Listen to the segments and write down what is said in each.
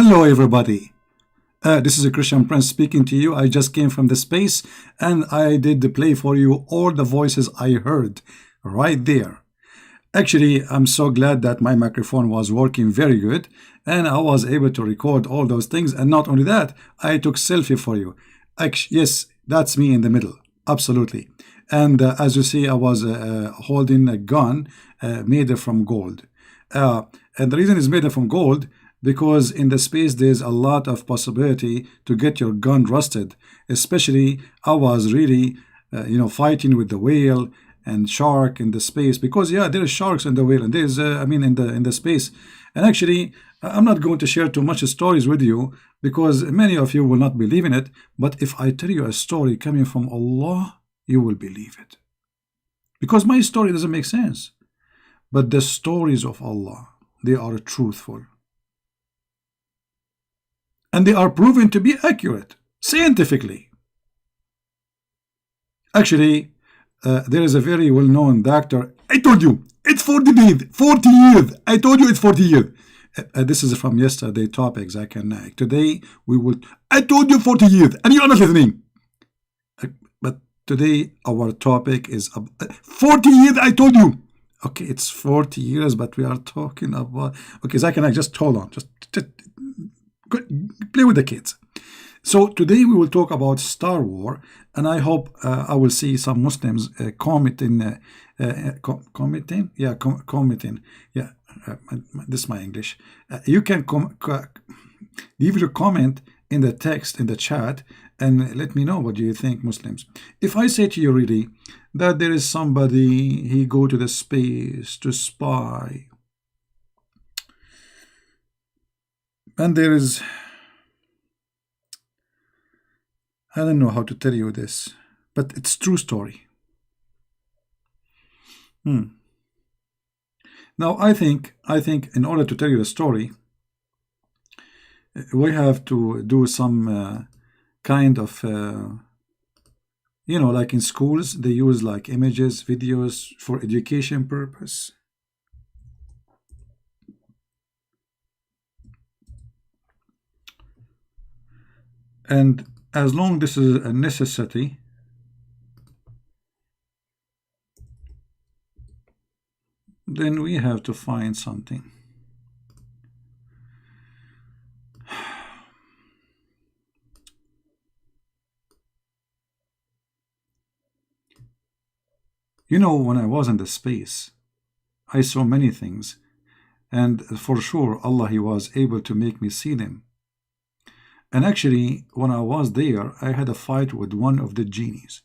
Hello, everybody. This is a Christian Prince speaking to you. I just came from the space and I did the play for you all the voices I heard right there. Actually, I'm so glad that my microphone was working very good and I was able to record all those things. And not only that, I took selfie for you. Yes, that's me in the middle. Absolutely. And as you see, I was holding a gun made from gold. And the reason it's made from gold because in the space there's a lot of possibility to get your gun rusted. Especially, I was really, fighting with the whale and shark in the space because yeah, there is sharks in the whale and there's, in the space. And actually, I'm not going to share too much stories with you because many of you will not believe in it. But if I tell you a story coming from Allah, you will believe it because my story doesn't make sense. But the stories of Allah, they are truthful. And they are proven to be accurate, scientifically. Actually, there is a very well-known doctor. I told you, it's 40 days, 40 years. I told you it's 40 years. This is from yesterday topics. Today we will, I told you 40 years, and you're not listening. But today our topic is 40 years, I told you. Okay, it's 40 years, but we are talking about, okay, I just hold on, just play with the kids. So today we will talk about Star Wars, and I hope I will see some Muslims commenting. Yeah, this is my English. You can leave your comment in the text in the chat and let me know what do you think, Muslims. If I say to you really that there is somebody he go to the space to spy, and there is, I don't know how to tell you this, but it's true story. Now I think in order to tell you the story, we have to do some kind of like in schools they use like images, videos for education purpose. And as long this is a necessity, then we have to find something. When I was in the space, I saw many things, and for sure Allah, he was able to make me see them. And actually, when I was there, I had a fight with one of the genies.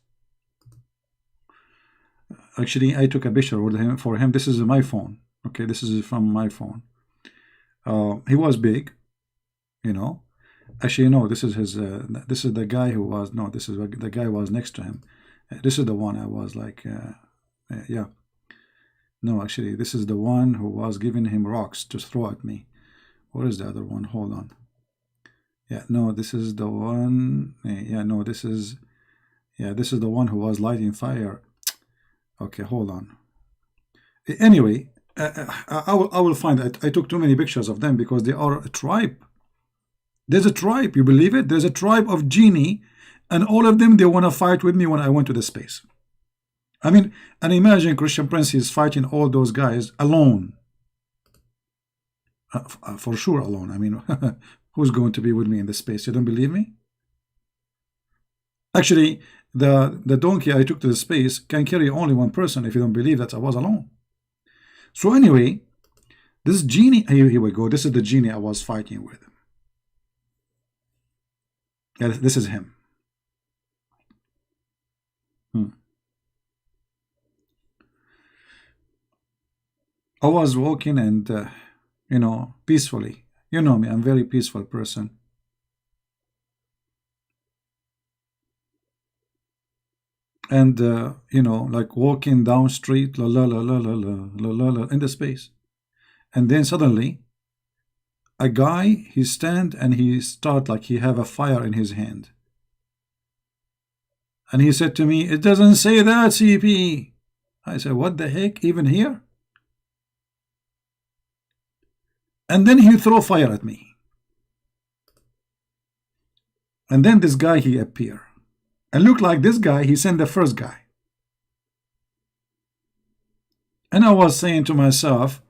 Actually, I took a picture with him for him. This is my phone. Okay, this is from my phone. He was big, Actually, no, this is his. This is the guy who was. No, this is the guy who was next to him. This is the one I was like. Yeah. No, actually, this is the one who was giving him rocks to throw at me. Where is the other one? Hold on. Yeah, no, this is the one. Yeah, no, this is. Yeah, this is the one who was lighting fire. Okay, hold on. Anyway, I will find it. I took too many pictures of them because they are a tribe. There's a tribe, you believe it? There's a tribe of genie, and all of them, they want to fight with me when I went to the space. I mean, and imagine Christian Prince is fighting all those guys alone. For sure alone. I mean, who's going to be with me in the space? You don't believe me? Actually, the donkey I took to the space can carry only one person if you don't believe that I was alone. So anyway, this genie, here we go. This is the genie I was fighting with. Yeah, this is him. I was walking and, peacefully. You know me, I'm a very peaceful person. And, like walking down street, la la la la la la la la la, in the space. And then suddenly, a guy, he stand and he start like he have a fire in his hand. And he said to me, "It doesn't say that, CP." I said, "What the heck, even here?" And then he throw fire at me. And then this guy, he appear. And look like this guy, he sent the first guy. And I was saying to myself,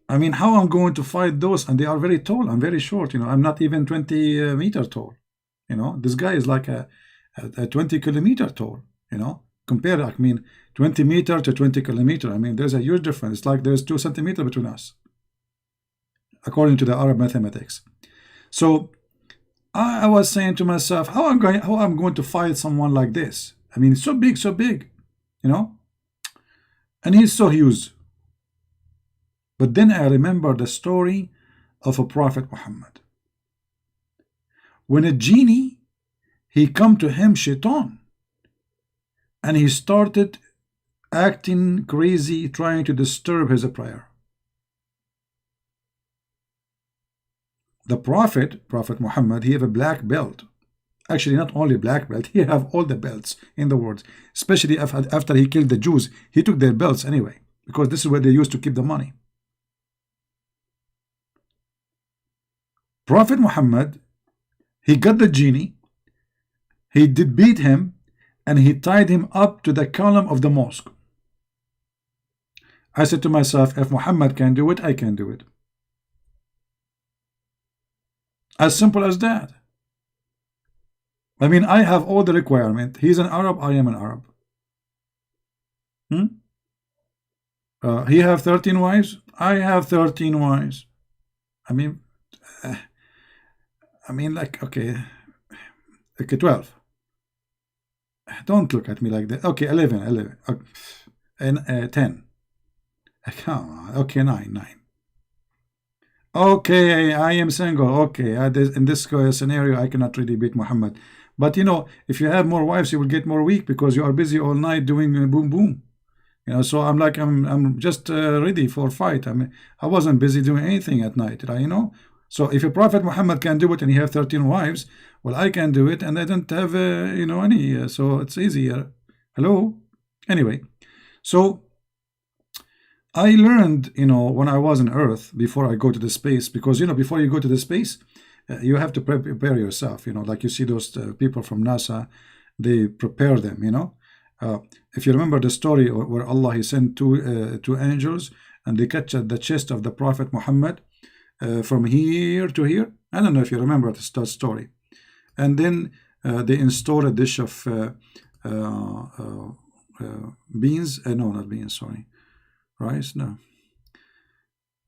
I mean, how I'm going to fight those? And they are very tall. I'm very short. I'm not even 20 meter tall. This guy is like a 20 kilometer tall. Compare, I mean, 20 meter to 20 kilometer. I mean, there's a huge difference. It's like there's 2 centimeters between us, according to the Arab mathematics. So I was saying to myself, how I'm going to fight someone like this? I mean, it's so big, and he's so huge. But then I remember the story of a Prophet Muhammad. When a genie, he come to him, Shaytan, and he started acting crazy, trying to disturb his prayer. The Prophet Muhammad, he have a black belt. Actually, not only black belt, he have all the belts in the world. Especially after he killed the Jews, he took their belts anyway, because this is where they used to keep the money. Prophet Muhammad, he got the genie, he did beat him, and he tied him up to the column of the mosque. I said to myself, if Muhammad can do it, I can do it. As simple as that. I mean, I have all the requirement. He's an Arab, I am an Arab. He have 13 wives, I have 13 wives. I mean, like, okay, 12. Don't look at me like that. Okay, 11. And 10. Come on. Okay, 9. Okay, I am single. Okay, in this scenario, I cannot really beat Muhammad. But if you have more wives, you will get more weak because you are busy all night doing boom boom. So I'm just ready for fight. I wasn't busy doing anything at night, right? So if a Prophet Muhammad can do it and he have 13 wives, well, I can do it, and I don't have any. So it's easier. Hello. Anyway, so I learned, when I was on Earth, before I go to the space, because before you go to the space, you have to prepare yourself. Like you see those people from NASA, they prepare them. If you remember the story where Allah, he sent two angels, and they catch the chest of the Prophet Muhammad from here to here. I don't know if you remember that story. And then they installed a dish of beans. No, not beans. Sorry, rice. No,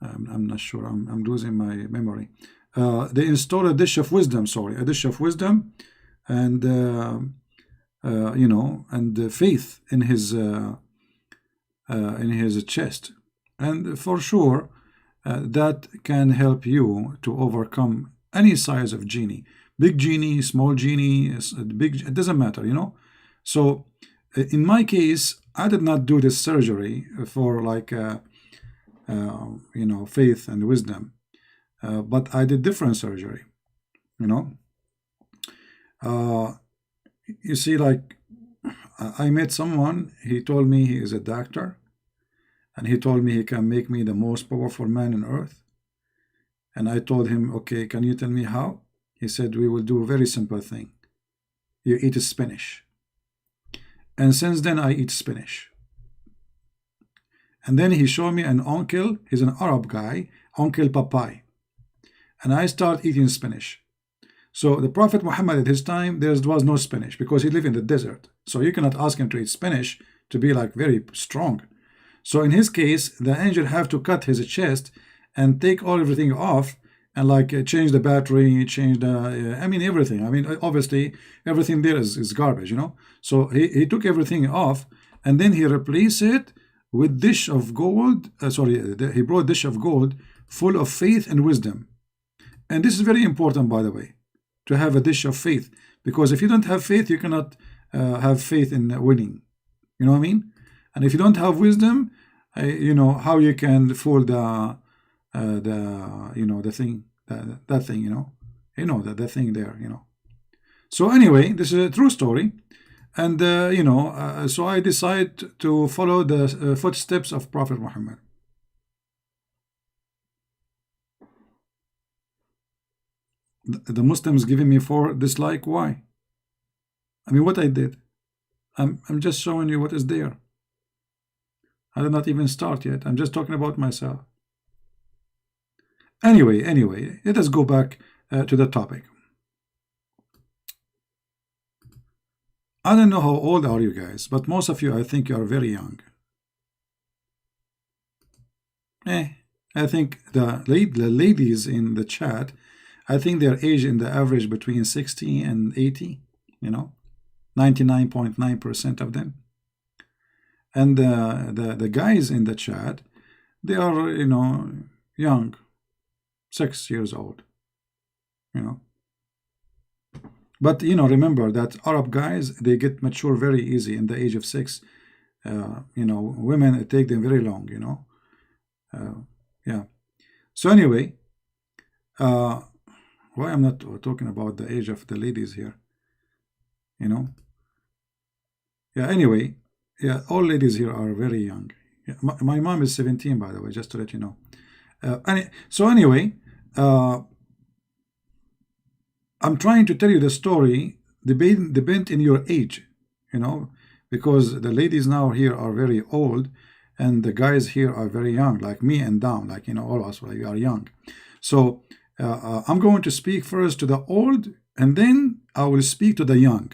I'm not sure. I'm losing my memory. They installed a dish of wisdom. Sorry, a dish of wisdom, and and faith in his chest, and for sure that can help you to overcome any size of genie, big genie, small genie, big. It doesn't matter, So in my case, I did not do this surgery for like faith and wisdom, but I did different surgery. You see, like, I met someone, he told me he is a doctor, and he told me he can make me the most powerful man on earth. And I told him, okay, can you tell me how? He said, we will do a very simple thing. You eat spinach. And since then, I eat spinach. And then he showed me an uncle, he's an Arab guy, Uncle Papai. And I start eating spinach. So the Prophet Muhammad at his time, there was no spinach because he lived in the desert. So you cannot ask him to eat spinach to be like very strong. So in his case, the angel have to cut his chest and take everything off and like change the battery, change the, everything. Obviously everything there is garbage, So he took everything off and then he replaced it with dish of gold. He brought dish of gold full of faith and wisdom. And this is very important, by the way, to have a dish of faith, because if you don't have faith, you cannot have faith in winning. You know what I mean? And if you don't have wisdom, how you can fool the thing, that thing, the thing there, So anyway, this is a true story, and so I decided to follow the footsteps of Prophet Muhammad. the Muslims giving me 4 dislike. Why? I mean, what I did? I'm just showing you what is there. I did not even start yet. I'm just talking about myself. Anyway, let us go back to the topic. I don't know how old are you guys, but most of you, I think you are very young. I think the ladies in the chat, I think their age in the average between 60 and 80, 99.9% of them. And the guys in the chat, they are, young, 6 years old, But, remember that Arab guys, they get mature very easy in the age of 6. Women, it take them very long, yeah. So anyway, why I'm not talking about the age of the ladies here, Yeah, anyway, yeah, all ladies here are very young. Yeah, my mom is 17, by the way, just to let you know. So anyway, I'm trying to tell you the story, depend in your age, because the ladies now here are very old, and the guys here are very young, like me and down, like, all of us, we are young. So I'm going to speak first to the old, and then I will speak to the young,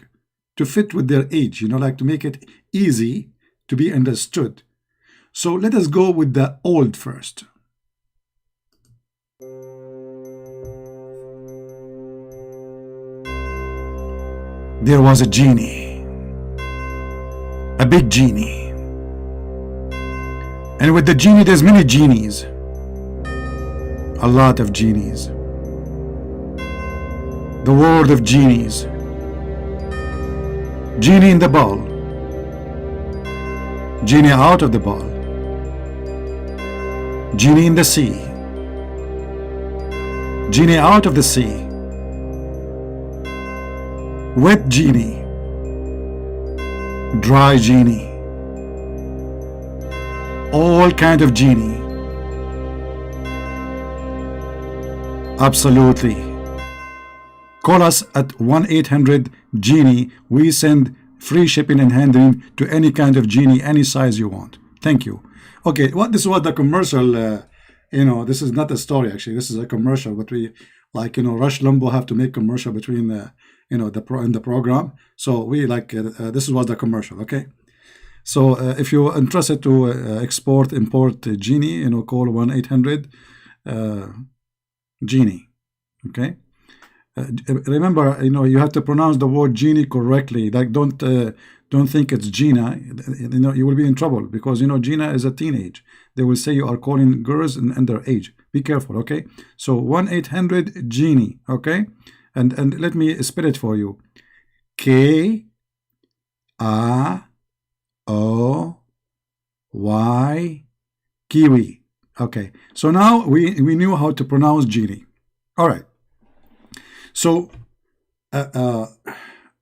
to fit with their age, like to make it easy to be understood. So let us go with the old first. There was a genie, a big genie. And with the genie, there's many genies, a lot of genies. The world of genies. Genie in the ball, genie out of the ball, genie in the sea, genie out of the sea, wet genie, dry genie, all kind of genie. Absolutely. Call us at 1-800-GENIE. We send free shipping and handling to any kind of genie, any size you want. Thank you. Okay, this was the commercial. This is not a story actually. This is a commercial. But we, Rush Limbaugh have to make commercial between the program. So we this was the commercial. Okay. So if you're interested to import genie, call 1-800-GENIE. Okay. Remember, you have to pronounce the word genie correctly. Don't think it's Gina. You will be in trouble because Gina is a teenage. They will say you are calling girls in their age. Be careful, okay? So 1-800-GENIE, okay? And let me spell it for you. K-A-O-Y Kiwi. Okay. So now we knew how to pronounce genie. All right. So,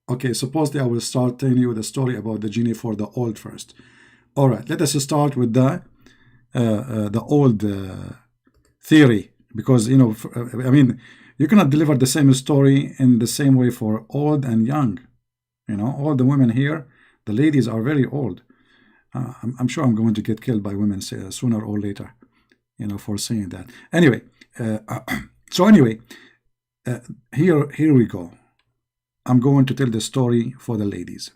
okay, supposedly I will start telling you the story about the genie for the old first. All right, let us start with the old theory, because, I mean, you cannot deliver the same story in the same way for old and young. All the women here, the ladies are very old. I'm sure I'm going to get killed by women sooner or later, for saying that. Anyway, so anyway, here we go. I'm going to tell the story for the ladies.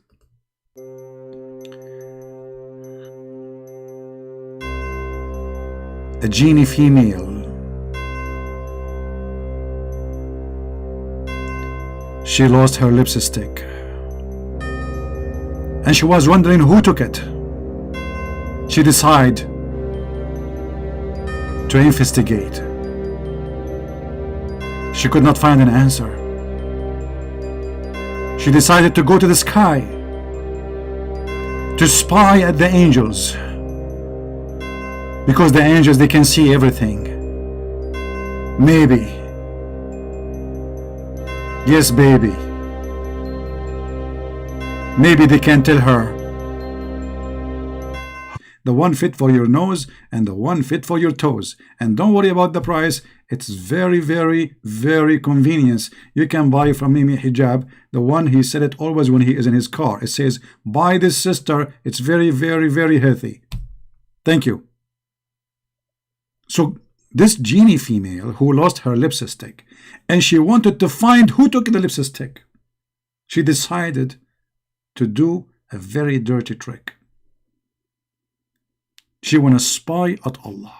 A genie female. She lost her lipstick, and she was wondering who took it. She decided to investigate. She could not find an answer. She decided to go to the sky to spy at the angels, because the angels, they can see everything. Maybe, yes baby, maybe they can tell her the one fit for your nose and the one fit for your toes, and don't worry about the price. It's very, very, very convenient. You can buy from Mimi hijab, the one he said it always when he is in his car. It says, buy this, sister. It's very, very, very healthy. Thank you. So this genie female who lost her lipstick, and she wanted to find who took the lipstick, she decided to do a very dirty trick. She want to spy at Allah.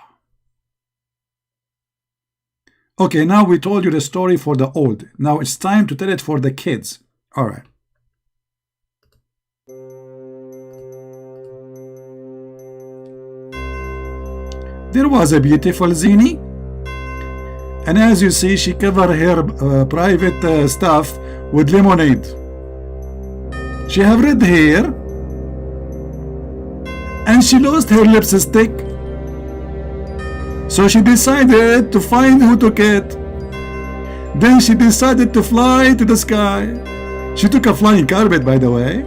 Okay, now we told you the story for the old. Now it's time to tell it for the kids. All right. There was a beautiful zini, and as you see, she covered her private stuff with lemonade. She have red hair, and she lost her lipstick. So she decided to find who took it. Then she decided to fly to the sky. She took a flying carpet, by the way.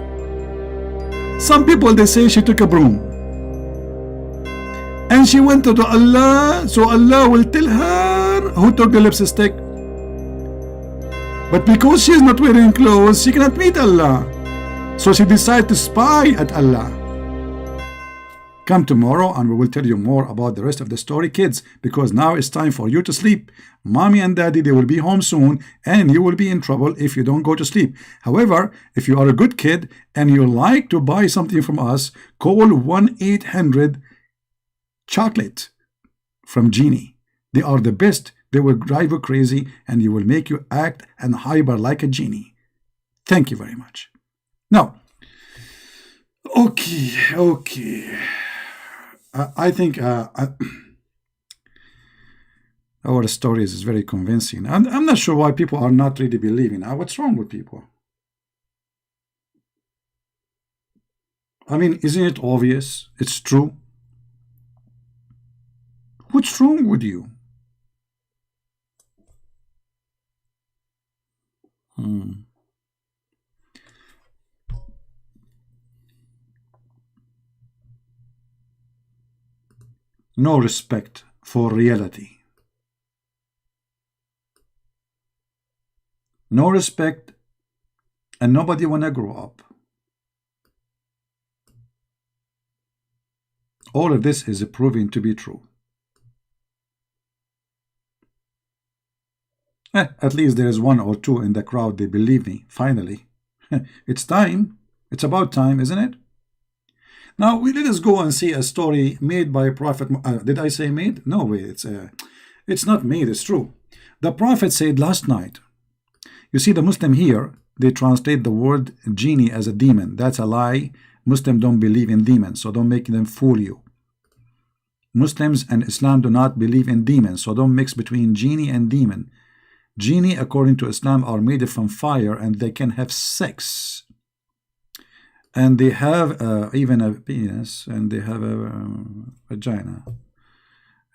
Some people, they say she took a broom. And she went to Allah, so Allah will tell her who took the lipstick. But because she is not wearing clothes, she cannot meet Allah. So she decided to spy at Allah. Come tomorrow and we will tell you more about the rest of the story, kids, because now it's time for you to sleep. Mommy and daddy, they will be home soon, and you will be in trouble if you don't go to sleep. However, if you are a good kid and you like to buy something from us, call 1-800 chocolate from Genie. They are the best. They will drive you crazy and you will make you act and hyper like a genie. Thank you very much. Now, okay. I think our stories is very convincing. And I'm not sure why people are not really believing. What's wrong with people? I mean, isn't it obvious? It's true. What's wrong with you? No respect for reality. No respect, and nobody wanna grow up. All of this is proving to be true. At least there is one or two in the crowd, they believe me, finally. It's time. It's about time, isn't it? Now, let us go and see a story made by Prophet. Did I say made? No way. It's not made. It's true. The Prophet said last night. You see, the Muslim here, they translate the word genie as a demon. That's a lie. Muslims don't believe in demons, so don't make them fool you. Muslims and Islam do not believe in demons, so don't mix between genie and demon. Genie, according to Islam, are made from fire and they can have sex. And they have even a penis, and they have a vagina.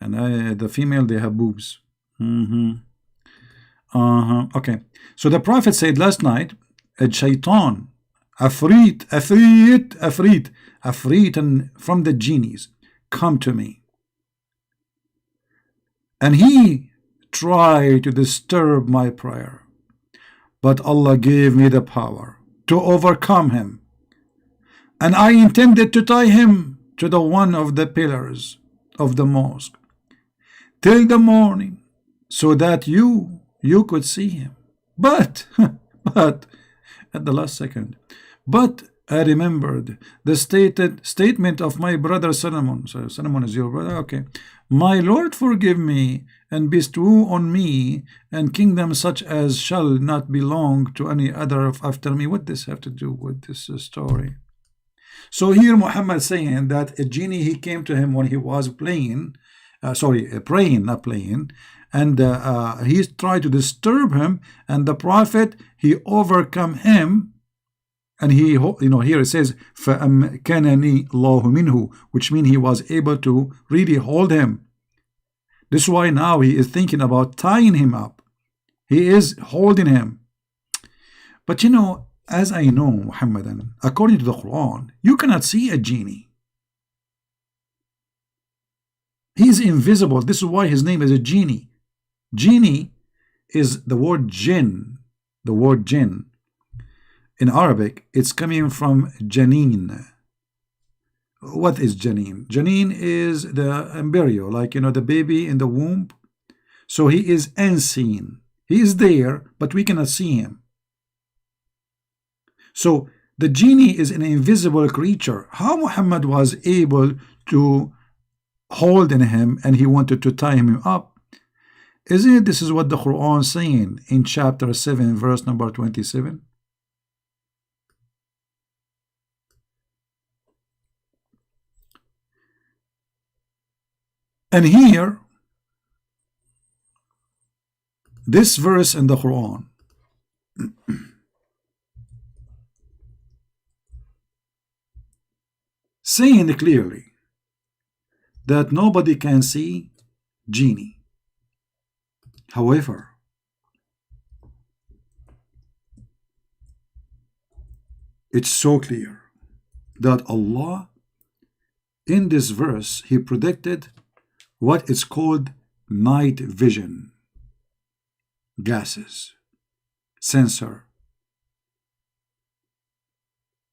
And the female, they have boobs. Okay. So the Prophet said last night, Shaytan, Afrit, and from the genies, come to me. And he tried to disturb my prayer. But Allah gave me the power to overcome him. And I intended to tie him to the one of the pillars of the mosque till the morning, so that you could see him. But at the last second, but I remembered the statement of my brother Solomon. So Solomon is your brother? Okay. My Lord, forgive me and bestow on me and kingdom such as shall not belong to any other after me. What does this have to do with this story? So here Muhammad saying that a genie, he came to him when he was praying, not playing, and he tried to disturb him, and the Prophet, he overcome him, and he, here it says, فَأَمْكَنَنِي اللَّهُ مِنْهُ, which means he was able to really hold him. This is why now he is thinking about tying him up. He is holding him. But as I know, Muhammadan, according to the Quran, you cannot see a genie. He is invisible. This is why his name is a genie. Genie is the word jinn. The word jinn in Arabic, it's coming from janeen. What is janeen? Janeen is the embryo, like the baby in the womb. So he is unseen. He is there, but we cannot see him. So the genie is an invisible creature. How Muhammad was able to hold in him and he wanted to tie him up? Isn't it this is what the Quran is saying in chapter 7, verse number 27? And here, this verse in the Quran saying clearly that nobody can see genie. However, it's so clear that Allah in this verse, he predicted what is called night vision, glasses, sensor,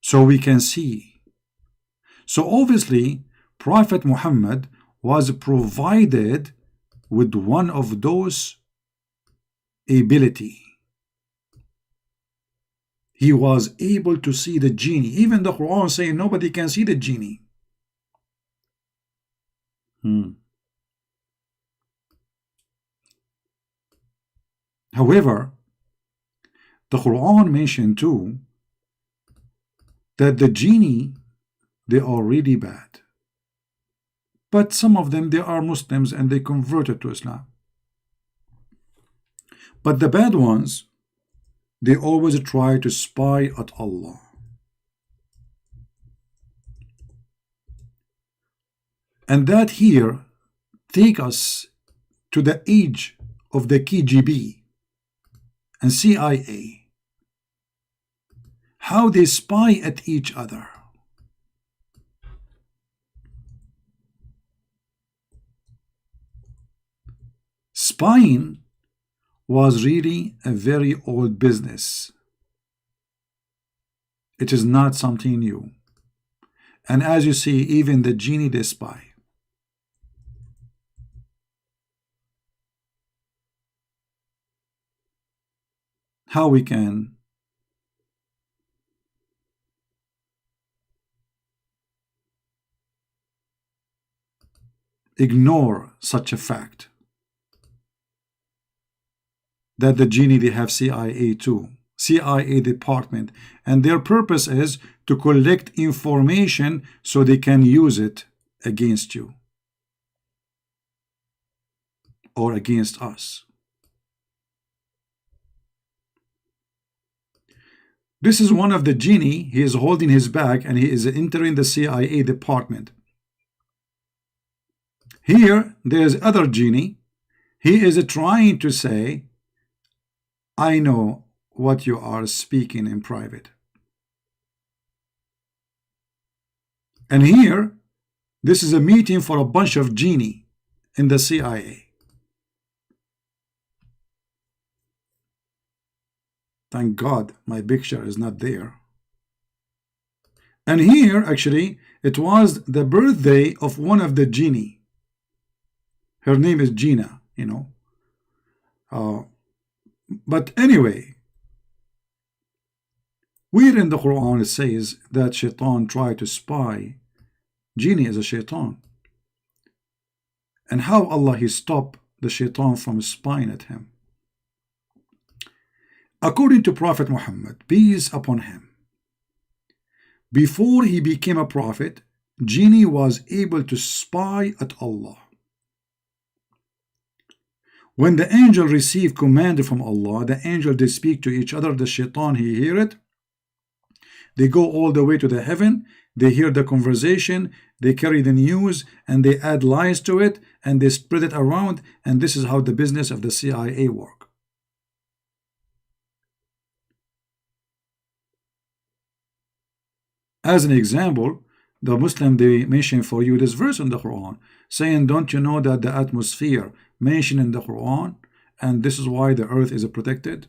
so we can see. So obviously Prophet Muhammad was provided with one of those ability. He was able to see the genie. Even the Quran saying nobody can see the genie. However, the Quran mentioned too that the genie, they are really bad. But some of them, they are Muslims and they converted to Islam. But the bad ones, they always try to spy at Allah. And that here take us to the age of the KGB and CIA. How they spy at each other. Spying was really a very old business. It is not something new. And as you see, even the genie, they spy. How we can ignore such a fact that the genie, they have CIA too, CIA department, and their purpose is to collect information so they can use it against you or against us. This is one of the genie. He is holding his bag and he is entering the CIA department. Here there is other genie. He is trying to say, I know what you are speaking in private. And here, this is a meeting for a bunch of genie in the CIA. Thank God my picture is not there. And here, actually, it was the birthday of one of the genie. Her name is Gina, But anyway, where in the Quran it says that Shaytan tried to spy. Genie is a Shaytan. And how Allah he stopped the Shaytan from spying at him. According to Prophet Muhammad, peace upon him, before he became a prophet, Genie was able to spy at Allah. When the angel received command from Allah, the angel, they speak to each other, the Shaitan, he hear it. They go all the way to the heaven, they hear the conversation, they carry the news, and they add lies to it, and they spread it around, and this is how the business of the CIA work. As an example, the Muslim, they mention for you this verse in the Quran, saying, don't you know that the atmosphere mentioned in the Quran and this is why the earth is protected?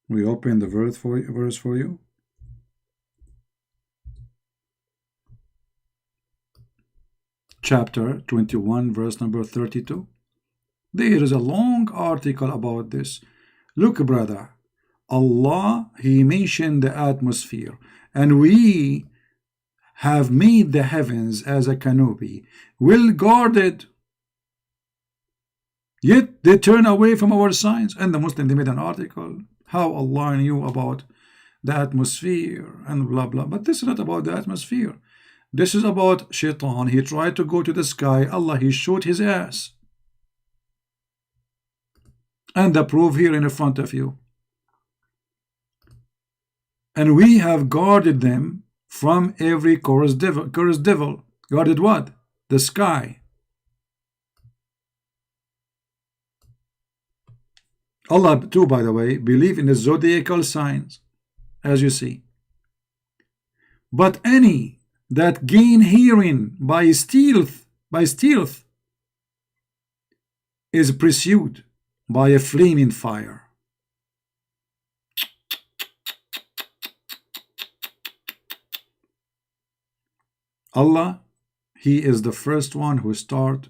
We open the verse for you. Chapter 21, verse number 32. There is a long article about this. Look, brother, Allah, He mentioned the atmosphere, and we have made the heavens as a canopy, well guarded. Yet they turn away from our signs. And the Muslim, they made an article how Allah knew about the atmosphere and blah blah. But this is not about the atmosphere. This is about Shaytan. He tried to go to the sky. Allah, He showed his ass. And the proof here in front of you. And we have guarded them from every cursed devil. Cursed devil. Guarded what? The sky. Allah too, by the way, believe in the zodiacal signs, as you see. But any that gain herein by stealth is pursued by a flaming fire. Allah, He is the first one who start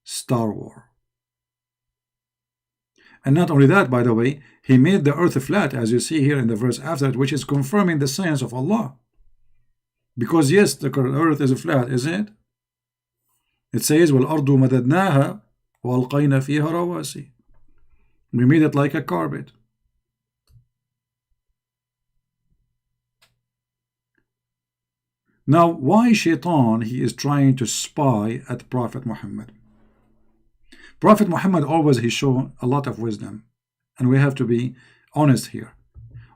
Star War. And not only that, by the way, He made the earth flat, as you see here in the verse after it, which is confirming the science of Allah. Because yes, the earth is flat, isn't it? It says, وَالْأَرْضُ مَدَدْنَاهَا وَأَلْقَيْنَا فِيهَا رَوَاسِي. We made it like a carpet. Now, why Shaytan, he is trying to spy at Prophet Muhammad? Prophet Muhammad always, he showed a lot of wisdom. And we have to be honest here.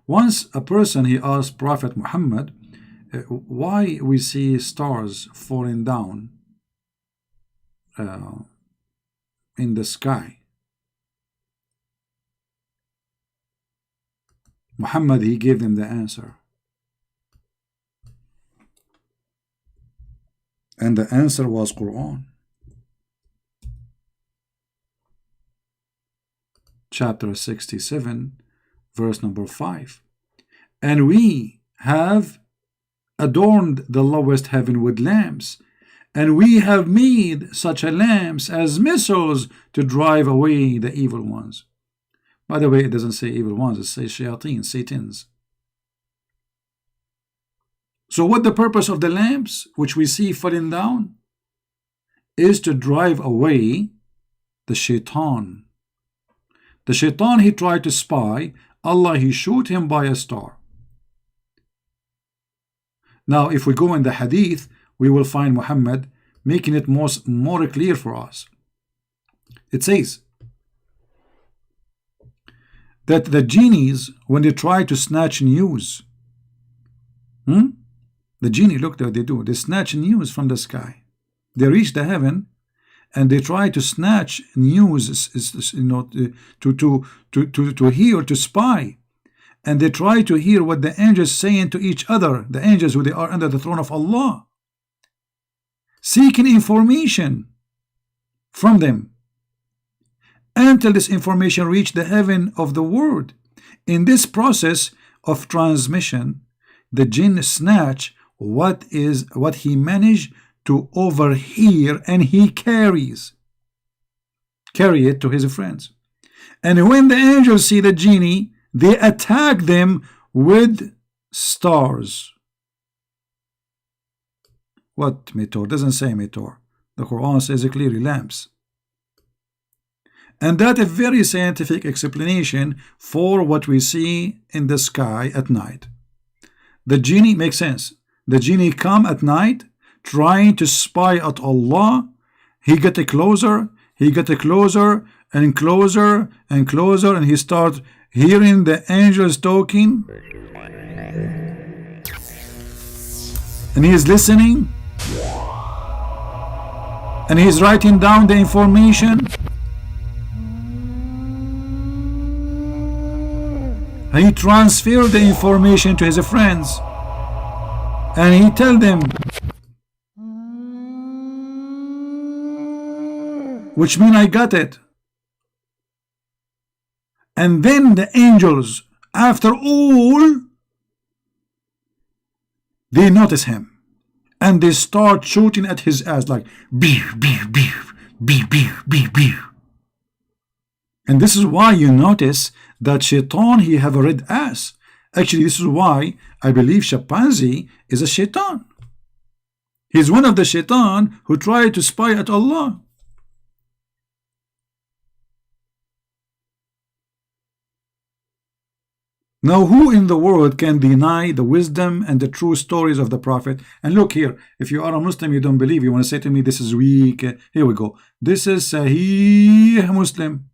Once a person, he asked Prophet Muhammad, why we see stars falling down in the sky. Muhammad, he gave them the answer. And the answer was Quran. Chapter 67, verse number 5. And we have adorned the lowest heaven with lamps, and we have made such a lamps as missiles to drive away the evil ones. By the way, it doesn't say evil ones, it says Shaytan, Satans. So what the purpose of the lamps, which we see falling down, is to drive away the Shaytan. The Shaytan, he tried to spy. Allah, he showed him by a star. Now, if we go in the hadith, we will find Muhammad making it more clear for us. It says that the genies, when they try to snatch news, the genie, look what they do. They snatch news from the sky. They reach the heaven, and they try to snatch news, to hear, to spy. And they try to hear what the angels saying to each other, the angels who they are under the throne of Allah, seeking information from them until this information reach the heaven of the word. In this process of transmission, the jinn snatch what he managed to overhear, and he carry it to his friends. And when the angels see the genie, they attack them with stars. What meteor? Doesn't say meteor. The Quran says clearly lamps. And that is a very scientific explanation for what we see in the sky at night. The genie makes sense. The genie come at night trying to spy at Allah. He get closer, and closer and closer, and he starts hearing the angels talking, and he is listening, and he is writing down the information, He transferred the information to his friends, and he tell them, which mean I got it. And then the angels, after all, they notice him, and they start shooting at his ass like beef, beef, beef, beef, beef, beef, beef. And this is why you notice that Shaytan, he have a red ass. Actually, this is why I believe chimpanzee is a Shaytan. He's one of the Shaytan who tried to spy at Allah. Now, who in the world can deny the wisdom and the true stories of the Prophet? And look here, if you are a Muslim, you don't believe, you want to say to me, this is weak. Here we go. This is Sahih Muslim.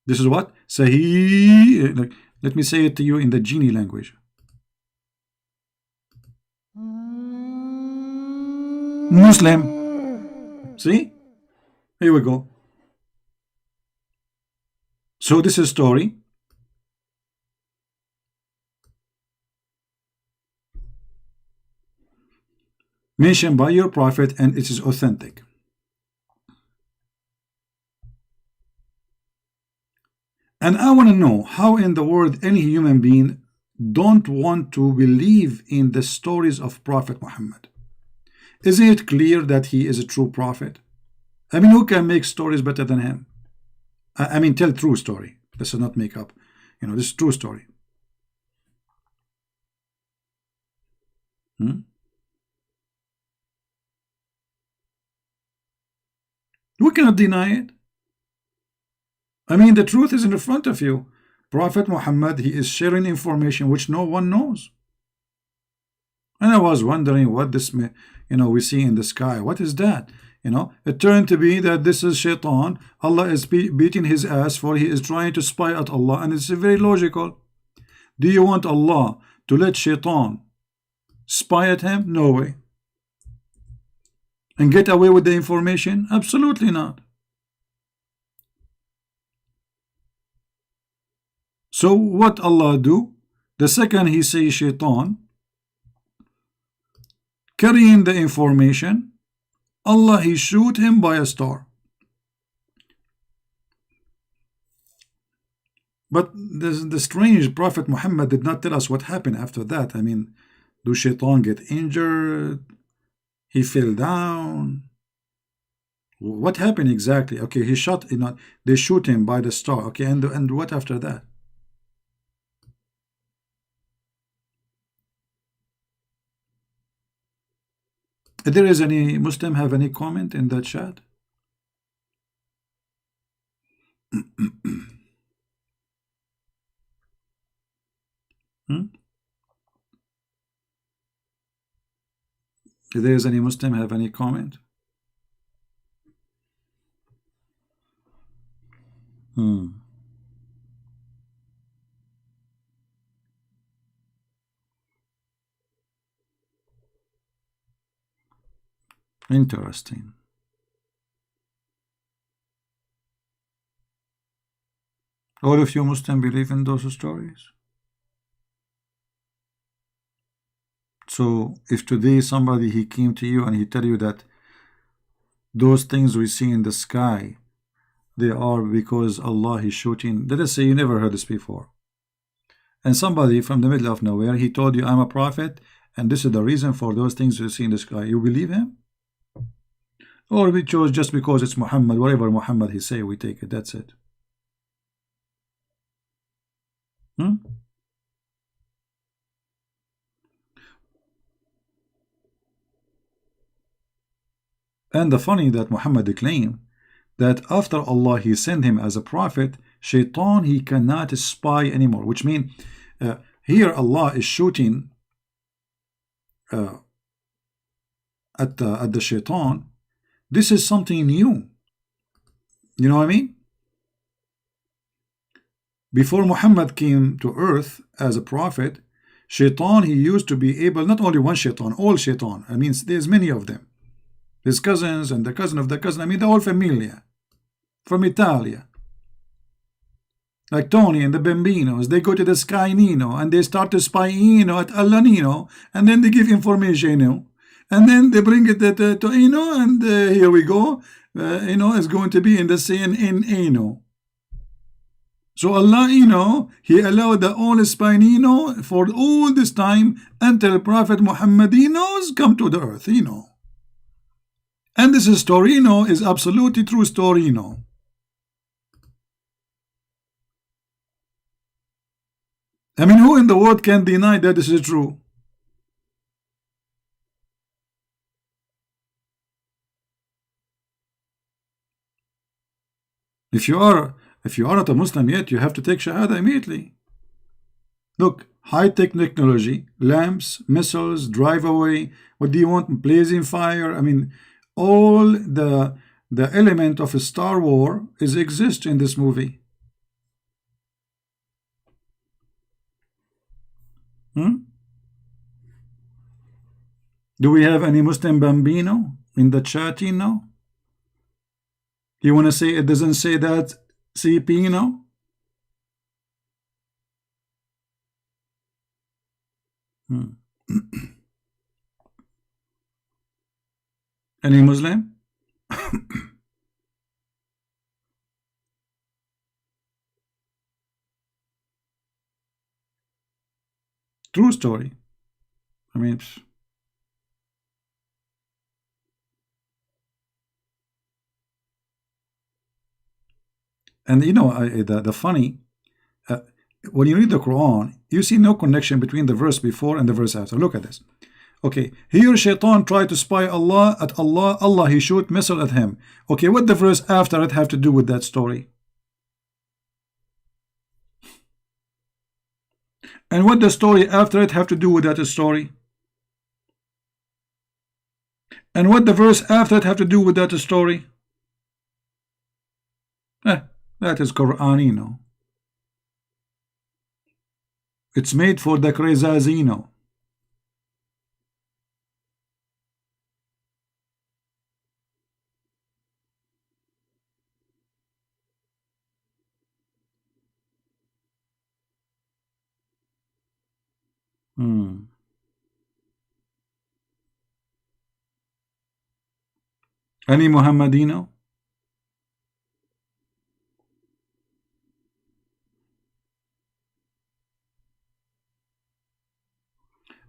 This is what? Sahih. Let me say it to you in the genie language. Muslim. See? Here we go. So this is story. Mentioned by your prophet, and it is authentic. And I want to know how in the world any human being don't want to believe in the stories of Prophet Muhammad. Isn't it clear that he is a true prophet? I mean, who can make stories better than him? I mean, tell true story. This is not make up. You know, this is true story. We cannot deny it. I mean, the truth is in front of you. Prophet Muhammad, he is sharing information which no one knows. And I was wondering what this, we see in the sky. What is that? It turned to be that this is Shaytan. Allah is beating his ass for he is trying to spy at Allah. And it's very logical. Do you want Allah to let Shaytan spy at him? No way. And get away with the information? Absolutely not. So what Allah do? The second he sees Shaytan carrying the information, Allah he shoot him by a star. But the strange Prophet Muhammad did not tell us what happened after that. I mean, do Shaytan get injured? He fell down. What happened exactly? Okay, he shot, they shoot him by the star. Okay, and what after that? If there is any Muslim have any comment in that chat? If there is any Muslim have any comment? Interesting. All of you Muslim believe in those stories? So if today somebody he came to you and he tell you that those things we see in the sky, they are because Allah is shooting, let us say you never heard this before, and somebody from the middle of nowhere, he told you, I'm a prophet and this is the reason for those things you see in the sky, you believe him? Or we chose just because it's Muhammad, whatever Muhammad he say, we take it, that's it. And the funny that Muhammad claimed that after Allah he sent him as a prophet, Shaytan he cannot spy anymore, which means here Allah is shooting at the Shaytan. This is something new. You know what I mean? Before Muhammad came to earth as a prophet, Shaytan he used to be able, not only one Shaytan, all Shaytan. I mean, there's many of them. His cousins and the cousin of the cousin. I mean, the whole familia from Italia. Like Tony and the Bambinos, they go to the sky Nino and they start to spy at Allah Nino, and then they give information, and then they bring it to and here we go. Is going to be in the same in So Allah, He allowed the all spy for all this time until Prophet Muhammad, come to the earth, And this story, is absolutely true story, I mean, who in the world can deny that this is true? If you are not a Muslim yet, you have to take Shahada immediately. Look, high-tech technology, lamps, missiles, drive away. What do you want? Blazing fire. I mean, all the element of a Star War exist in this movie. Do we have any Muslim Bambino in the chat now? You want to say it doesn't say that CP Any Muslim? True story. I mean, and the funny, when you read the Quran, you see no connection between the verse before and the verse after. Look at this. Okay, here Shaytan tried to spy at Allah, he shoot missile at him. Okay, what the verse after it have to do with that story? And what the story after it have to do with that story? And what the verse after it have to do with that story? That is Quranino. It's made for the Krezazino. Any Muhammadino?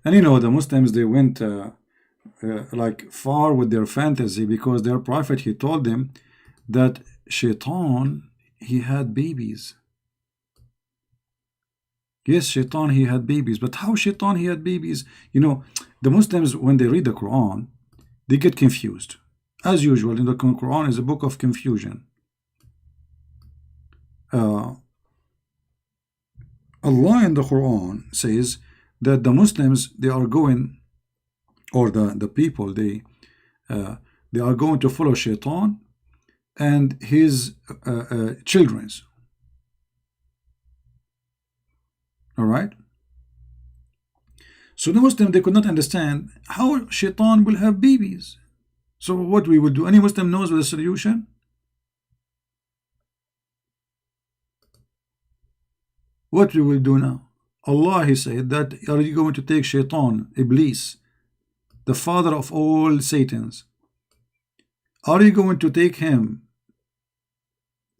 And the Muslims, they went like far with their fantasy, because their prophet, he told them that Shaitan, he had babies. Yes, Shaitan, he had babies. But how Shaitan, he had babies? The Muslims, when they read the Quran, they get confused. As usual, in the Quran is a book of confusion. Allah in the Quran says that the Muslims, they are going, or the people, they are going to follow Shaitan and his children's. All right. So the Muslim, they could not understand how Shaitan will have babies. So what we would do? Any Muslim knows the solution? What we will do now? Allah, he said that, are you going to take Shaitan, Iblis, the father of all Satans? Are you going to take him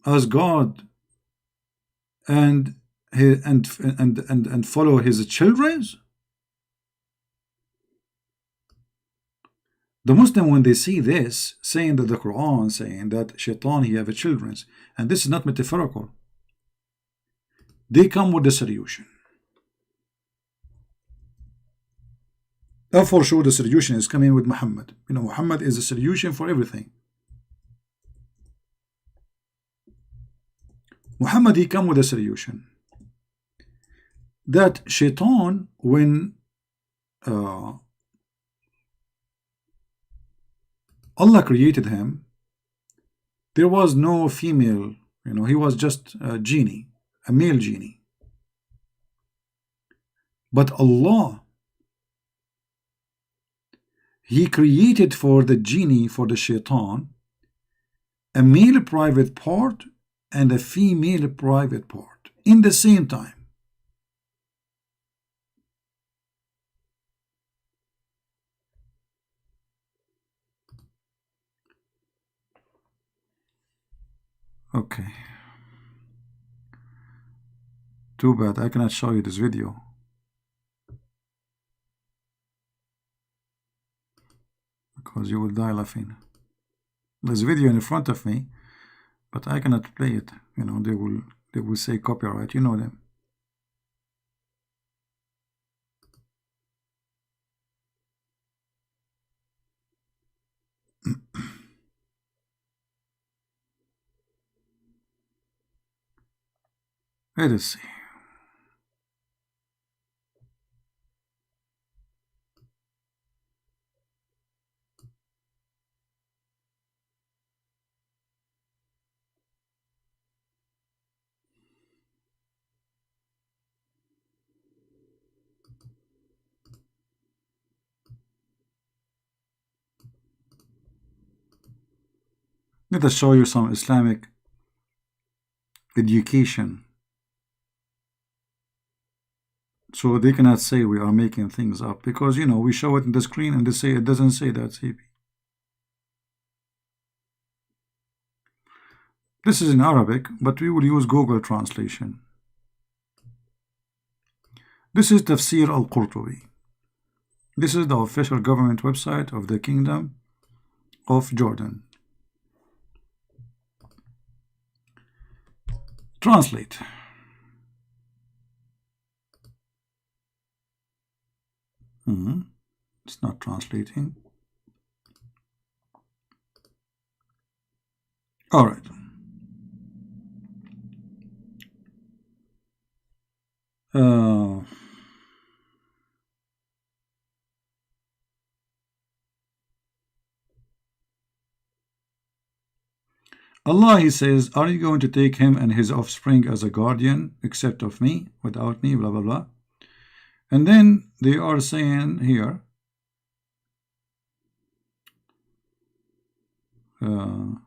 as God and follow his children's? The Muslim, when they see this, saying that the Quran saying that Shaitan, he have a children's, and this is not metaphorical, they come with the solution. For sure, the solution is coming with Muhammad. Muhammad is the solution for everything. Muhammad, he come with a solution. That Shaitan, when Allah created him, there was no female, he was just a genie, a male genie. But Allah, he created for the genie, for the Shaitan, a male private part and a female private part. in the same time. Okay, too bad I cannot show you this video because you will die laughing. There's video in front of me, but I cannot play it. You know, they will say copyright. You know them. Let us see. Let us show you some Islamic education. So they cannot say we are making things up because, you know, we show it in the screen and they say it doesn't say that, CP. This is in Arabic, but we will use Google translation. This is Tafsir al-Qurtubi. This is the official government website of the Kingdom of Jordan. Translate. It's not translating. All right. Allah, he says, are you going to take him and his offspring as a guardian, except of me, without me, blah, blah, blah. And then they are saying here, you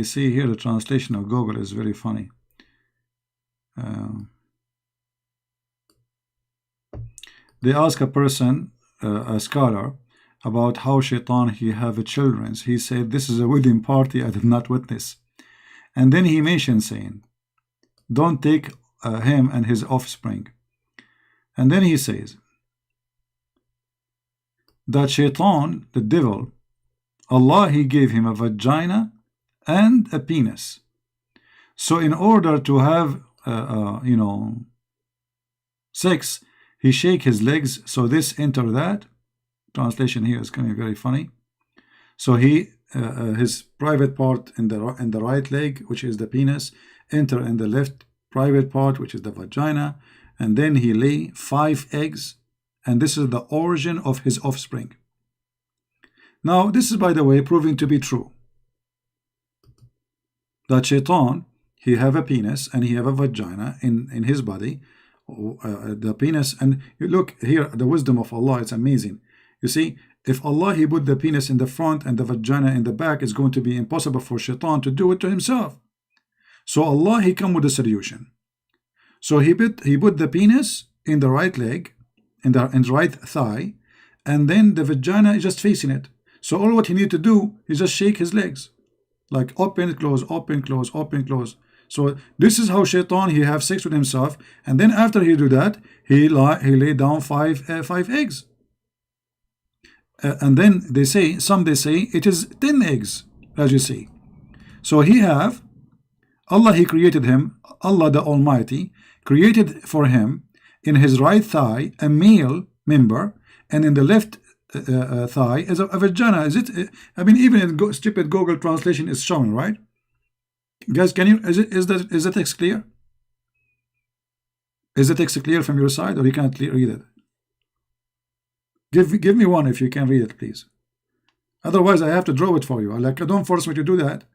see here the translation of Google is very funny. They ask a person, a scholar, about how Shaytan he have children. He said, this is a wedding party I did not witness. And then he mentioned saying, don't take him and his offspring. And then he says that Shaytan, the devil, Allah, he gave him a vagina and a penis. So in order to have, you know, sex, he shake his legs, so this enter that. Translation here is coming very funny. So he, his private part in the right leg, which is the penis, enter in the left private part, which is the vagina, and then he lay 5 eggs, and this is the origin of his offspring. Now, this is, by the way, proving to be true. That Shaitan, he have a penis and he have a vagina in his body, the penis, and you look here, the wisdom of Allah, it's amazing. You see, if Allah, he put the penis in the front and the vagina in the back, it's going to be impossible for Shaitan to do it to himself. So Allah, he come with a solution. So he put the penis in the right leg, in the right thigh, and then the vagina is just facing it. So all what he need to do is just shake his legs, like open, close, open, close, open, close. So this is how Shaitan, he have sex with himself, and then after he do that, he lay down 5 eggs. And then they say, some they say it is 10 eggs, as you see. So he have, Allah, he created him, Allah the Almighty, created for him in his right thigh a male member, and in the left thigh is a vagina. Is it? I mean, even in stupid Google translation is showing, right? Guys, can you, is the text clear? Is the text clear from your side, or you can't read it? Give me one if you can read it, please. Otherwise, I have to draw it for you. Like, don't force me to do that.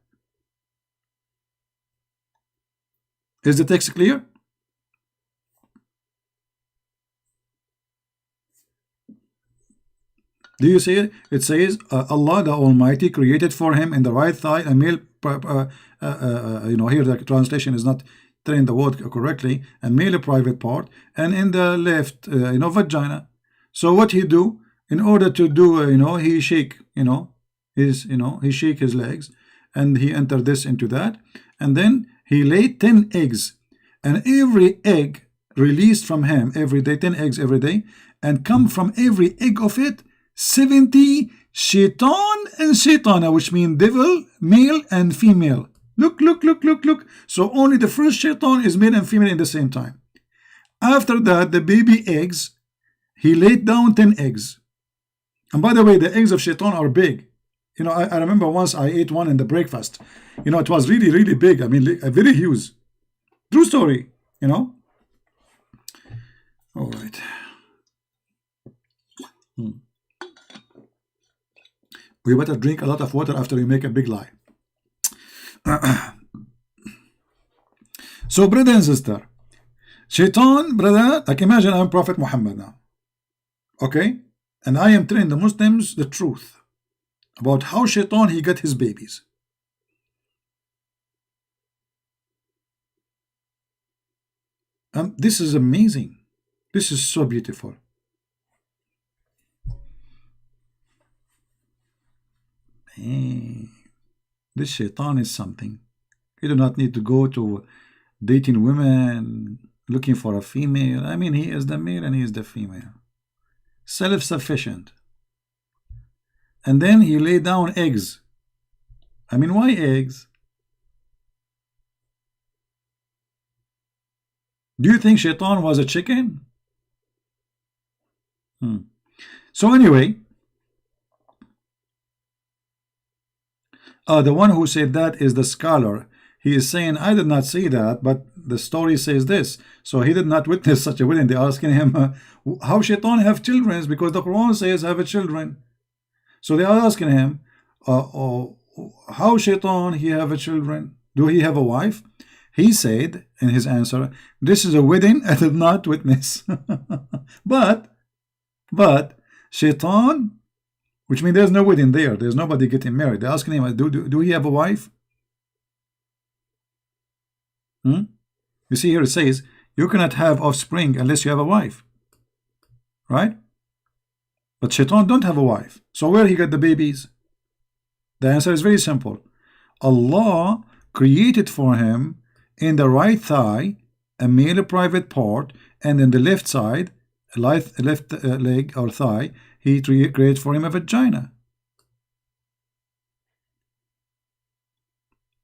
Is the text clear? Do you see it? It says Allah the Almighty created for him in the right thigh a male, here the translation is not telling the word correctly, a male private part, and in the left, vagina. So what he do in order to do, he shake, he shake his legs, and he enter this into that, and then he laid 10 eggs, and every egg released from him every day, 10 eggs every day, and come from every egg of it 70 Shaytan and Shaytana, which mean devil, male and female. Look, look, look, look, look. So only the first Shaytan is male and female in the same time. After that, the baby eggs, he laid down 10 eggs. And by the way, the eggs of Shaytan are big. I remember once I ate one in the breakfast. It was really, really big. I mean, very huge. True story, All right. We better drink a lot of water after we make a big lie. So, brother and sister, Shaitan, brother, like imagine I'm Prophet Muhammad now. Okay? And I am telling the Muslims the truth about how Shaitan he got his babies. This is amazing. This is so beautiful. Hey, this Shaitan is something. You do not need to go to dating women, looking for a female. I mean, he is the male and he is the female. Self-sufficient. And then he laid down eggs. I mean, why eggs? Do you think Shaitan was a chicken? So anyway, the one who said that is the scholar. He is saying, I did not see that, but the story says this. So he did not witness such a wedding. They're asking him, how Shaitan have children? Because the Quran says have a children. So they are asking him, how Shaitan he have a children? Do he have a wife? He said in his answer, this is a wedding I did not witness. but Shaitan, which means there's no wedding there. There's nobody getting married. They're asking him, do he have a wife? You see here it says, you cannot have offspring unless you have a wife. Right? But Shaitan don't have a wife. So where he got the babies? The answer is very simple. Allah created for him in the right thigh a male private part, and in the left side, left leg or thigh, he created for him a vagina.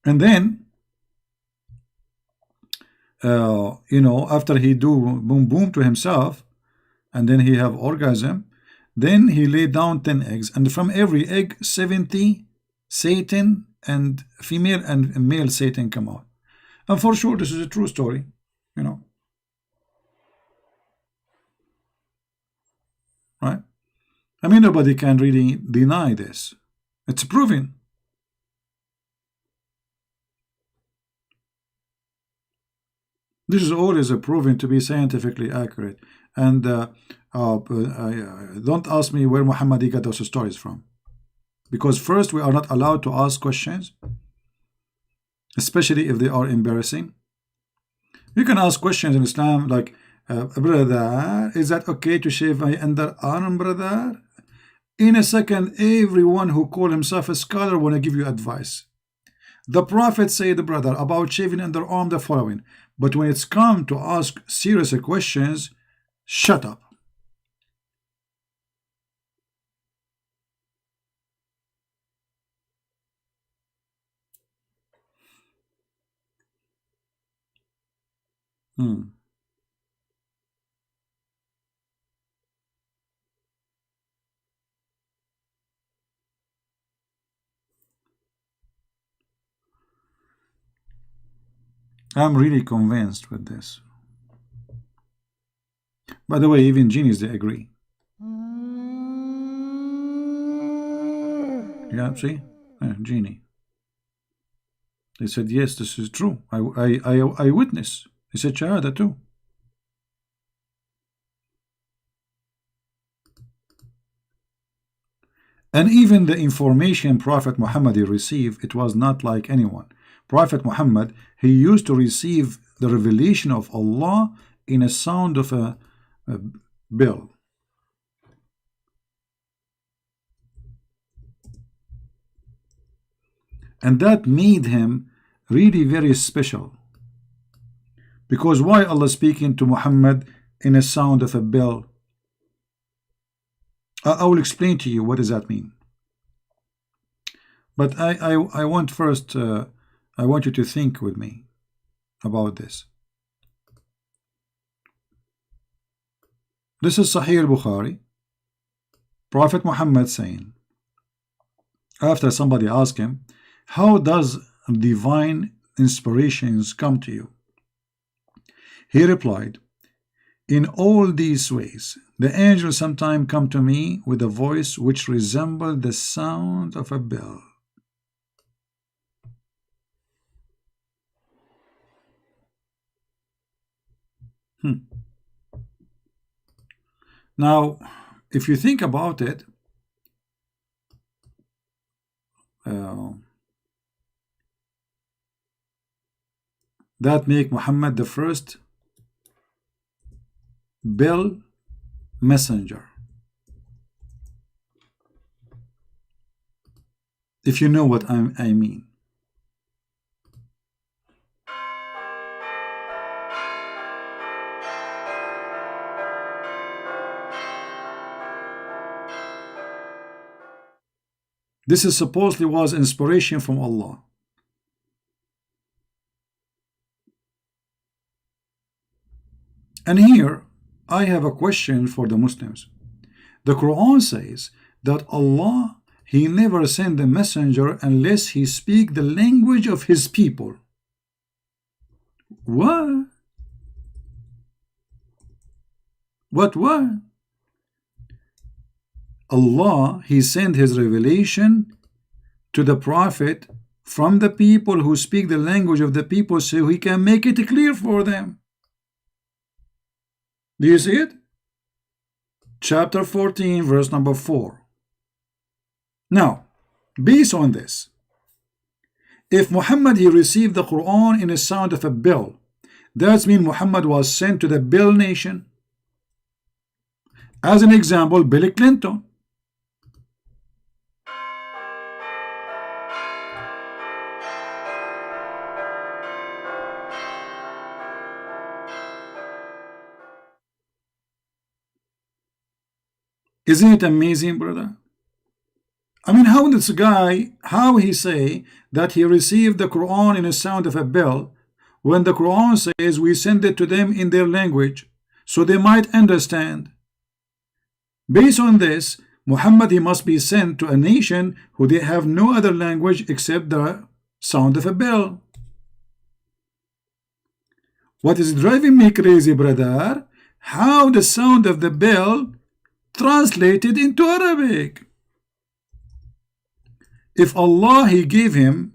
And then, after he do boom boom to himself, and then he have orgasm, then he laid down 10 eggs, and from every egg 70 Satan and female and male Satan come out. And for sure this is a true story, right? I mean, nobody can really deny this. It's proven. This is always proven to be scientifically accurate. And don't ask me where Muhammad got those stories from. Because first, we are not allowed to ask questions, especially if they are embarrassing. You can ask questions in Islam like, brother, is that okay to shave my underarm, brother? In a second, everyone who call himself a scholar want to give you advice. The Prophet said, brother, about shaving underarm the following. But when it's come to ask serious questions, shut up. I'm really convinced with this. By the way, even Jinns, they agree. Yeah, see? Genie. They said, yes, this is true. I witness. He said Shahada too. And even the information Prophet Muhammad he received, it was not like anyone. Prophet Muhammad, he used to receive the revelation of Allah in a sound of a bell. And that made him really very special. Because why Allah speaking to Muhammad in a sound of a bell? I will explain to you what does that mean. But I want first, I want you to think with me about this. This is Sahih al-Bukhari. Prophet Muhammad saying, after somebody asked him, how does divine inspirations come to you? He replied, in all these ways. The angels sometimes come to me with a voice which resembles the sound of a bell. Now, if you think about it, that make Muhammad the first bell messenger. If you know what I mean. This is supposedly was inspiration from Allah. And here I have a question for the Muslims. The Quran says that Allah, he never sent a messenger unless he speak the language of his people. What? What? Allah, he sent his revelation to the prophet from the people who speak the language of the people so he can make it clear for them. Do you see it? Chapter 14, verse number 4. Now, based on this, if Muhammad he received the Quran in the sound of a bell, that means Muhammad was sent to the bell nation. As an example, Bill Clinton. Isn't it amazing, brother? I mean, how this guy, how he say that he received the Quran in the sound of a bell, when the Quran says we send it to them in their language, so they might understand. Based on this, Muhammad he must be sent to a nation who they have no other language except the sound of a bell. What is driving me crazy, brother? How the sound of the bell translated into Arabic. If Allah he gave him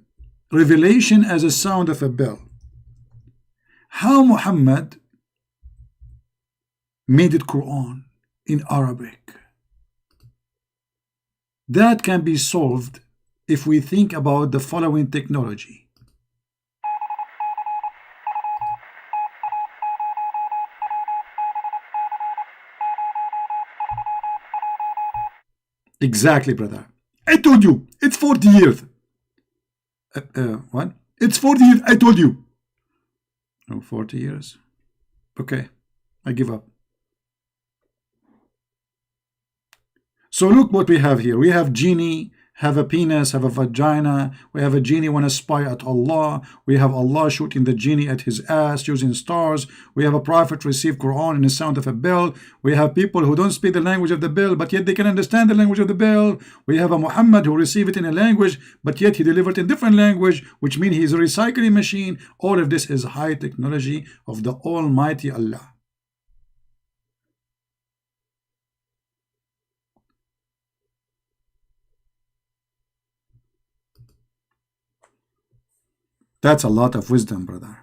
revelation as a sound of a bell, how Muhammad made it Quran in Arabic? That can be solved if we think about the following technology. Exactly, brother. I told you, it's 40 years. What? It's 40 years, I told you. No, 40 years. Okay, I give up. So look what we have here. We have genie, have a penis, have a vagina. We have a genie want to spy at Allah. We have Allah shooting the genie at his ass using stars. We have a prophet receive Quran in the sound of a bell. We have people who don't speak the language of the bell, but yet they can understand the language of the bell. We have a Muhammad who received it in a language, but yet he delivered in different language, which means he is a recycling machine. All of this is high technology of the Almighty Allah. That's a lot of wisdom, brother.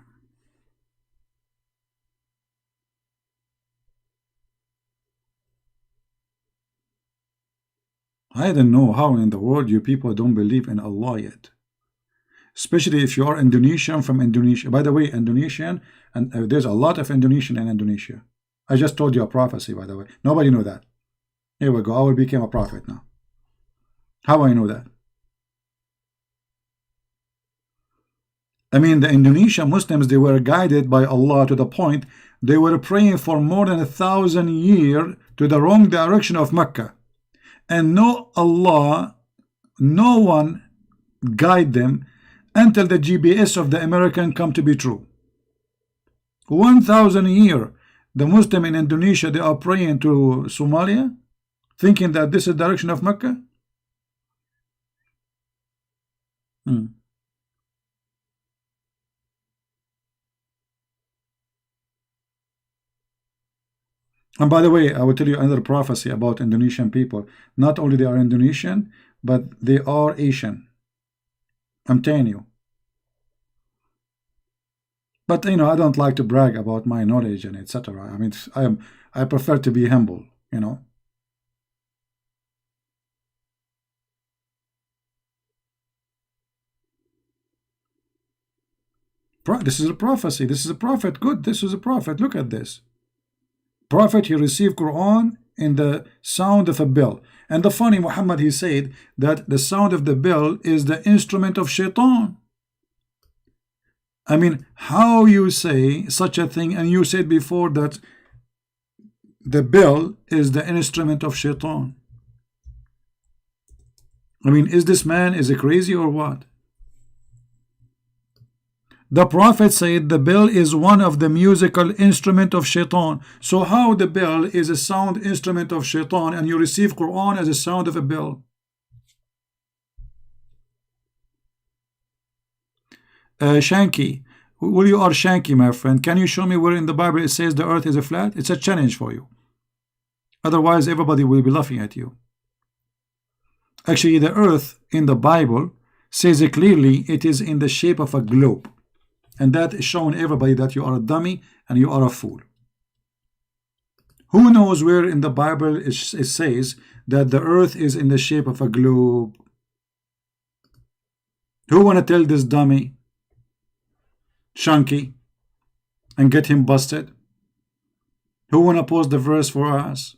I don't know how in the world you people don't believe in Allah yet. Especially if you are Indonesian from Indonesia. By the way, Indonesian, and there's a lot of Indonesian in Indonesia. I just told you a prophecy, by the way. Nobody knew that. Here we go. I will become a prophet now. How I know that? I mean, the Indonesian Muslims, they were guided by Allah to the point they were praying for more than 1,000 years to the wrong direction of Mecca. And no Allah, no one guide them until the GPS of the American come to be true. 1,000 years, the Muslim in Indonesia, they are praying to Somalia, thinking that this is the direction of Mecca. And by the way, I will tell you another prophecy about Indonesian people. Not only they are Indonesian, but they are Asian. I'm telling you. But you know, I don't like to brag about my knowledge and etc. I mean, I prefer to be humble, you know. This is a prophecy. This is a prophet. Good. This is a prophet. Look at this. Prophet, he received Quran in the sound of a bell. And the funny Muhammad, he said that the sound of the bell is the instrument of Shaytan. I mean, how you say such a thing, and you said before that the bell is the instrument of Shaytan. I mean, is this man, is he crazy or what? The Prophet said the bell is one of the musical instrument of Shaitan. So how the bell is a sound instrument of Shaitan and you receive Quran as a sound of a bell? Shanky, well, you are Shanky, my friend. Can you show me where in the Bible it says the earth is a flat? It's a challenge for you. Otherwise, everybody will be laughing at you. Actually, the earth in the Bible says it clearly it is in the shape of a globe. And that is showing everybody that you are a dummy and you are a fool. Who knows where in the Bible it says that the earth is in the shape of a globe? Who want to tell this dummy, Shanky, and get him busted? Who want to post the verse for us?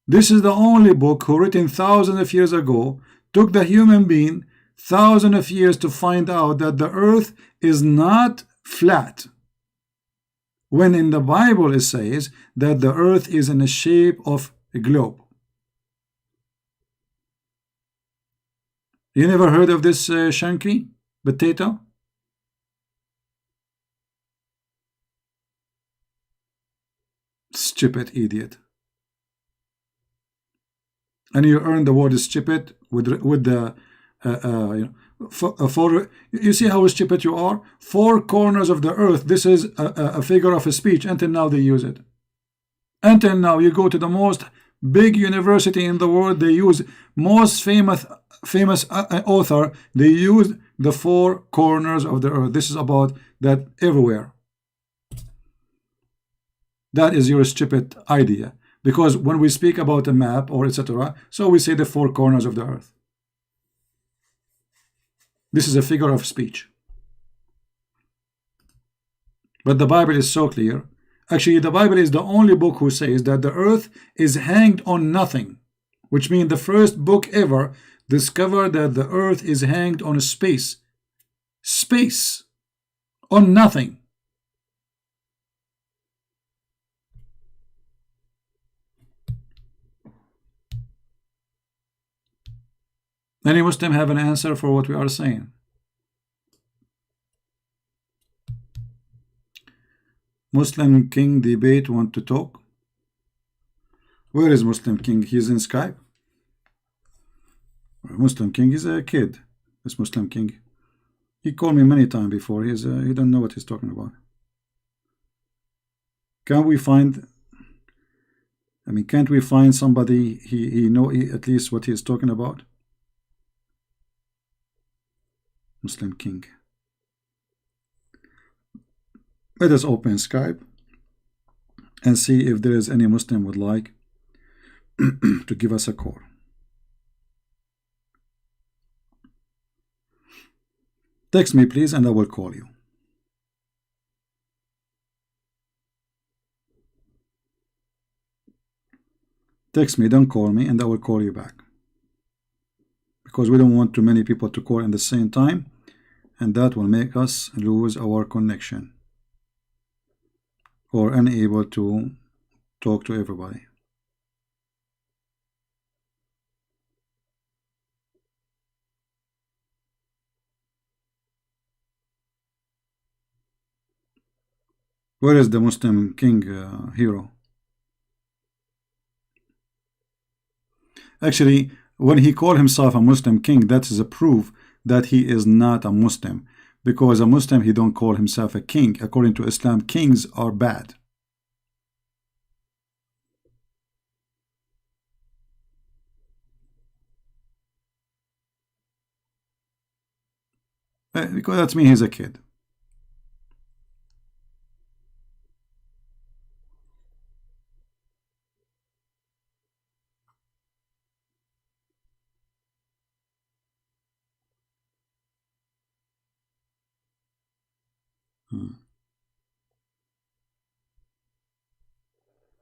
This is the only book who written thousands of years ago, took the human being thousands of years to find out that the earth is not flat, when in the Bible it says that the earth is in the shape of a globe. You never heard of this Shanky potato? Stupid idiot. And you earn the word stupid with the you know, you see how stupid you are? Four corners of the earth. This is a figure of a speech. Until now they use it. Until now, you go to the most big university in the world, they use most famous author, they use the four corners of the earth. This is about that everywhere. That is your stupid idea. Because when we speak about a map or etc., so we say the four corners of the earth. This is a figure of speech. But the Bible is so clear. Actually, the Bible is the only book who says that the earth is hanged on nothing, which means the first book ever discovered that the earth is hanged on space. Space. On nothing. Any Muslim have an answer for what we are saying? Muslim King debate want to talk? Where is Muslim King? He's in Skype. Muslim King is a kid. This Muslim King. He called me many times before. He don't know what he's talking about. Can we find? I mean, can't we find somebody he know at least what he's talking about? Muslim King. Let us open Skype and see if there is any Muslim would like to give us a call. Text me, please, and I will call you. Text me, don't call me, and I will call you back. Because we don't want too many people to call at the same time, and that will make us lose our connection or unable to talk to everybody. Where is the Muslim king hero? Actually, when he called himself a Muslim king, that is a proof that he is not a Muslim. Because a Muslim, he don't call himself a king. According to Islam, kings are bad. Because that means he's a kid.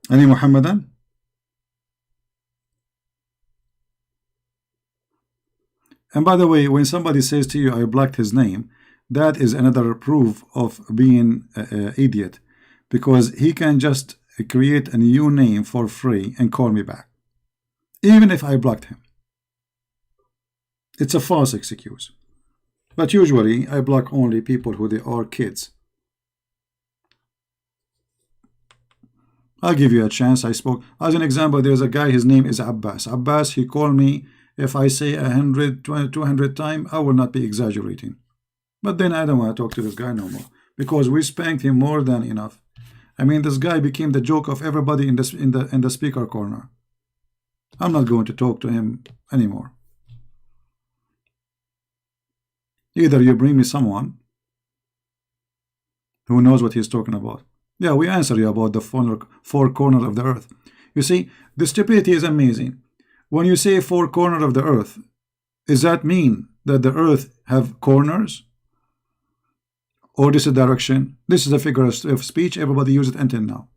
Any Muhammadan? And by the way, when somebody says to you, I blocked his name, that is another proof of being an idiot. Because he can just create a new name for free and call me back. Even if I blocked him. It's a false excuse. But usually, I block only people who they are kids. I'll give you a chance. I spoke. As an example, there's a guy, his name is Abbas. Abbas, he called me. If I say 100, 200 times, I will not be exaggerating. But then I don't want to talk to this guy no more. Because we spanked him more than enough. I mean, this guy became the joke of everybody in the speaker corner. I'm not going to talk to him anymore. Either you bring me someone who knows what he's talking about. Yeah, we answer you about the four corners of the earth. You see, the stupidity is amazing. When you say four corners of the earth, does that mean that the earth have corners? Or this is a direction? This is a figure of speech. Everybody uses it until now.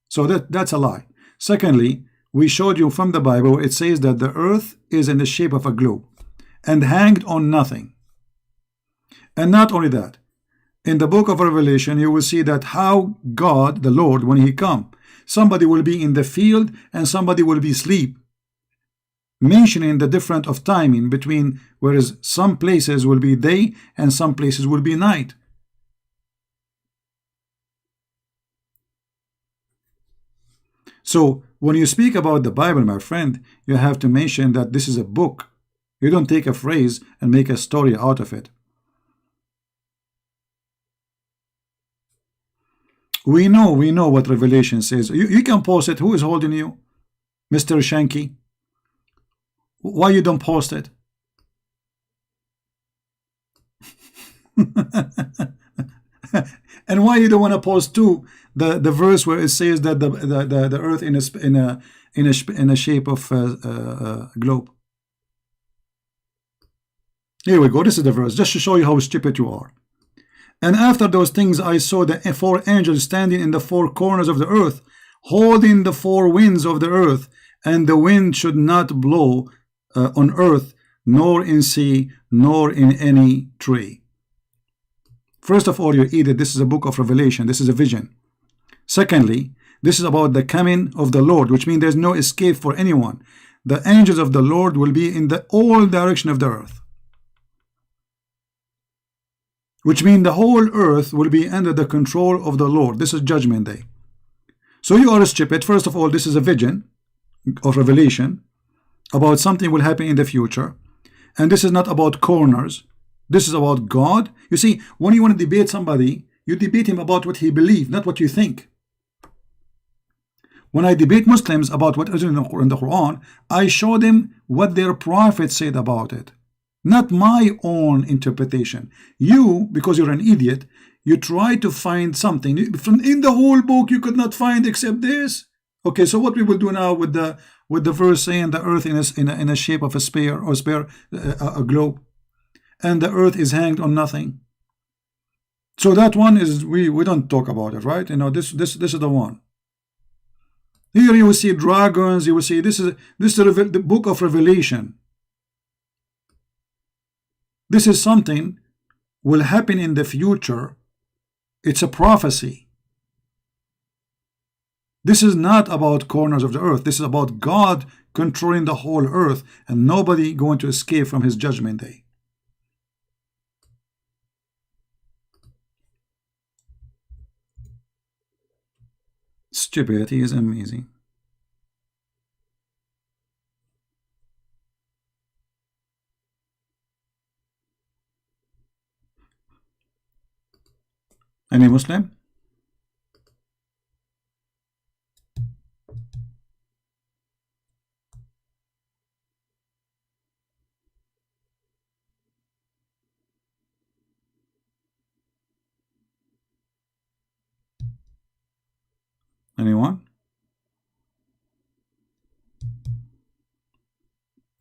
So that's a lie. Secondly, we showed you from the Bible, it says that the earth is in the shape of a globe and hanged on nothing. And not only that, in the book of Revelation, you will see that how God, the Lord, when he come, somebody will be in the field and somebody will be asleep. Mentioning the difference of timing between, whereas some places will be day and some places will be night. So when you speak about the Bible, my friend, you have to mention that this is a book. You don't take a phrase and make a story out of it. We know what Revelation says. You can post it. Who is holding you? Mr. Shanky? Why you don't post it? And why you don't want to post too the verse where it says that the earth in a shape of globe? Here we go. This is the verse, just to show you how stupid you are. And after those things I saw the four angels standing in the four corners of the earth, holding the four winds of the earth, and the wind should not blow on earth, nor in sea, nor in any tree. First of all, you idiot, this is a book of Revelation. This is a vision. Secondly, this is about the coming of the Lord, which means there's no escape for anyone. The angels of the Lord will be in all direction of the earth. Which means the whole earth will be under the control of the Lord. This is Judgment Day. So you are stupid. First of all, this is a vision of Revelation about something will happen in the future. And this is not about corners. This is about God. You see, when you want to debate somebody, you debate him about what he believes, not what you think. When I debate Muslims about what is in the Quran, I show them what their prophet said about it. Not my own interpretation. You, because you're an idiot, you try to find something in the whole book you could not find except this. Okay, so what we will do now with the verse saying the earth in a shape of a sphere or a globe, and the earth is hanged on nothing. So that one is, we don't talk about it, right? You know, this is the one. Here you will see dragons. You will see this is the book of Revelation. This is something will happen in the future. It's a prophecy. This is not about corners of the earth. This is about God controlling the whole earth and nobody going to escape from his judgment day. Stupidity is amazing. Any Muslim? Anyone?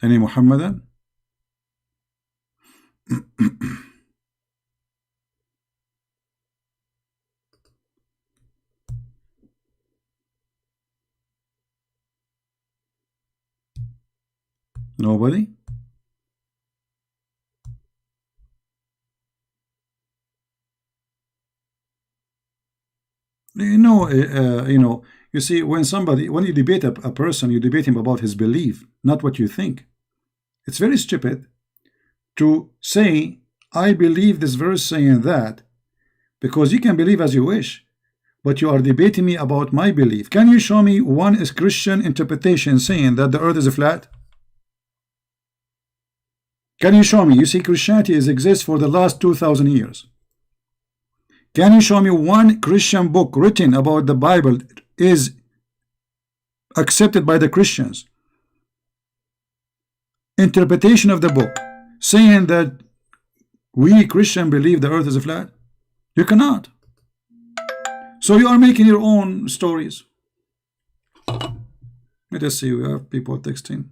Any Muhammadan? Nobody? You see, when you debate a person, you debate him about his belief, not what you think. It's very stupid to say, I believe this verse saying that, because you can believe as you wish, but you are debating me about my belief. Can you show me one Christian interpretation saying that the earth is flat? Can you show me? You see, Christianity exists for the last 2,000 years. Can you show me one Christian book written about the Bible is accepted by the Christians? Interpretation of the book saying that we Christian believe the earth is flat? You cannot. So you are making your own stories. Let us see, we have people texting.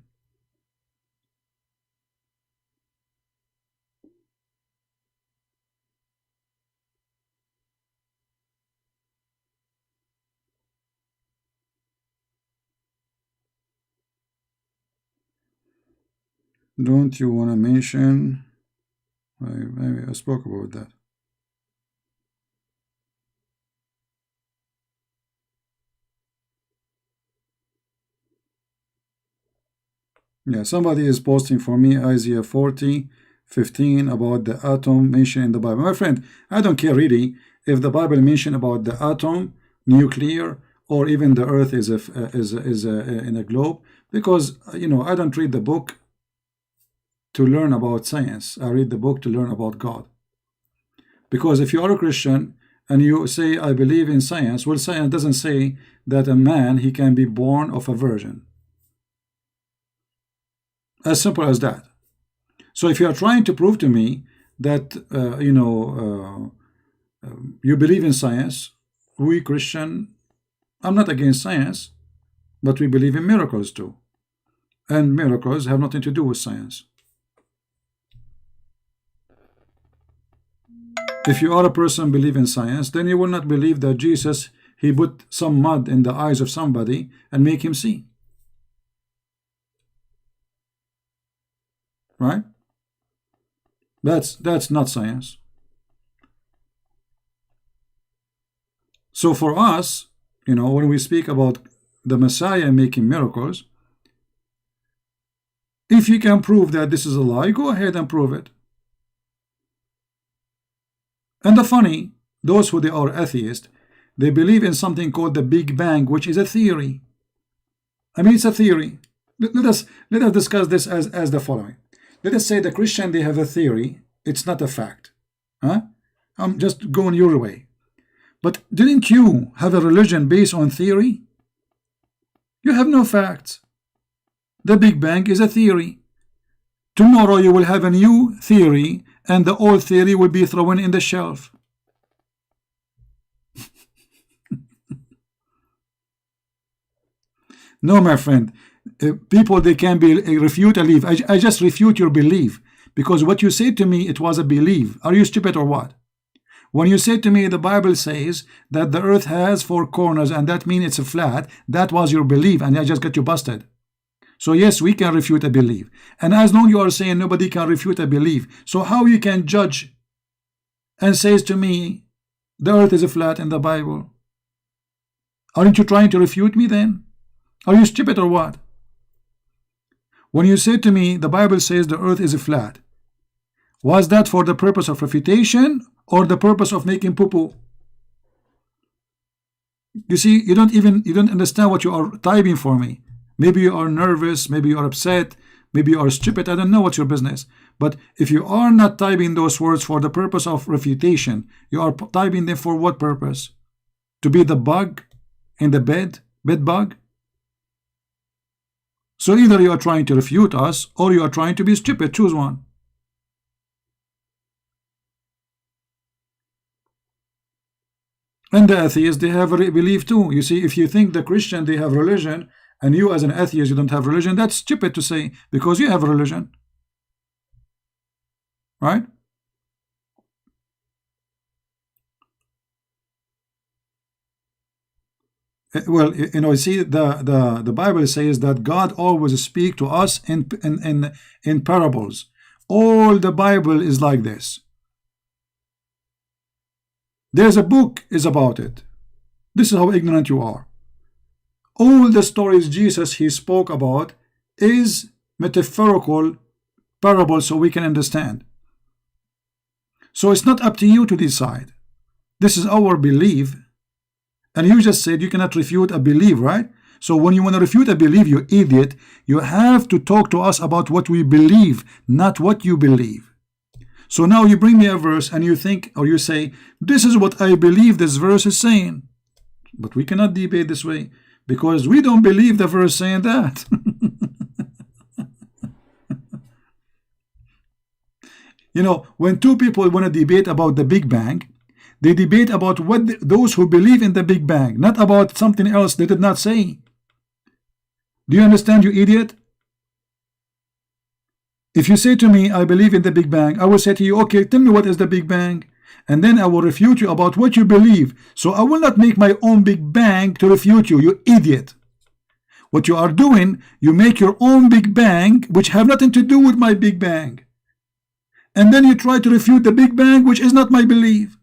Don't you want to mention? Maybe I spoke about that. Yeah, somebody is posting for me Isaiah 40:15 about the atom mentioned in the Bible. My friend, I don't care really if the Bible mentioned about the atom, nuclear, or even the earth is in a globe, because I don't read the book to learn about science. I read the book to learn about God. Because if you are a Christian and you say I believe in science, well, science doesn't say that a man he can be born of a virgin. As simple as that. So if you are trying to prove to me that you believe in science, we Christian, I'm not against science, but we believe in miracles too, and miracles have nothing to do with science. If you are a person believe in science, then you will not believe that Jesus, he put some mud in the eyes of somebody and make him see. Right? That's not science. So for us, when we speak about the Messiah making miracles, if you can prove that this is a lie, go ahead and prove it. And the funny, those who they are atheists, they believe in something called the Big Bang, which is a theory. I mean, it's a theory. Let us discuss this as the following. Let us say the Christian, they have a theory. It's not a fact. I'm just going your way. But didn't you have a religion based on theory? You have no facts. The Big Bang is a theory. Tomorrow you will have a new theory, and the old theory will be thrown in the shelf. No, my friend. People, they can be refute a belief. I just refute your belief Because what you said to me, it was a belief. Are you stupid or what? When you said to me the Bible says that the earth has four corners and that means it's a flat, that was your belief, and I just got you busted. So yes, we can refute a belief. And as long you are saying nobody can refute a belief, so how you can judge and says to me the earth is a flat in the Bible? Aren't you trying to refute me then? Are you stupid or what? When you said to me the Bible says the earth is a flat, was that for the purpose of refutation or the purpose of making poo-poo? You see, you don't understand what you are typing for me. Maybe you are nervous, maybe you are upset, maybe you are stupid. I don't know what's your business. But if you are not typing those words for the purpose of refutation, you are typing them for what purpose? To be the bug in the bed bug? So either you are trying to refute us or you are trying to be stupid. Choose one. And the atheists, they have a belief too. You see, if you think the Christian, they have religion, and you as an atheist, you don't have religion, that's stupid to say, because you have religion. Right? Well, you know, see, the Bible says that God always speaks to us in parables. All the Bible is like this. There's a book is about it. This is how ignorant you are. All the stories Jesus he spoke about is metaphorical parables so we can understand. So it's not up to you to decide. This is our belief. And you just said you cannot refute a belief, right? So when you want to refute a belief, you idiot, you have to talk to us about what we believe, not what you believe. So now you bring me a verse and you think, or you say, this is what I believe this verse is saying. But we cannot debate this way because we don't believe the verse saying that. You know, when two people want to debate about the Big Bang, they debate about what those who believe in the Big Bang, not about something else they did not say. Do you understand, you idiot? If you say to me, I believe in the Big Bang, I will say to you, okay, tell me what is the Big Bang. And then I will refute you about what you believe. So I will not make my own Big Bang to refute you, you idiot. What you are doing, you make your own Big Bang, which have nothing to do with my Big Bang. And then you try to refute the Big Bang, which is not my belief.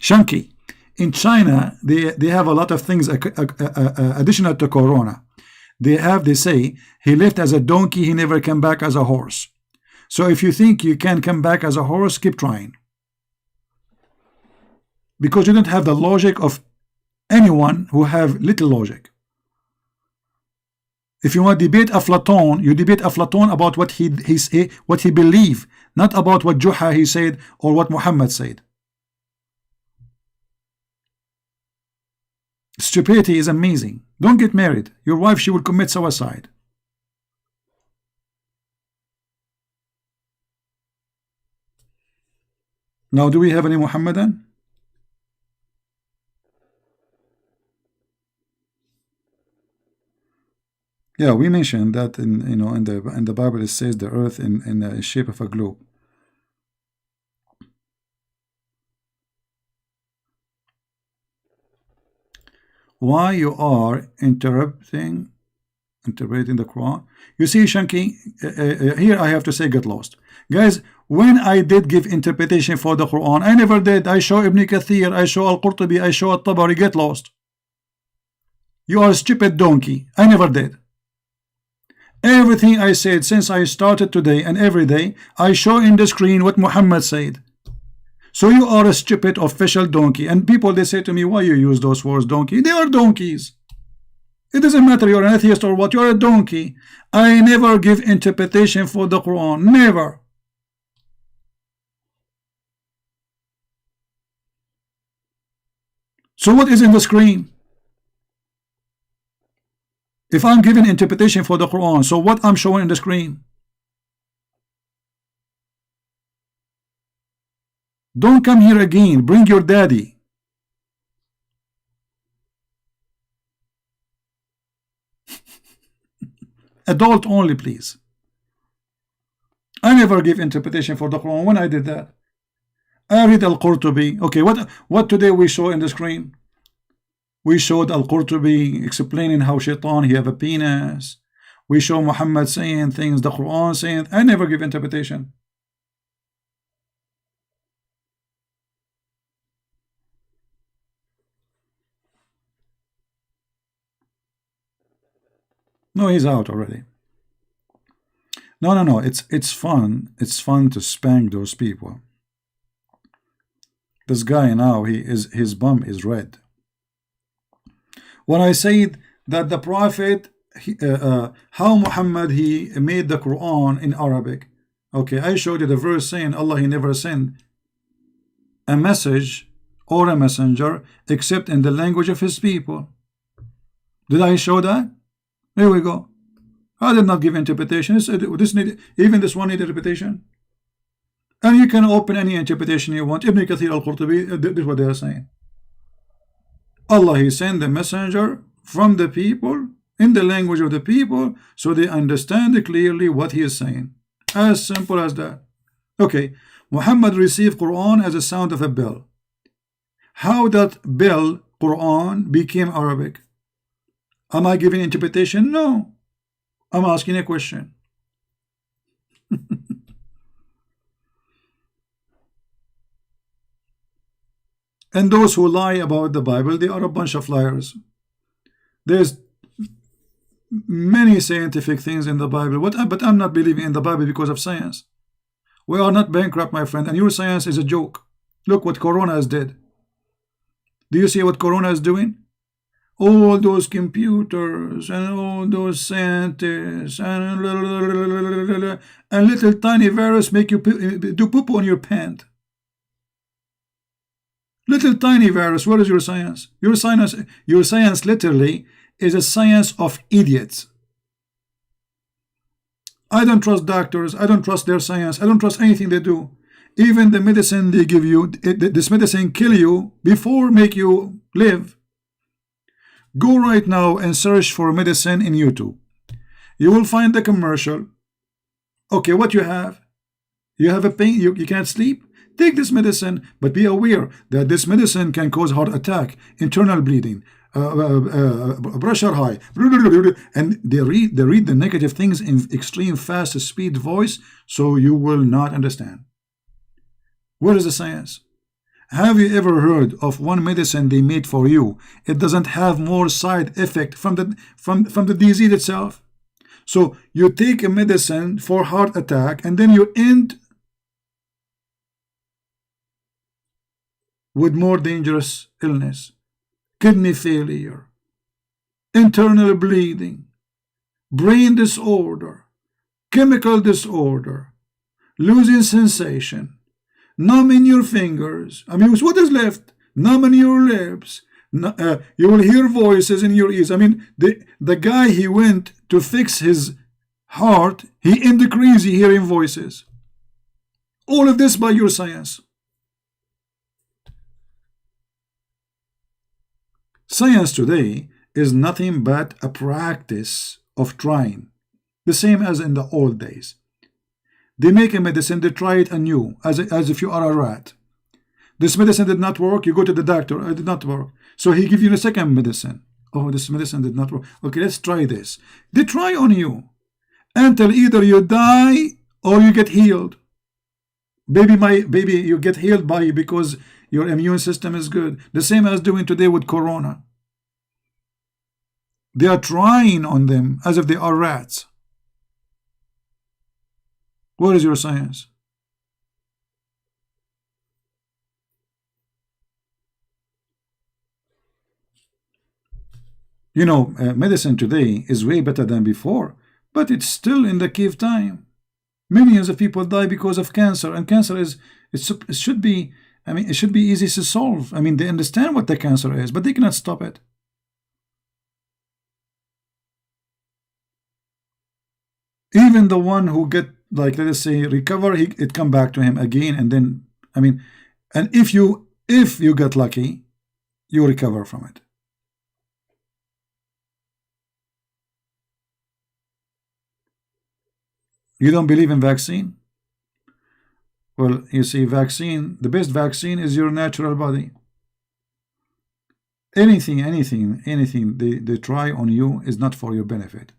Shanky, in China, they have a lot of things additional to Corona. They say he left as a donkey, he never came back as a horse. So if you think you can come back as a horse, keep trying. Because you don't have the logic of anyone who have little logic. If you want to debate Aflatun, you debate Aflatun about what he believed, not about what Juha he said or what Muhammad said. Stupidity is amazing. Don't get married. Your wife, she will commit suicide. Now, do we have any Muhammadan? Yeah, we mentioned that in the Bible it says the earth in the shape of a globe. Why you are interpreting the Quran? You see, Shanky, here I have to say get lost. Guys, when I did give interpretation for the Quran, I never did. I show Ibn Kathir, I show Al-Qurtubi, I show Al-Tabari. Get lost. You are a stupid donkey. I never did. Everything I said since I started today and every day, I show in the screen what Muhammad said. So you are a stupid official donkey. And people, they say to me, why you use those words, donkey? They are donkeys. It doesn't matter you're an atheist or what, you're a donkey. I never give interpretation for the Quran. Never. So what is in the screen? If I'm giving interpretation for the Quran, so what I'm showing in the screen? Don't come here again. Bring your daddy. Adult only, please. I never give interpretation for the Quran. When I did that, I read Al-Qurtubi. Okay, what today we show in the screen? We showed Al-Qurtubi explaining how Shaytan, he have a penis. We show Muhammad saying things, the Quran saying. I never give interpretation. No, he's out already. No. It's fun. It's fun to spank those people. This guy now, his bum is red. When I said that the Prophet, how Muhammad he made the Quran in Arabic. Okay, I showed you the verse saying Allah he never sent a message or a messenger except in the language of his people. Did I show that? Here we go. I did not give interpretation. Even this one need interpretation. And you can open any interpretation you want. Ibn Kathir al-Qurtubi, this is what they are saying. Allah he sent the messenger from the people in the language of the people so they understand clearly what he is saying. As simple as that. Okay, Muhammad received Quran as a sound of a bell. How that bell, Quran, became Arabic? Am I giving interpretation? No. I'm asking a question. And those who lie about the Bible, they are a bunch of liars. There's many scientific things in the Bible, but I'm not believing in the Bible because of science. We are not bankrupt, my friend, and your science is a joke. Look what Corona has did. Do you see what Corona is doing? All those computers and all those scientists and little tiny virus make you do poop on your pant. Little tiny virus, what is your science? Your science literally is a science of idiots. I don't trust doctors. I don't trust their science. I don't trust anything they do. Even the medicine they give you, this medicine kill you before make you live. Go right now and search for medicine in YouTube. You will find the commercial. Okay, what you have? You have a pain, you can't sleep? Take this medicine, but be aware that this medicine can cause heart attack, internal bleeding, pressure high, and they read the negative things in extreme fast speed voice, so you will not understand. Where is the science? Have you ever heard of one medicine they made for you? It doesn't have more side effect from the disease itself. So you take a medicine for heart attack and then you end with more dangerous illness, kidney failure, internal bleeding, brain disorder, chemical disorder, losing sensation, numb in your fingers. I mean, what is left? Numb in your lips. You will hear voices in your ears. I mean, the guy, he went to fix his heart, he ended crazy hearing voices. All of this by your science. Science today is nothing but a practice of trying, the same as in the old days. They make a medicine, they try it anew, as if you are a rat. This medicine did not work, you go to the doctor, it did not work. So he gives you a second medicine. Oh, this medicine did not work. Okay, let's try this. They try on you until either you die or you get healed. Baby, you get healed because your immune system is good. The same as doing today with Corona. They are trying on them as if they are rats. What is your science? You know, medicine today is way better than before, but it's still in the cave time. Millions of people die because of cancer, and cancer it should be, I mean, it should be easy to solve. I mean, they understand what the cancer is, but they cannot stop it. Even the one who get, like, let us say, recover, it come back to him again, and then, I mean, and if you get lucky, you recover from it. You don't believe in vaccine? Well, you see, vaccine, the best vaccine is your natural body. Anything they try on you is not for your benefit.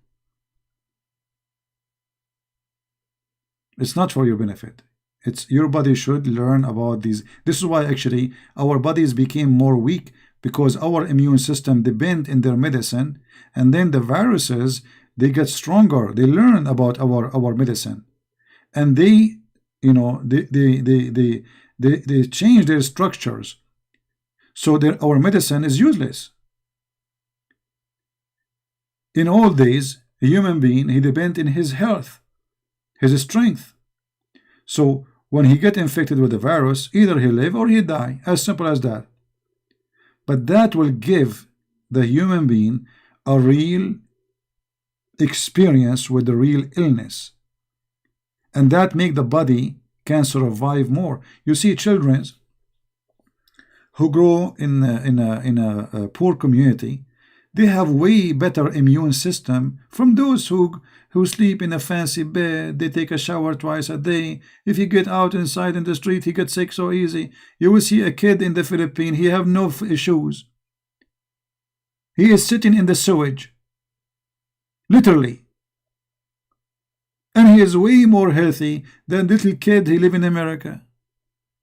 It's not for your benefit. It's your body should learn about these. This is why actually our bodies became more weak, because our immune system depend in their medicine, and then the viruses, they get stronger. They learn about our medicine, and they, they change their structures. So our medicine is useless. In old days, a human being, he depend in his health, his strength. So when he get infected with the virus, either he live or he die, as simple as that. But that will give the human being a real experience with the real illness, and that make the body can survive more. You see, children who grow in a poor community, they have way better immune system from those who sleep in a fancy bed. They take a shower twice a day. If you get out inside in the street, he gets sick so easy. You will see a kid in the Philippines, he have no shoes. He is sitting in the sewage, literally, and he is way more healthy than little kid he live in America.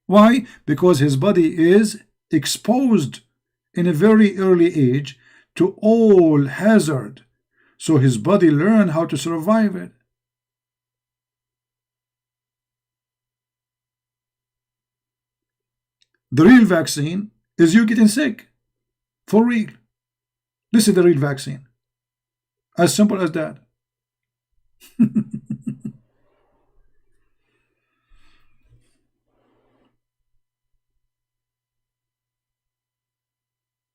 Why? Because his body is exposed in a very early age to all hazard, so his body learn how to survive it. The real vaccine is you getting sick, for real. This is the real vaccine, as simple as that.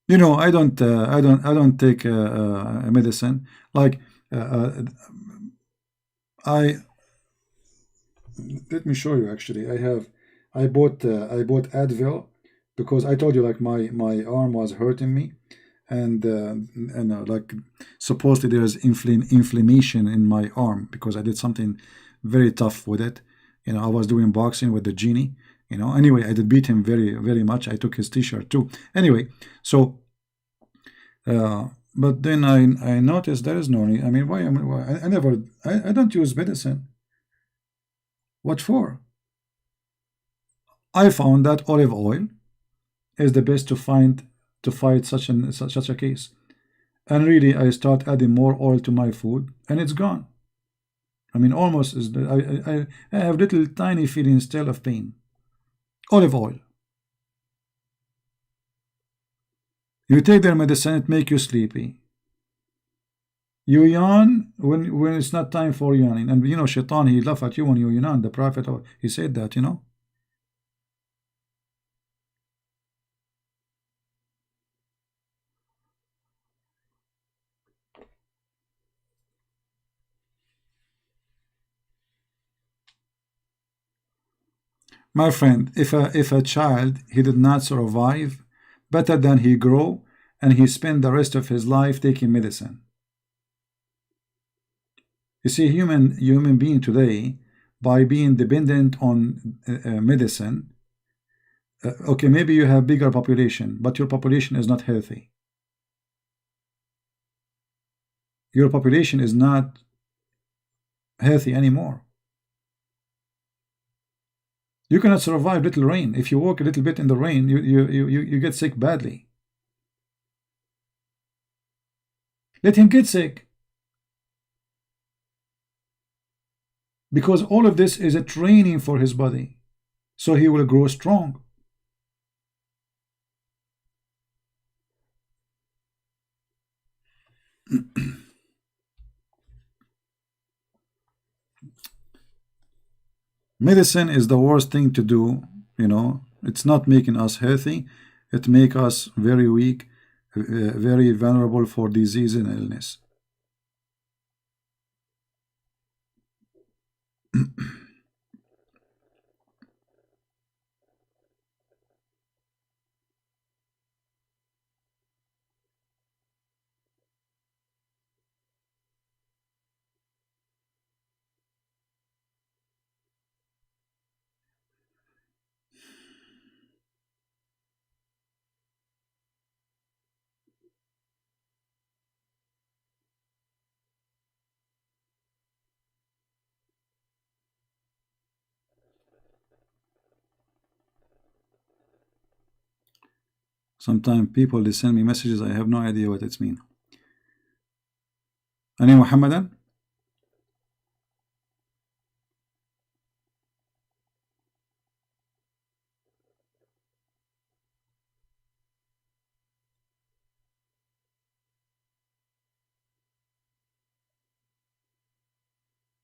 I don't take medicine. Like, uh, uh, I let me show you. Actually, I bought Advil, because I told you, like, my arm was hurting me, and like, supposedly there's inflammation in my arm because I did something very tough with it. I was doing boxing with the genie. Anyway, I did beat him very very much. I took his T-shirt too. Anyway, so but then I noticed there is no need. I mean, why I never I don't use medicine. What for? I found that olive oil is the best to fight such a case. And really, I start adding more oil to my food, and it's gone. I mean, almost is. I have little tiny feelings still of pain. Olive oil. You take their medicine, it make you sleepy. You yawn when it's not time for yawning, and Shaitan, he laugh at you when you yawn. The Prophet, he said that. My friend, if a child he did not survive, better than he grow and he spend the rest of his life taking medicine. You see, human being today, by being dependent on medicine. Okay, maybe you have bigger population, but your population is not healthy. Your population is not healthy anymore. You cannot survive little rain. If you walk a little bit in the rain, you get sick badly. Let him get sick, because all of this is a training for his body, so he will grow strong. Medicine is the worst thing to do. It's not making us healthy. It make us very weak, very vulnerable for disease and illness. Sometimes people they send me messages, I have no idea what it's mean. Any Muhammadan?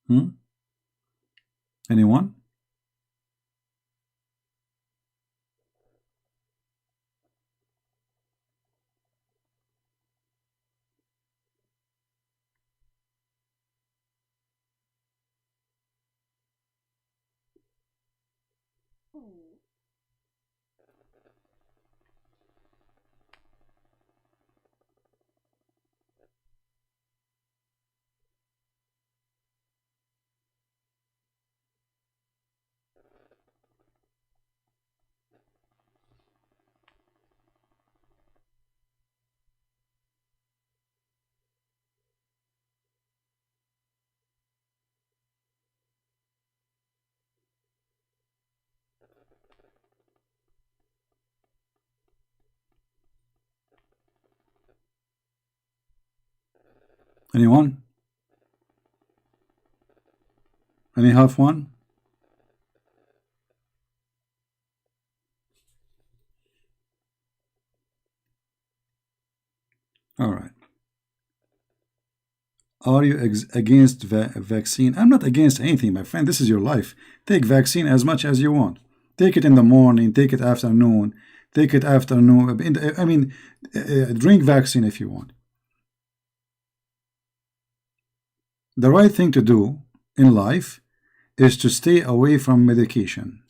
Hmm? Anyone? Anyone? Any half one? All right. Are you against vaccine? I'm not against anything, my friend. This is your life. Take vaccine as much as you want. Take it in the morning. Take it afternoon. Take it afternoon. I mean, drink vaccine if you want. The right thing to do in life is to stay away from medication,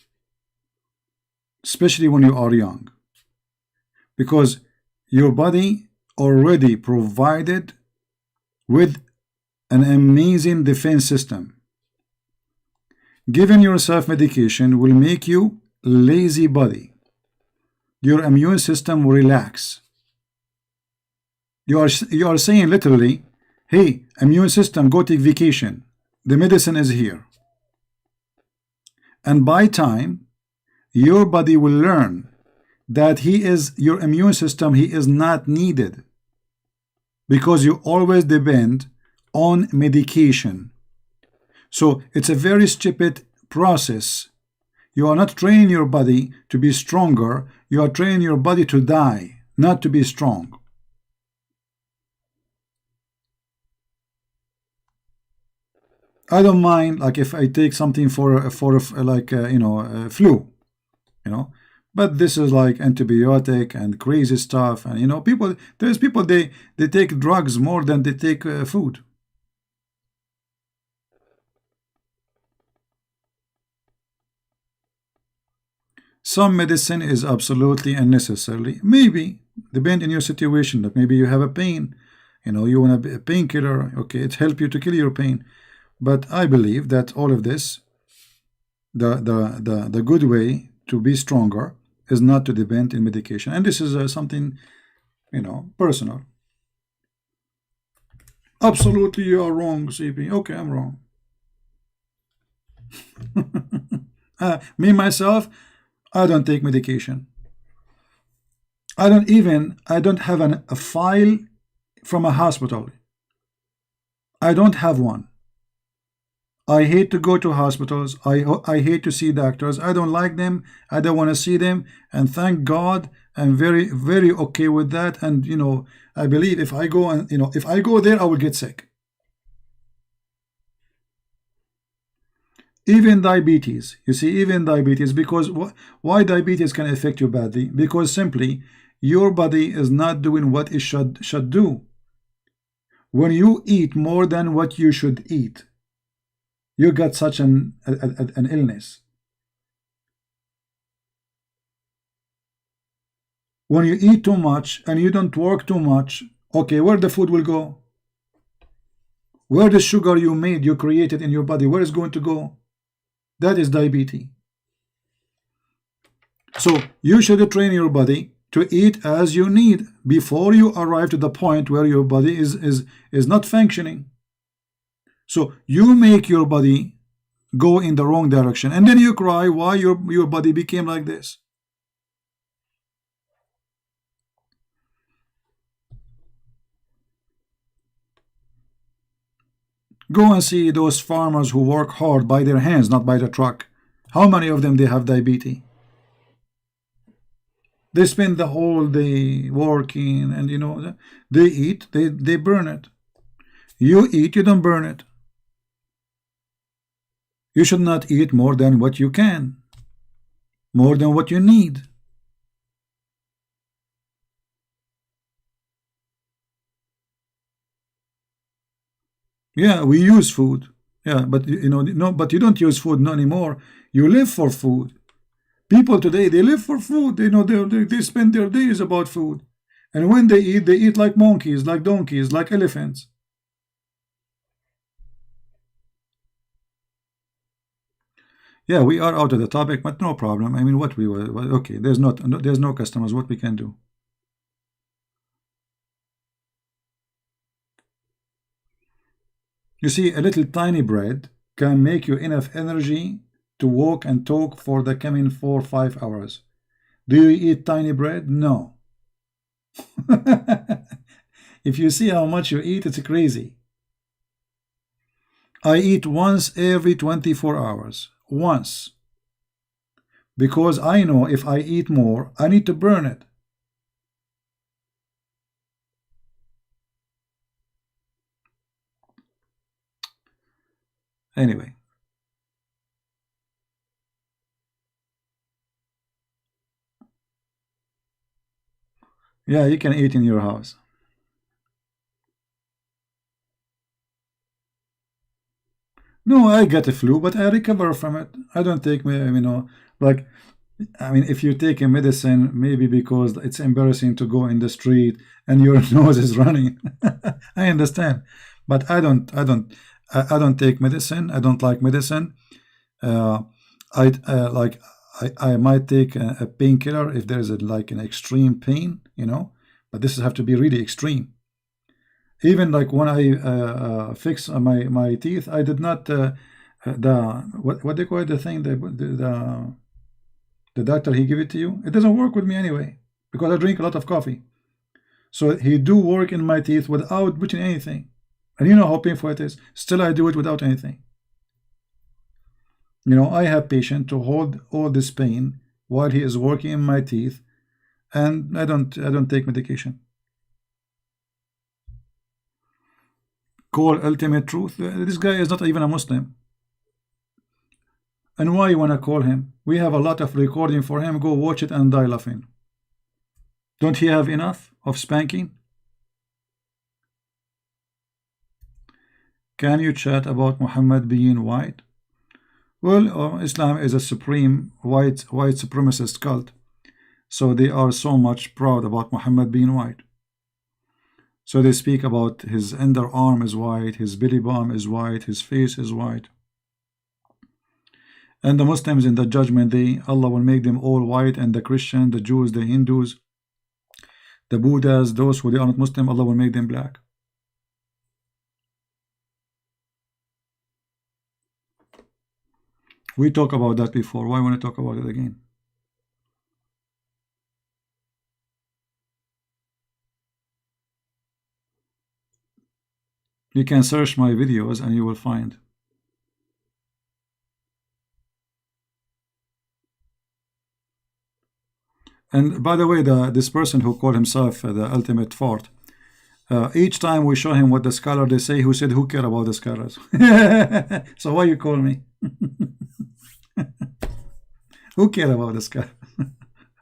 especially when you are young, because your body already provided with an amazing defense system. Giving yourself medication will make you lazy body. Your immune system will relax. You are saying literally, hey, immune system, go take vacation. The medicine is here. And by time, your body will learn that your immune system, he is not needed, because you always depend on medication. So it's a very stupid process. You are not training your body to be stronger. You are training your body to die, not to be strong. I don't mind like if I take something for like flu, you know, but this is like antibiotic and crazy stuff, and there's people they take drugs more than they take food. Some medicine is absolutely unnecessary. Maybe depend on your situation. That maybe you have a pain, you want a painkiller. Okay, it help you to kill your pain. But I believe that all of this, the good way to be stronger is not to depend in medication. And this is something, personal. Absolutely, you are wrong, CP. Okay, I'm wrong. Me myself, I don't take medication. I don't have a file from a hospital. I don't have one. I hate to go to hospitals. I hate to see doctors. I don't like them. I don't want to see them. And thank God, I'm very, very okay with that. And I believe if I go and if I go there, I will get sick. Even diabetes, you see, even diabetes, because why diabetes can affect you badly? Because simply your body is not doing what it should do. When you eat more than what you should eat, you got such an illness. When you eat too much and you don't work too much, okay, where the food will go? Where the sugar you created in your body, where is going to go? That is diabetes. So you should train your body to eat as you need before you arrive to the point where your body is not functioning. So you make your body go in the wrong direction, and then you cry why your body became like this. Go and see those farmers who work hard by their hands, not by the truck. How many of them they have diabetes? They spend the whole day working, and they eat, they burn it. You eat, you don't burn it. You should not eat more than what you can, more than what you need. Yeah, we use food. Yeah, but no, but you don't use food no anymore. You live for food. People today, they live for food. They spend their days about food. And when they eat like monkeys, like donkeys, like elephants. Yeah, we are out of the topic, but no problem. I mean, what we were, okay, there's no customers. What we can do? You see, a little tiny bread can make you enough energy to walk and talk for the coming 4 or 5 hours. Do you eat tiny bread? No. If you see how much you eat, it's crazy. I eat once every 24 hours. Once. Because I know if I eat more, I need to burn it. Anyway. Yeah, you can eat in your house. No, I get a flu, but I recover from it. I don't take me, like, I mean, if you take a medicine, maybe because it's embarrassing to go in the street and your nose is running. I understand, but I don't take medicine. I don't like medicine. Uh, like I might take a painkiller if there is like an extreme pain, but this have to be really extreme. Even like when I fix my teeth, I did not the what they call it, the thing the doctor he give it to you. It doesn't work with me anyway because I drink a lot of coffee. So he do work in my teeth without putting anything, and you know how painful it is. Still, I do it without anything. I have patient to hold all this pain while he is working in my teeth, and I don't take medication. Call ultimate truth. This guy is not even a Muslim. And why you wanna call him? We have a lot of recording for him. Go watch it and die laughing. Don't he have enough of spanking? Can you chat about Muhammad being white? Well, Islam is a supreme white supremacist cult, so they are so much proud about Muhammad being white. So they speak about his underarm is white, his belly button is white, his face is white. And the Muslims in the judgment day, Allah will make them all white, and the Christian, the Jews, the Hindus, the Buddhas, those who they are not Muslim, Allah will make them black. We talked about that before. Why want to talk about it again? You can search my videos and you will find. And by the way, this person who called himself the ultimate fort, each time we show him what the scholar they say, who said, who care about the scholars? So why you call me? Who care about the scholar?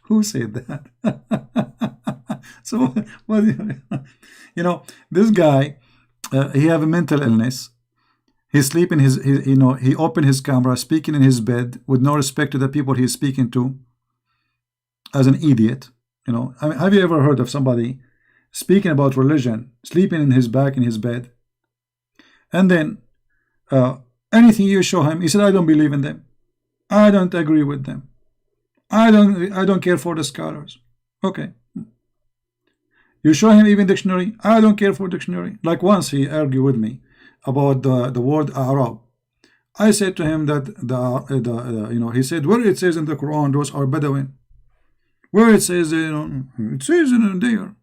Who said that? So what? This guy, he have a mental illness. He sleep in he open his camera, speaking in his bed with no respect to the people he's speaking to, as an idiot. I mean, have you ever heard of somebody speaking about religion, sleeping in his back in his bed, and then anything you show him, he said, I don't believe in them, I don't agree with them, I don't care for the scholars. Okay. You show him even dictionary, I don't care for dictionary. Like once he argued with me about the word Arab. I said to him that he said, where it says in the Quran those are Bedouin, where it says it says in there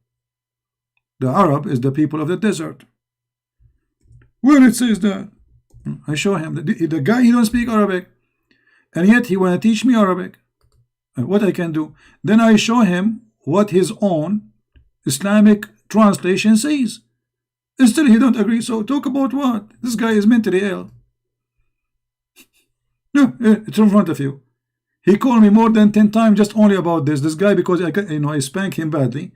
the Arab is the people of the desert, where it says that. I show him the guy, he don't speak Arabic, and yet he want to teach me Arabic. What I can do? Then I show him what his own Islamic translation says. Still he don't agree. So talk about what? This guy is mentally ill. No, it's in front of you. He called me more than 10 times just only about this. This guy, because I spank him badly.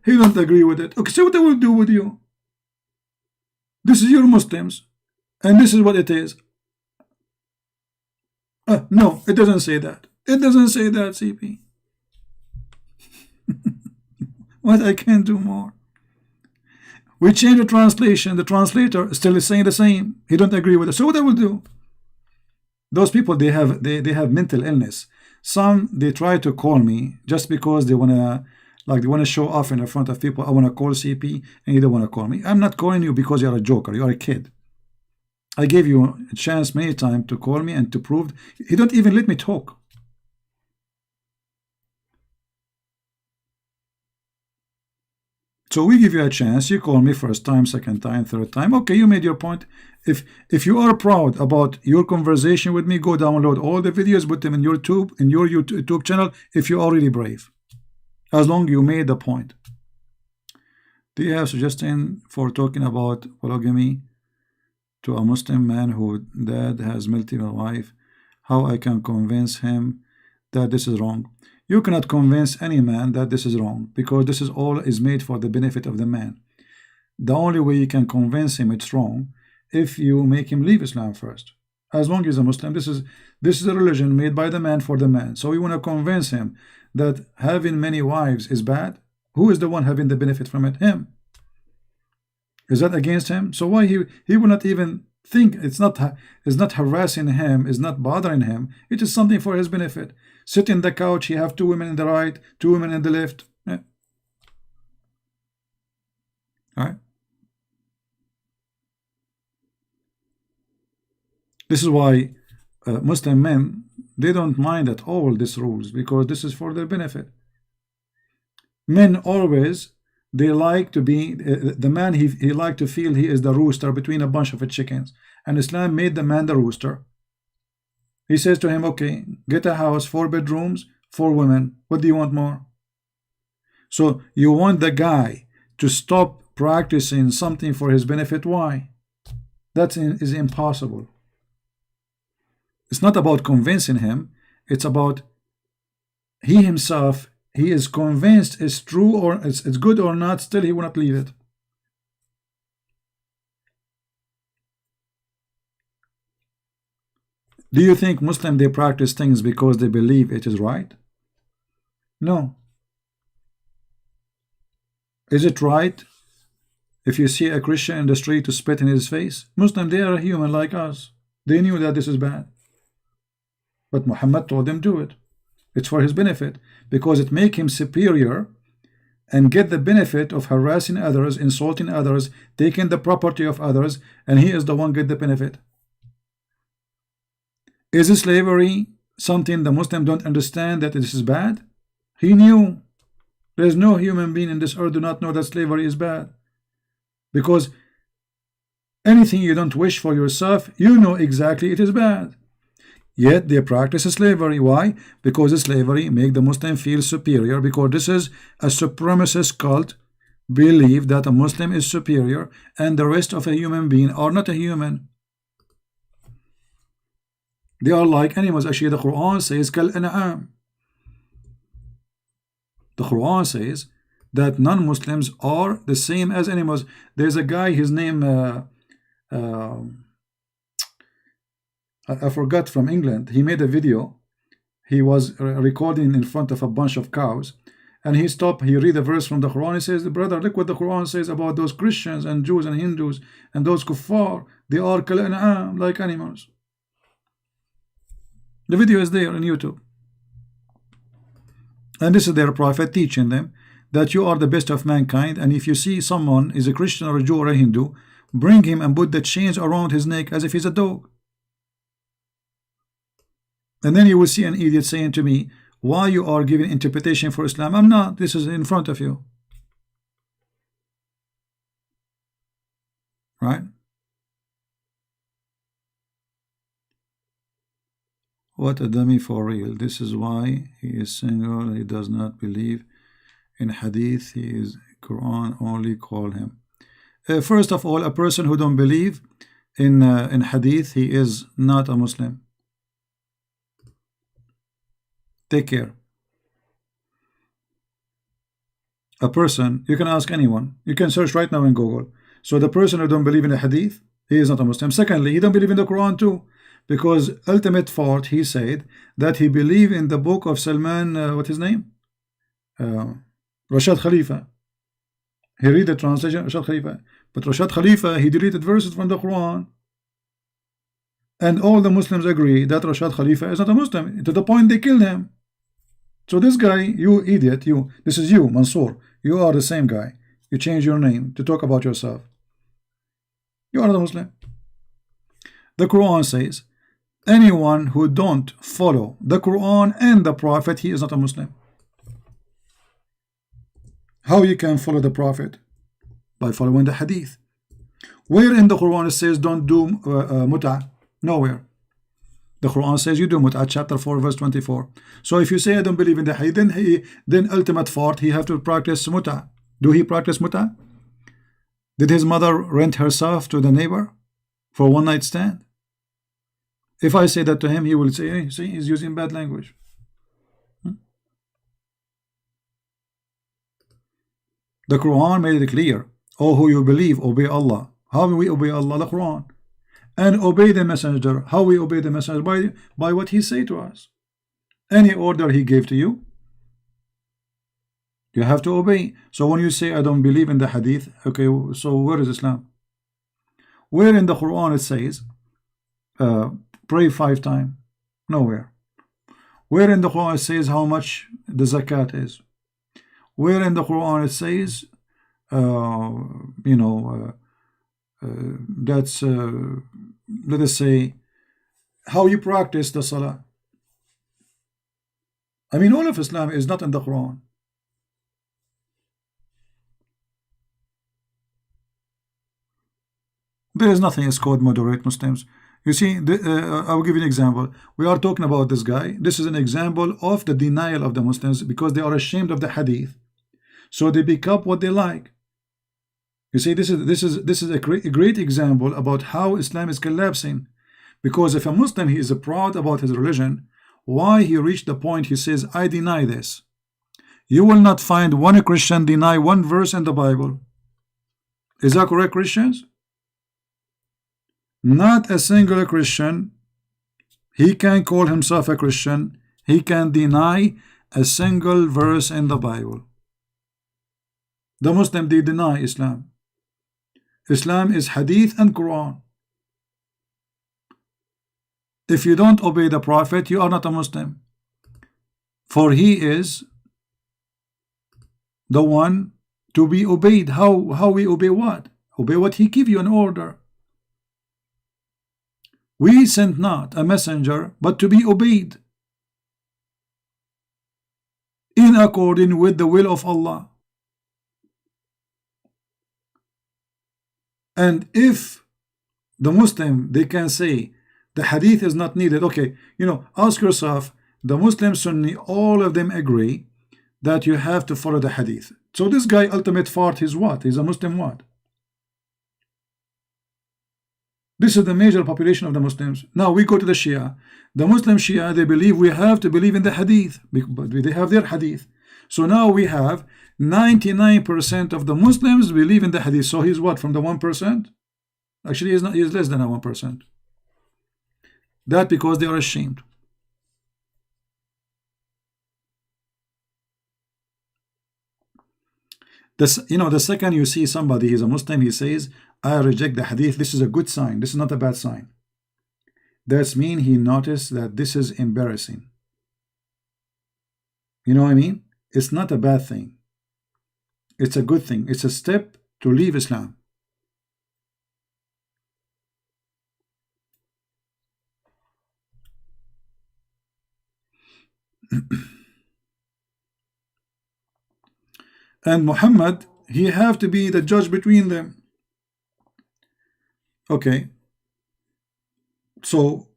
He don't agree with it. Okay, so what I will do with you? This is your Muslims, and this is what it is. No, it doesn't say that. It doesn't say that, CP. What I can do more? We change the translation. The translator still is saying the same. He don't agree with it. So what I will do? Those people, they have mental illness. Some, they try to call me just because they wanna show off in front of people. I wanna call CP, and you don't wanna call me. I'm not calling you because you're a joker. You're a kid. I gave you a chance many times to call me and to prove. You don't even let me talk. So we give you a chance. You call me first time, second time, third time. Okay, you made your point. If you are proud about your conversation with me, go download all the videos, put them in your YouTube channel. If you're already brave, as long as you made the point. Do you have suggestion for talking about polygamy to a Muslim man who dad has multiple wives? How I can convince him that this is wrong? You cannot convince any man that this is wrong, because this is all is made for the benefit of the man. The only way you can convince him it's wrong if you make him leave Islam first. As long as he's a Muslim, this is a religion made by the man for the man. So you want to convince him that having many wives is bad. Who is the one having the benefit from it? Him. Is that against him? So why he will not even think? It's not harassing him, it's not bothering him. It is something for his benefit. Sit in the couch, he have 2 women in the right, 2 women in the left. Yeah. All right. This is why Muslim men, they don't mind at all these rules, because this is for their benefit. Men always, they like to be the man, he like to feel he is the rooster between a bunch of chickens, and Islam made the man the rooster. He says to him, okay, get a house, 4 bedrooms, 4 women. What do you want more? So you want the guy to stop practicing something for his benefit. Why? That is impossible. It's not about convincing him. It's about he himself, he is convinced it's true or it's good or not, still he will not leave it. Do you think Muslims, they practice things because they believe it is right? No. Is it right if you see a Christian in the street to spit in his face? Muslims, they are human like us. They knew that this is bad. But Muhammad told them do it. It's for his benefit, because it make him superior and get the benefit of harassing others, insulting others, taking the property of others, and he is the one get the benefit. Is slavery something the Muslim don't understand that this is bad? He knew. There's no human being in this earth do not know that slavery is bad, because anything you don't wish for yourself, you know exactly it is bad. Yet they practice slavery. Why? Because slavery make the Muslim feel superior, because this is a supremacist cult, believe that a Muslim is superior and the rest of a human being are not a human. They are like animals. Actually, the Quran says kal an'am. The Quran says that non-Muslims are the same as animals. There's a guy, his name I forgot, from England. He made a video. He was recording in front of a bunch of cows, and he stopped. He read a verse from the Quran. He says, brother, look what the Quran says about those Christians and Jews and Hindus and those kuffar. They are kal an'am, like animals. The video is there on YouTube. And this is their prophet teaching them that you are the best of mankind, and if you see someone is a Christian or a Jew or a Hindu, bring him and put the chains around his neck as if he's a dog. And then you will see an idiot saying to me, why you are giving interpretation for Islam? I'm not. This is in front of you. Right? What a dummy for real. This is why he is single. He does not believe in hadith. He is Quran only. Call him. First of all, a person who don't believe in hadith, he is not a Muslim. Take care. A person, you can ask anyone. You can search right now in Google. So the person who don't believe in the hadith, he is not a Muslim. Secondly, he don't believe in the Quran too, because ultimate fault, he said that he believed in the book of Salman, what his name? Rashad Khalifa. He read the translation, Rashad Khalifa. But Rashad Khalifa, he deleted verses from the Quran. And all the Muslims agree that Rashad Khalifa is not a Muslim, to the point they killed him. So this guy, you idiot, this is you, Mansour. You are the same guy. You change your name to talk about yourself. You are not a Muslim. The Quran says, anyone who don't follow the Quran and the Prophet, he is not a Muslim. How you can follow the Prophet? By following the hadith. Where in the Quran it says don't do mut'ah? Nowhere. The Quran says you do mut'ah, chapter 4 verse 24. So if you say I don't believe in the hadith, then ultimate fault, he have to practice mut'ah. Do he practice mut'ah? Did his mother rent herself to the neighbor for one night stand? If I say that to him, he will say, hey, see, he's using bad language. The Quran made it clear. Oh, who you believe, obey Allah. How do we obey Allah? The Quran. And obey the messenger. How we obey the messenger? By what he say to us. Any order he gave to you, you have to obey. So when you say I don't believe in the hadith, okay, so where is Islam? Where in the Quran it says pray 5 times? Nowhere. Where in the Quran it says how much the zakat is? Where in the Quran it says that's let us say how you practice the salah? I mean, all of Islam is not in the Quran. There is nothing is called moderate Muslims. You see, I will give you an example. We are talking about this guy. This is an example of the denial of the Muslims because they are ashamed of the hadith. So they pick up what they like. You see, this is a great example about how Islam is collapsing. Because if a Muslim, he is proud about his religion, why he reached the point he says, I deny this. You will not find one Christian deny one verse in the Bible. Is that correct, Christians? Not a single Christian. He can call himself a Christian. He can deny a single verse in the Bible. The Muslim, they deny Islam. Islam is hadith and Quran. If you don't obey the Prophet, you are not a Muslim. For he is the one to be obeyed. How we obey what? Obey what he give you an order. We sent not a messenger, but to be obeyed in accordance with the will of Allah. And if the Muslim, they can say the hadith is not needed. Okay, ask yourself, the Muslim Sunni, all of them agree that you have to follow the hadith. So this guy, ultimate fault is what? He's a Muslim what? This is the major population of the Muslims. Now we go to the Shia. The Muslim Shia, they believe we have to believe in the hadith, but they have their hadith. So now we have 99% of the Muslims believe in the hadith. So he's what, from the 1%? Actually, he's not. He's less than a 1%. That because they are ashamed. The second you see somebody, he's a Muslim, he says, I reject the hadith, this is a good sign. This is not a bad sign. That's mean he noticed that this is embarrassing. You know what I mean? It's not a bad thing. It's a good thing. It's a step to leave Islam. And Muhammad, he have to be the judge between them. Okay. So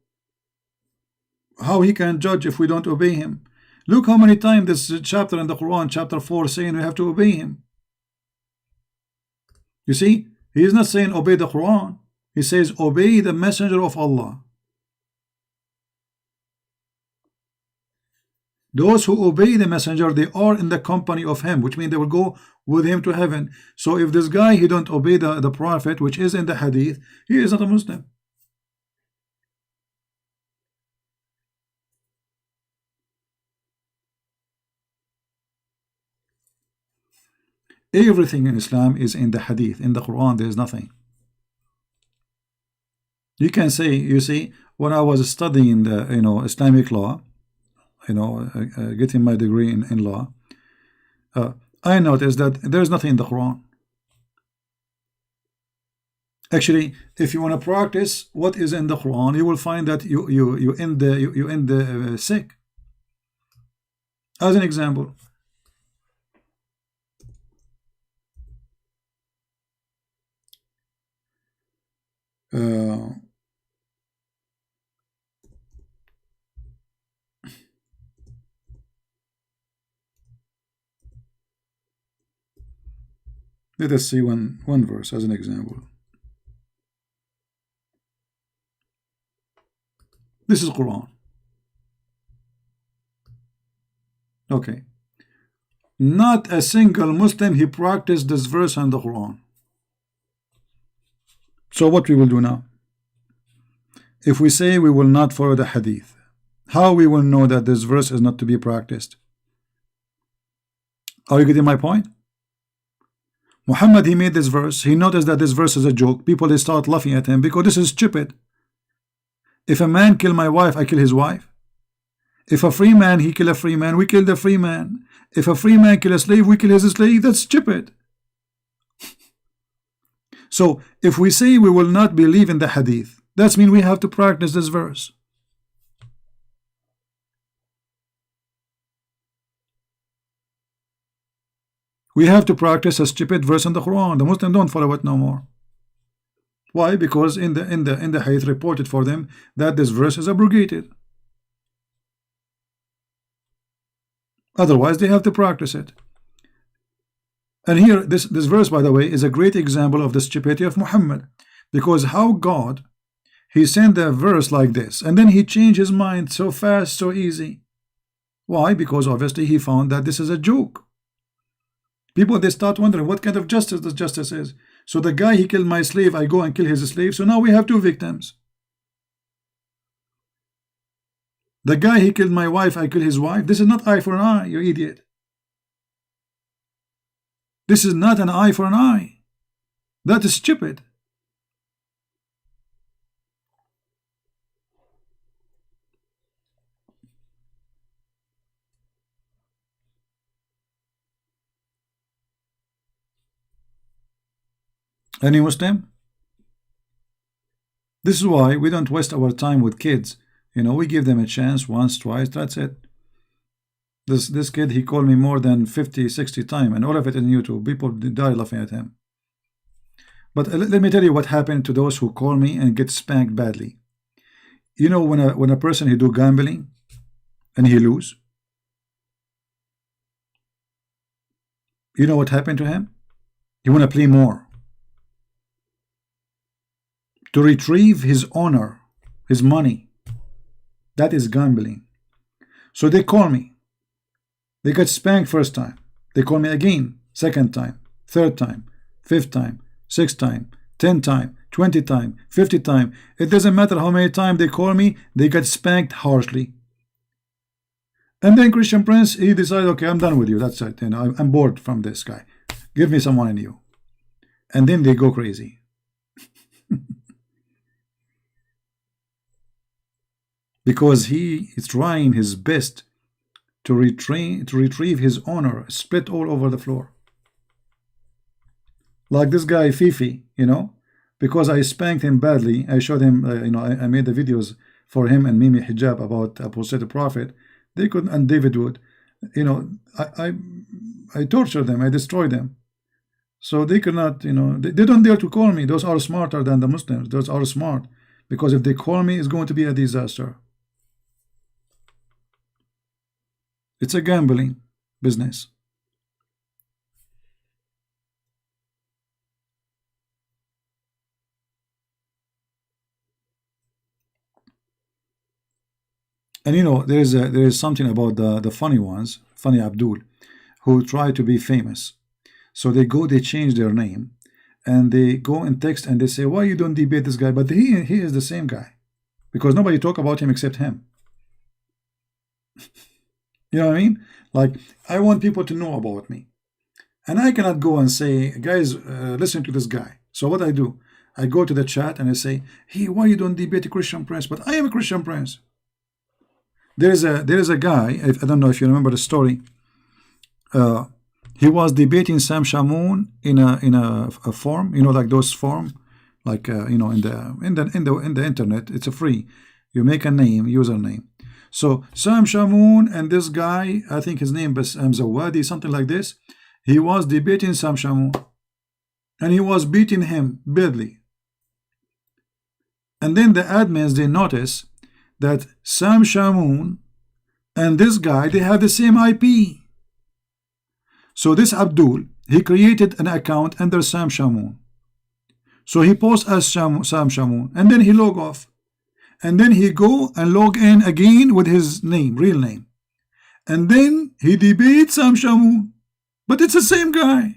How he can judge if we don't obey him? Look how many times this chapter in the Quran, chapter 4, saying we have to obey him. You see, he is not saying obey the Quran. He says obey the messenger of Allah. Those who obey the messenger, they are in the company of him, which means they will go with him to heaven. So if this guy, he don't obey the prophet, which is in the hadith, he is not a Muslim. Everything in Islam is in the hadith. In the Quran, there is nothing. You can say, you see, when I was studying the Islamic law, getting my degree in law, I noticed that there is nothing in the Quran. Actually, if you want to practice what is in the Quran, you will find that you end the sick. As an example, let us see one verse as an example. This is Quran. Okay. Not a single Muslim he practiced this verse in the Quran. So what we will do now? If we say we will not follow the hadith, how we will know that this verse is not to be practiced? Are you getting my point? Muhammad, he made this verse. He noticed that this verse is a joke. People, they start laughing at him because this is stupid. If a man kill my wife, I kill his wife. If a free man, he kill a free man, we kill the free man. If a free man kill a slave, we kill his slave. That's stupid. So if we say we will not believe in the hadith, that means we have to practice this verse. We have to practice a stupid verse in the Quran. The Muslims don't follow it no more. Why? Because in the hadith reported for them that this verse is abrogated. Otherwise, they have to practice it. And here, this verse, by the way, is a great example of the stupidity of Muhammad. Because how God, he sent a verse like this, and then he changed his mind so fast, so easy. Why? Because obviously he found that this is a joke. People, they start wondering what kind of justice this justice is. So the guy, he killed my slave, I go and kill his slave. So now we have two victims. The guy, he killed my wife, I kill his wife. This is not eye for an eye, you idiot. This is not an eye for an eye. That is stupid. Any Muslim? This is why we don't waste our time with kids. We give them a chance once, twice, that's it. This kid, he called me more than 50, 60 times, and all of it in YouTube. People die laughing at him. But let me tell you what happened to those who call me and get spanked badly. When a person, he do gambling and he lose, you know what happened to him? He want to play more to retrieve his honor, his money. That is gambling. So they call me. They got spanked first time. They call me again, second time, third time, fifth time, sixth time, 10 time, 20 time, 50 time. It doesn't matter how many times they call me, they got spanked harshly. And then Christian Prince, he decided, okay, I'm done with you. That's it. I'm bored from this guy. Give me someone new. And then they go crazy. Because he is trying his best to retrieve his honor, split all over the floor. Like this guy Fifi, because I spanked him badly. I showed him, I made the videos for him and Mimi Hijab about apostate prophet. They couldn't, and David Wood, I tortured them, I destroyed them. So they could not, they don't dare to call me. Those are smarter than the Muslims. Those are smart, because if they call me, it's going to be a disaster. It's a gambling business. And there is something about the funny ones, funny Abdul, who try to be famous. So they change their name, and they go and text and they say, why you don't debate this guy? But he is the same guy, because nobody talk about him except him. You know what I mean? Like, I want people to know about me, and I cannot go and say, guys, listen to this guy. So what I do, I go to the chat and I say, hey, why you don't debate a Christian prince? But I am a Christian prince. There is a guy, I don't know if you remember the story. He was debating Sam Shamoun in a forum, like those forum, like in the internet. It's a free. You make a name, username. So Sam Shamoun and this guy, I think his name was Zawadi, something like this. He was debating Sam Shamoun, and he was beating him badly. And then the admins, they notice that Sam Shamoun and this guy, they have the same IP. So this Abdul, he created an account under Sam Shamoun. So he posts as Sam Shamoun, and then he log off. And then he go and log in again with his name, real name. And then he debates Sam Shamoun. But it's the same guy.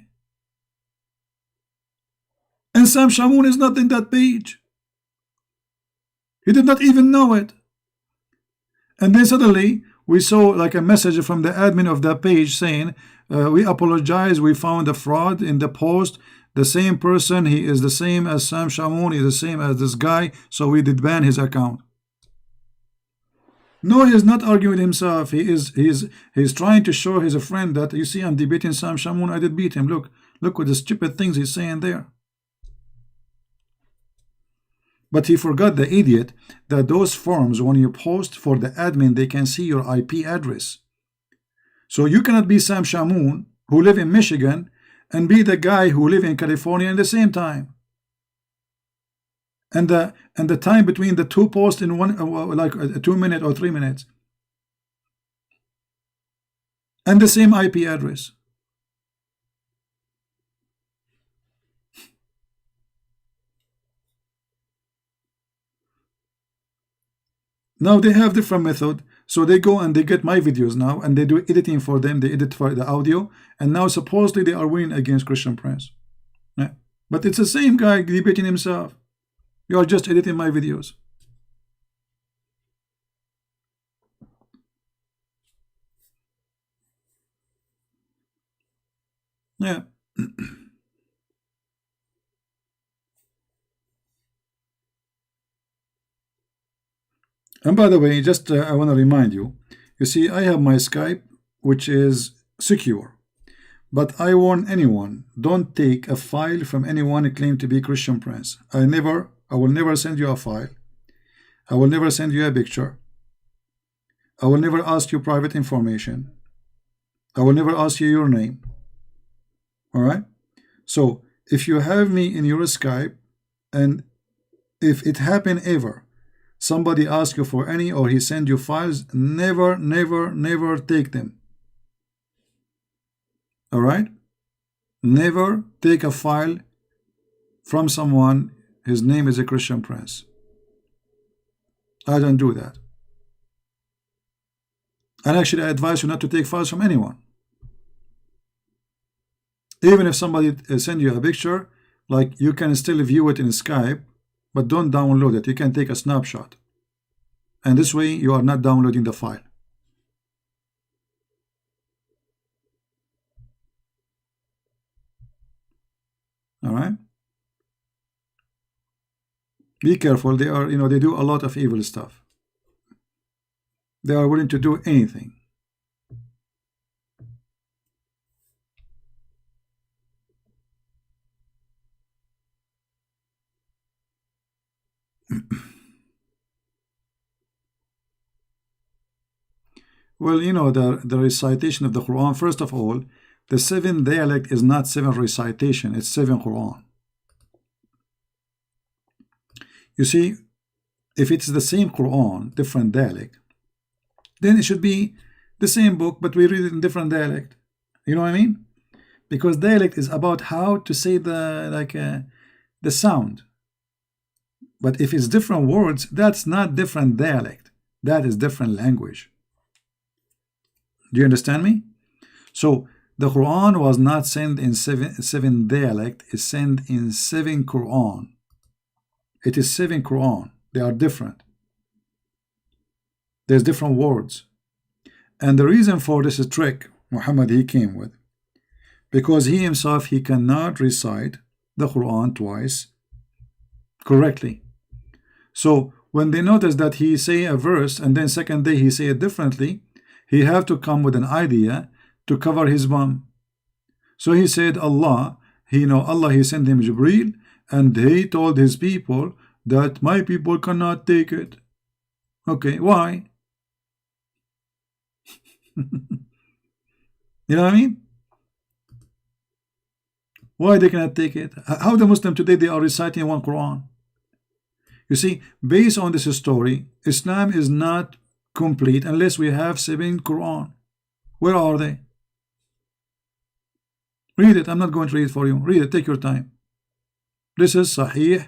And Sam Shamoun is not in that page. He did not even know it. And then suddenly we saw like a message from the admin of that page saying, we apologize, we found a fraud in the post. The same person, he is the same as Sam Shamoun, he is the same as this guy, so we did ban his account. No, he is not arguing himself. He is trying to show his friend that, you see, I'm debating Sam Shamoun, I did beat him. Look what the stupid things he's saying there. But he forgot, the idiot, that those forms, when you post for the admin, they can see your IP address. So you cannot be Sam Shamoun, who live in Michigan, and be the guy who live in California at the same time. And the time between the two posts in one, like 2 minutes or 3 minutes. And the same IP address. Now they have different method. So they go and they get my videos now, and they do editing for them. They edit for the audio, and now supposedly they are winning against Christian Prince. Yeah. But it's the same guy debating himself. You are just editing my videos. Yeah. And by the way, just I want to remind you, you see, I have my Skype, which is secure. But I warn anyone, don't take a file from anyone who claims to be Christian Prince. I will never send you a file. I will never send you a picture. I will never ask you private information. I will never ask you your name. All right? So if you have me in your Skype, and if it happen ever, somebody ask you for any, or he send you files, never, never, never take them. All right? Never take a file from someone, his name is a Christian Prince. I don't do that. And actually, I advise you not to take files from anyone. Even if somebody send you a picture, like, you can still view it in Skype, but don't download it. You can take a snapshot. And this way, you are not downloading the file. All right? Be careful. They are, they do a lot of evil stuff. They are willing to do anything. Well, the recitation of the Quran, first of all, the 7 dialect is not 7 recitation, it's 7 Quran. You see, if it's the same Quran, different dialect, then it should be the same book, but we read it in different dialect. You know what I mean? Because dialect is about how to say the sound. But if it's different words, that's not different dialect. That is different language. Do you understand me? So the Quran was not sent in seven dialect. It's sent in 7 Quran. It is 7 Quran. They are different. There's different words. And the reason for this trick Muhammad he came with, because he himself he cannot recite the Quran twice correctly. So when they notice that he say a verse and then second day he say it differently, he have to come with an idea to cover his bum. So he said Allah, Allah he sent him Jibreel, and he told his people that my people cannot take it. Okay, why? You know what I mean? Why they cannot take it? How the Muslim today they are reciting one Quran? You see, based on this story, Islam is not complete unless we have 7 Quran. Where are they? Read it. I'm not going to read it for you. Read it. Take your time. This is Sahih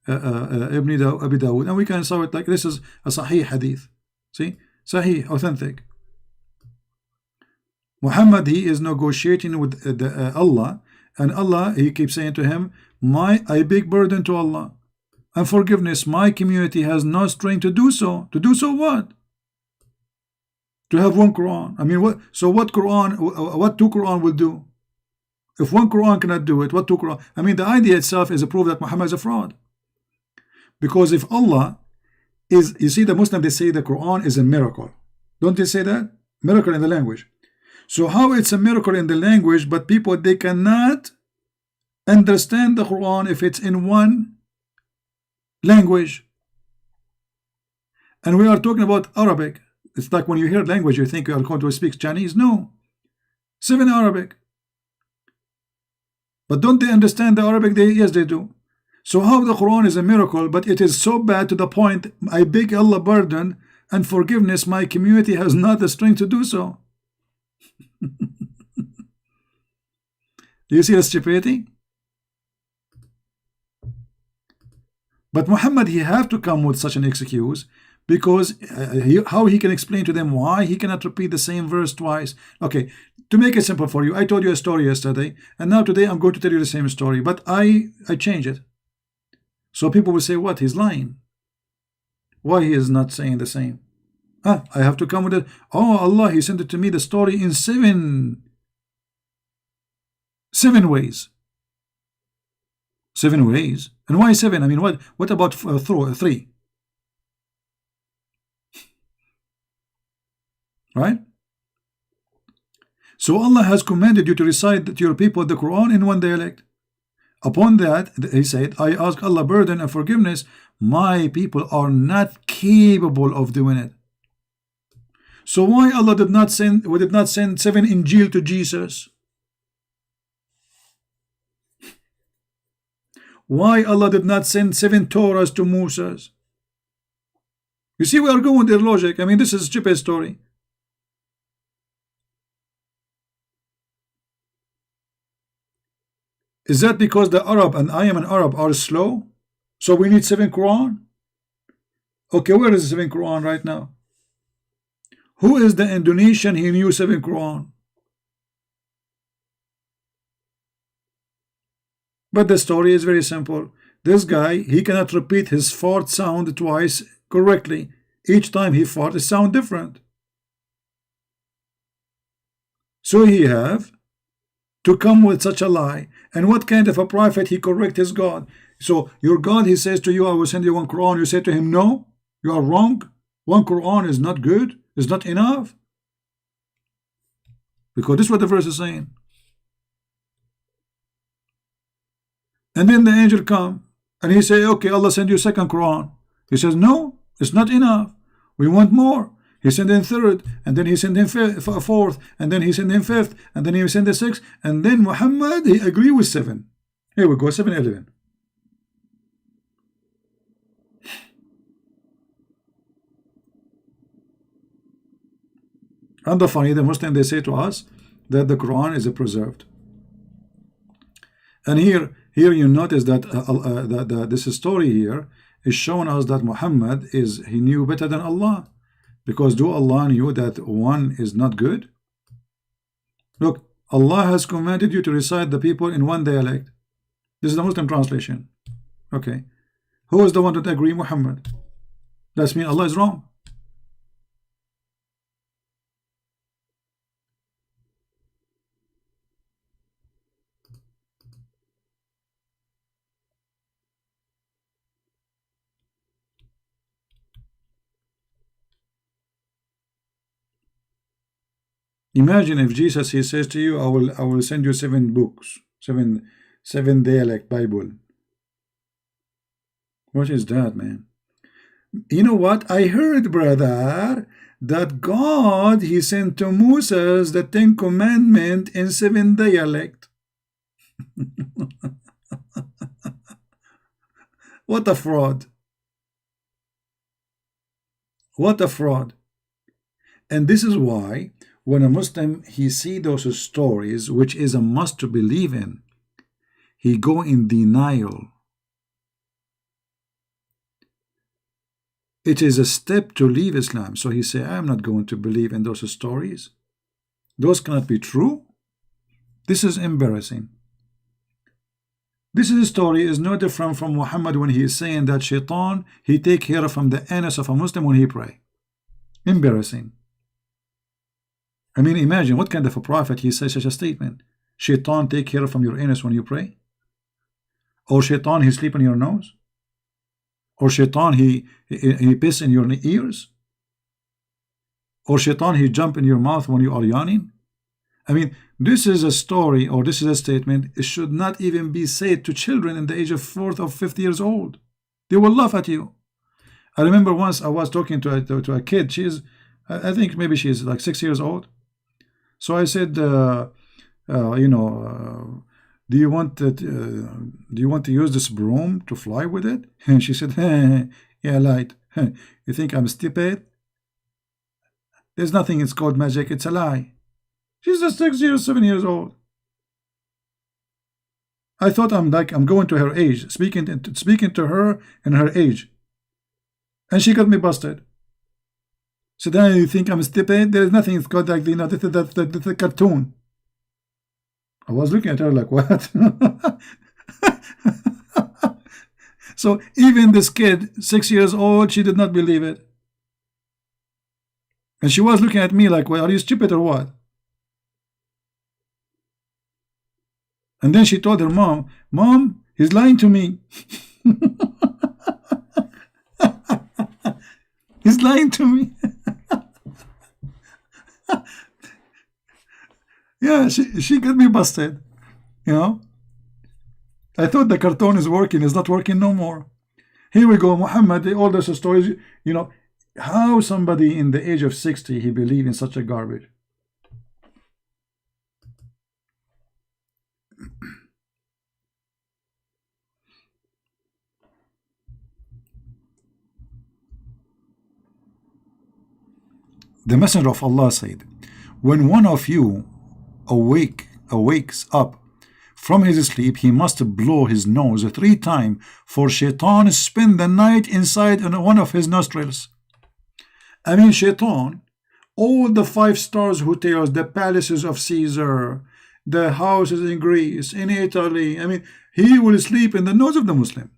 Abi Dawud, and we can saw it like this is a Sahih hadith. See, Sahih, authentic. Muhammad he is negotiating with Allah, and Allah he keeps saying to him, I beg burden to Allah and forgiveness. My community has no strength to do so. To do so what? To have one Quran. I mean, what? So what Quran? What 2 Quran will do? If 1 Quran cannot do it, what 2 Quran? I mean, the idea itself is a proof that Muhammad is a fraud. Because if Allah is, you see, the Muslim they say the Quran is a miracle. Don't they say that? Miracle in the language. So how it's a miracle in the language, but people they cannot understand the Quran if it's in one language? And we are talking about Arabic. It's like when you hear language, you think you are going to speak Chinese. No, 7 Arabic. But don't they understand the Arabic? Yes, they do. So how the Quran is a miracle, but it is so bad to the point I beg Allah pardon and forgiveness. My community has not the strength to do so. Do you see the stupidity? But Muhammad he have to come with such an excuse, because how he can explain to them why he cannot repeat the same verse twice. Okay, to make it simple for you, I told you a story yesterday, and now today I'm going to tell you the same story, but I change it. So people will say, what? He's lying. Why he is not saying the same? I have to come with it. Oh, Allah, he sent it to me, the story in 7 ways. 7 ways? And why 7? I mean, what about 3? Right? So Allah has commanded you to recite to your people the Quran in one dialect. Upon that, he said, I ask Allah pardon and forgiveness. My people are not capable of doing it. So why Allah did not send 7 Injil to Jesus? Why Allah did not send 7 Torahs to Moses? You see, we are going with their logic. I mean, this is a stupid story. Is that because the Arab and I am an Arab are slow? So we need 7 Quran? Okay, where is the 7 Quran right now? Who is the Indonesian he knew 7 Quran? But the story is very simple. This guy, he cannot repeat his fart sound twice correctly. Each time he fart, it sound different. So he have to come with such a lie. And what kind of a prophet he correct his God? So your God, he says to you, I will send you 1 Quran. You say to him, no, you are wrong. 1 Quran is not good. It's not enough. Because this is what the verse is saying. And then the angel come and he say, okay, Allah send you 2nd Quran. He says, no, it's not enough. We want more. He sent in 3rd, and then he sent in 4th, and then he sent in 5th, and then he sent in 6th, and then Muhammad, he agree with 7. Here we go, 7, 11. And the funny, the Muslim, they say to us that the Quran is preserved. And here you notice that this story here is showing us that Muhammad he knew better than Allah, because do Allah knew that one is not good? Look, Allah has commanded you to recite the people in one dialect. This is the Muslim translation. Okay, who is the one that agree? Muhammad. That means Allah is wrong. Imagine if Jesus, he says to you, I will send you 7 books, seven dialect Bible. What is that, man? You know what? I heard, brother, that God, he sent to Moses the 10 commandments in 7 dialect. What a fraud. What a fraud. And this is why when a Muslim, he see those stories, which is a must to believe in, he go in denial. It is a step to leave Islam. So he say, I'm not going to believe in those stories. Those cannot be true. This is embarrassing. This story is no different from Muhammad when he is saying that Shaytan, he take care from the anus of a Muslim when he pray. Embarrassing. I mean, imagine what kind of a prophet he says such a statement. Shaytan take care from your anus when you pray? Or Shaytan, he sleep in your nose? Or Shaytan, he piss in your ears? Or Shaytan, he jump in your mouth when you are yawning? I mean, this is a story, or this is a statement. It should not even be said to children in the age of 4th or 5th years old. They will laugh at you. I remember once I was talking to a kid. I think maybe she's like 6 years old. So I said, do you want to use this broom to fly with it? And she said, yeah, light. You think I'm stupid? There's nothing, it's called magic, it's a lie. She's just 6 years, 7 years old. I thought I'm going to her age, speaking to her in her age. And she got me busted. So then you think I'm stupid? There's nothing, it's called like, this is a cartoon. I was looking at her like, what? So even this kid, 6 years old, she did not believe it. And she was looking at me like, well, are you stupid or what? And then she told her mom, Mom, he's lying to me. He's lying to me. Yeah, she got me busted. You know, I thought the cartoon is working. It's not working no more. Here we go, Muhammad, all those stories. You know, how somebody in the age of 60, he believe in such a garbage. The Messenger of Allah said, when one of you awakes up from his sleep, he must blow his nose 3 times, for Shaytan spend the night inside one of his nostrils. I mean, Shaytan, all the 5-star hotels, the palaces of Caesar, the houses in Greece, in Italy, I mean, he will sleep in the nose of the Muslim.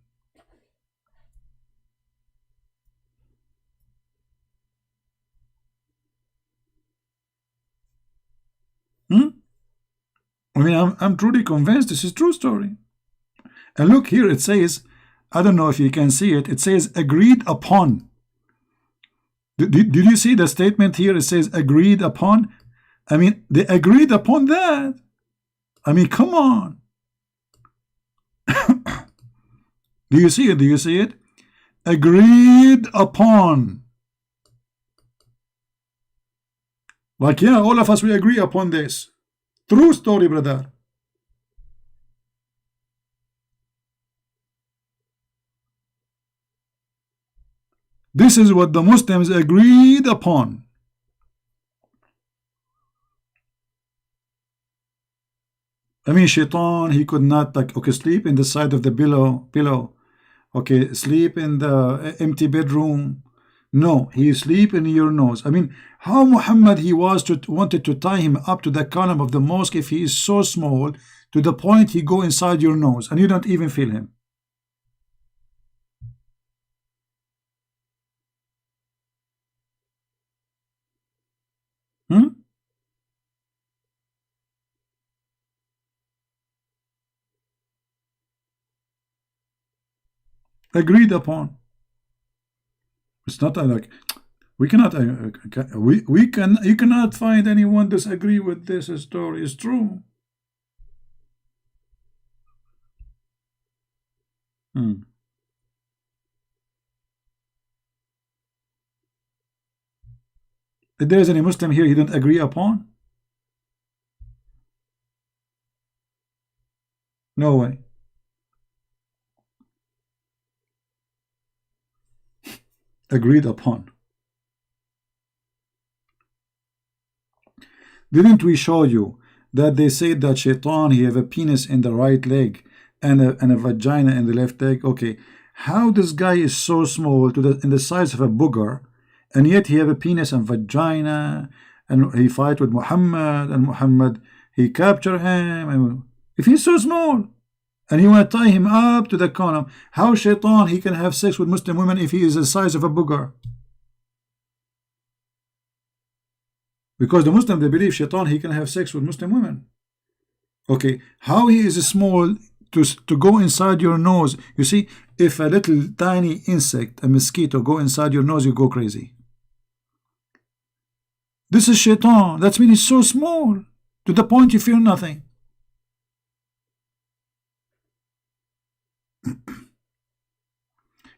I mean, I'm truly convinced this is true story. And look here, it says, I don't know if you can see it, it says agreed upon. Did you see the statement here? It says agreed upon. I mean, they agreed upon that. I mean, come on. Do you see it? Do you see it? Agreed upon. Like, yeah, all of us, we agree upon this. True story, brother. This is what the Muslims agreed upon. I mean, Shaitan, he could not, like, okay, sleep in the side of the pillow. Okay, sleep in the empty bedroom. No, he sleep in your nose. I mean, how Muhammad he was to wanted to tie him up to the column of the mosque if he is so small to the point he go inside your nose and you don't even feel him. Hmm? Agreed upon. It's not like we cannot. We can. You cannot find anyone disagree with this story. It's true. Hmm. If there is any Muslim here, he don't agree upon. No way. Agreed upon. Didn't we show you that they said that Shaitan he have a penis in the right leg and a vagina in the left leg? Okay, how this guy is so small to the in the size of a booger, and yet he have a penis and vagina, and he fight with Muhammad, and Muhammad he capture him. And if he's so small, and you want to tie him up to the column, how Shaitan he can have sex with Muslim women if he is the size of a booger? Because the Muslim, they believe Shaitan, he can have sex with Muslim women. Okay, how he is small to go inside your nose. You see, if a little tiny insect, a mosquito, go inside your nose, you go crazy. This is Shaitan. That means he's so small to the point you feel nothing.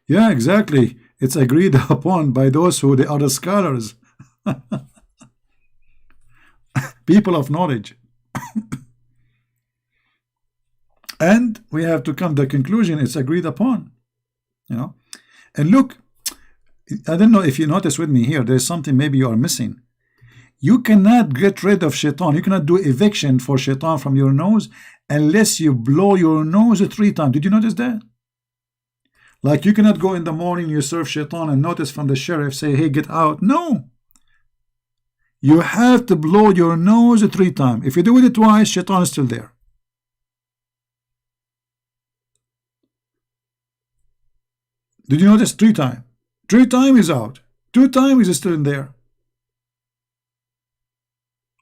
Yeah, exactly. It's agreed upon by those who they are the scholars, people of knowledge. And we have to come to the conclusion it's agreed upon. You know, and look, I don't know if you notice with me here, there's something maybe you are missing. You cannot get rid of Shaitan. You cannot do eviction for Shaitan from your nose unless you blow your nose 3 times. Did you notice that? Like you cannot go in the morning, you serve Shaitan and notice from the sheriff, say, hey, get out. No. You have to blow your nose 3 times. If you do it twice, Shaitan is still there. Did you notice 3 times? 3 times is out. 2 times is still in there.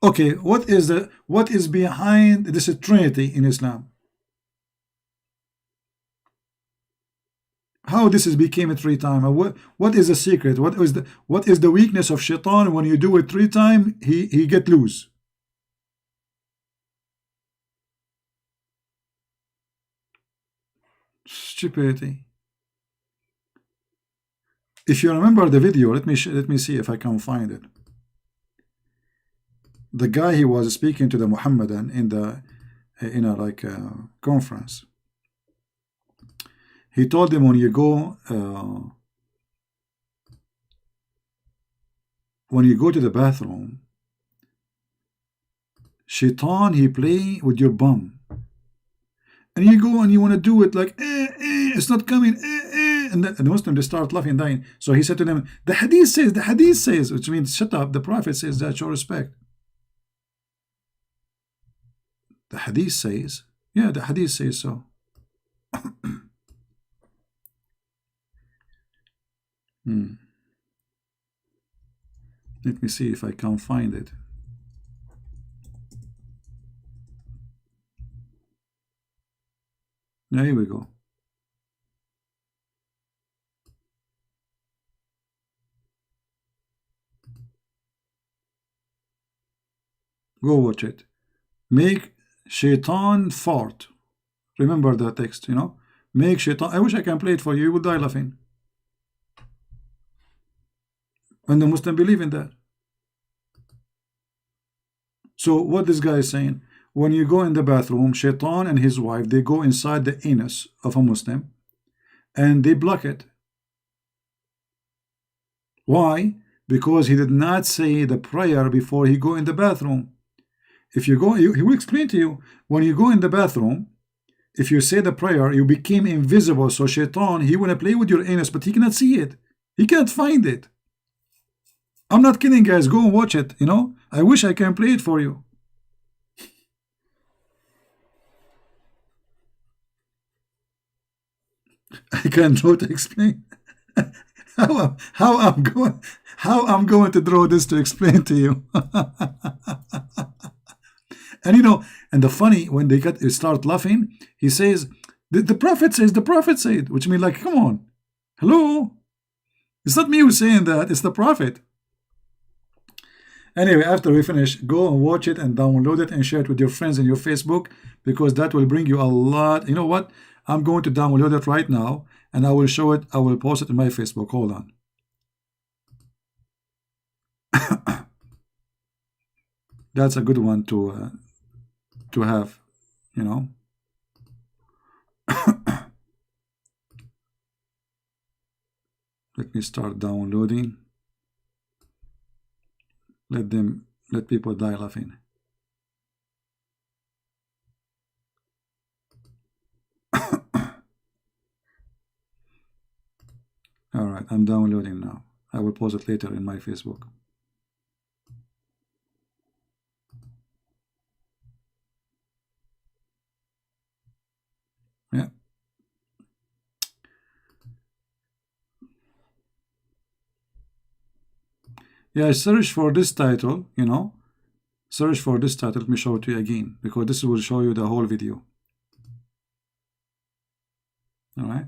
Okay, what is behind this Trinity in Islam? How this is became a 3 times? What is the secret? What is the weakness of Shaitan? When you do it 3 times, he get loose. Stupidity. If you remember the video, let me see if I can find it. The guy he was speaking to the Muhammadan in a like conference. He told him when you go to the bathroom, Shaitan he play with your bum, and you go and you want to do it like it's not coming, and the Muslim they start laughing, dying. So he said to them, the hadith says, which means shut up. The Prophet says that show respect. The hadith says, yeah, the hadith says so. Let me see if I can find it. There we go. Go watch it. Make Shaitan fart. Remember that text, you know? Make Shaitan. I wish I can play it for you. You will die laughing. And the Muslim believe in that. So what this guy is saying, when you go in the bathroom, Shaitan and his wife, they go inside the anus of a Muslim and they block it. Why? Because he did not say the prayer before he go in the bathroom. If you go, he will explain to you when you go in the bathroom. If you say the prayer, you became invisible. So Shaitan, he wanna play with your anus, but he cannot see it. He can't find it. I'm not kidding, guys. Go and watch it. I wish I can play it for you. I cannot explain how I'm going to draw this to explain to you. And the funny, when they start laughing, he says, the prophet says, the prophet said, which means like, come on, hello, it's not me who's saying that, it's the prophet. Anyway, after we finish, go and watch it and download it and share it with your friends in your Facebook, because that will bring you a lot. You know what? I'm going to download it right now and I will show it. I will post it in my Facebook. Hold on. That's a good one to have, you know. Let me start downloading. Let people die laughing. All right, I'm downloading now. I will post it later in my Facebook. Yeah. Yeah, search for this title, Search for this title. Let me show it to you again, because this will show you the whole video. All right.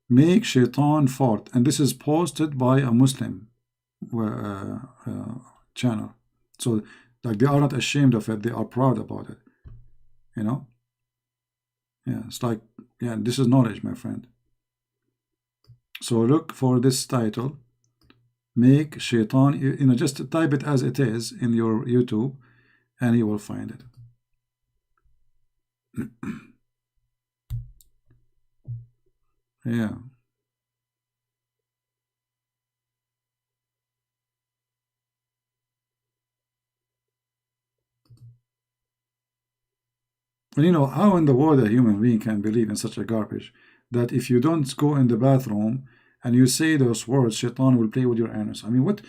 Make Shaitan fart. And this is posted by a Muslim channel. So, like, they are not ashamed of it. They are proud about it. Yeah, it's like, yeah, this is knowledge, my friend. So look for this title. Make Shaitan, just type it as it is in your YouTube and you will find it. Yeah. And how in the world a human being can believe in such a garbage, that if you don't go in the bathroom and you say those words, Shaitan will play with your anus. I mean, what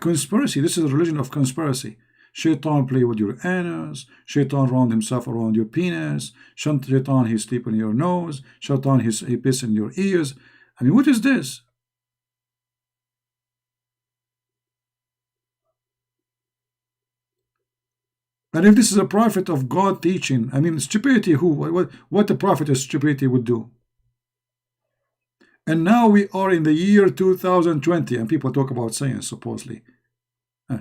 conspiracy? This is a religion of conspiracy. Shaitan play with your anus. Shaitan round himself around your penis. Shaitan, he sleep in your nose. Shaitan, he piss in your ears. I mean, what is this? And if this is a prophet of God teaching, I mean, stupidity, what the prophet of stupidity would do? And now we are in the year 2020 and people talk about science, supposedly.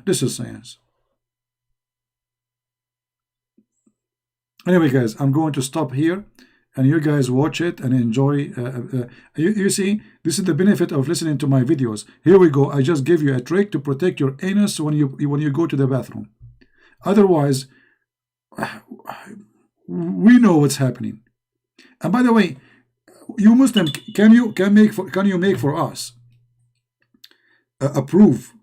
This is science. Anyway, guys, I'm going to stop here and you guys watch it and enjoy. You see, this is the benefit of listening to my videos. Here we go. I just give you a trick to protect your anus when you go to the bathroom. Otherwise, we know what's happening. And by the way, you Muslim, can you make for us a proof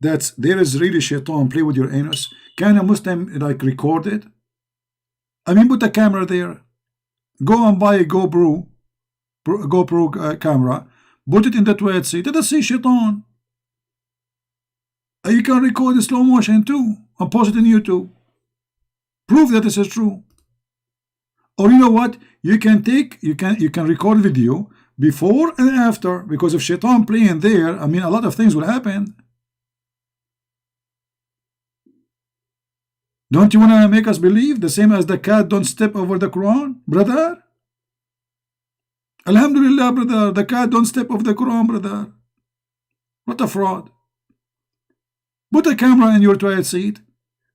that there is really Shaitan play with your anus? Can a Muslim like record it? I mean, put a camera there. Go and buy a GoPro camera. Put it in the toilet seat. Let us see Shaitan. You can record in slow motion too and post it on YouTube. Prove that this is true. Or you know what? You can record video before and after, because if Shaitan playing there, I mean, a lot of things will happen. Don't you want to make us believe the same as the cat don't step over the Quran, brother? Alhamdulillah, brother, the cat don't step over the Quran, brother. What a fraud. Put a camera in your toilet seat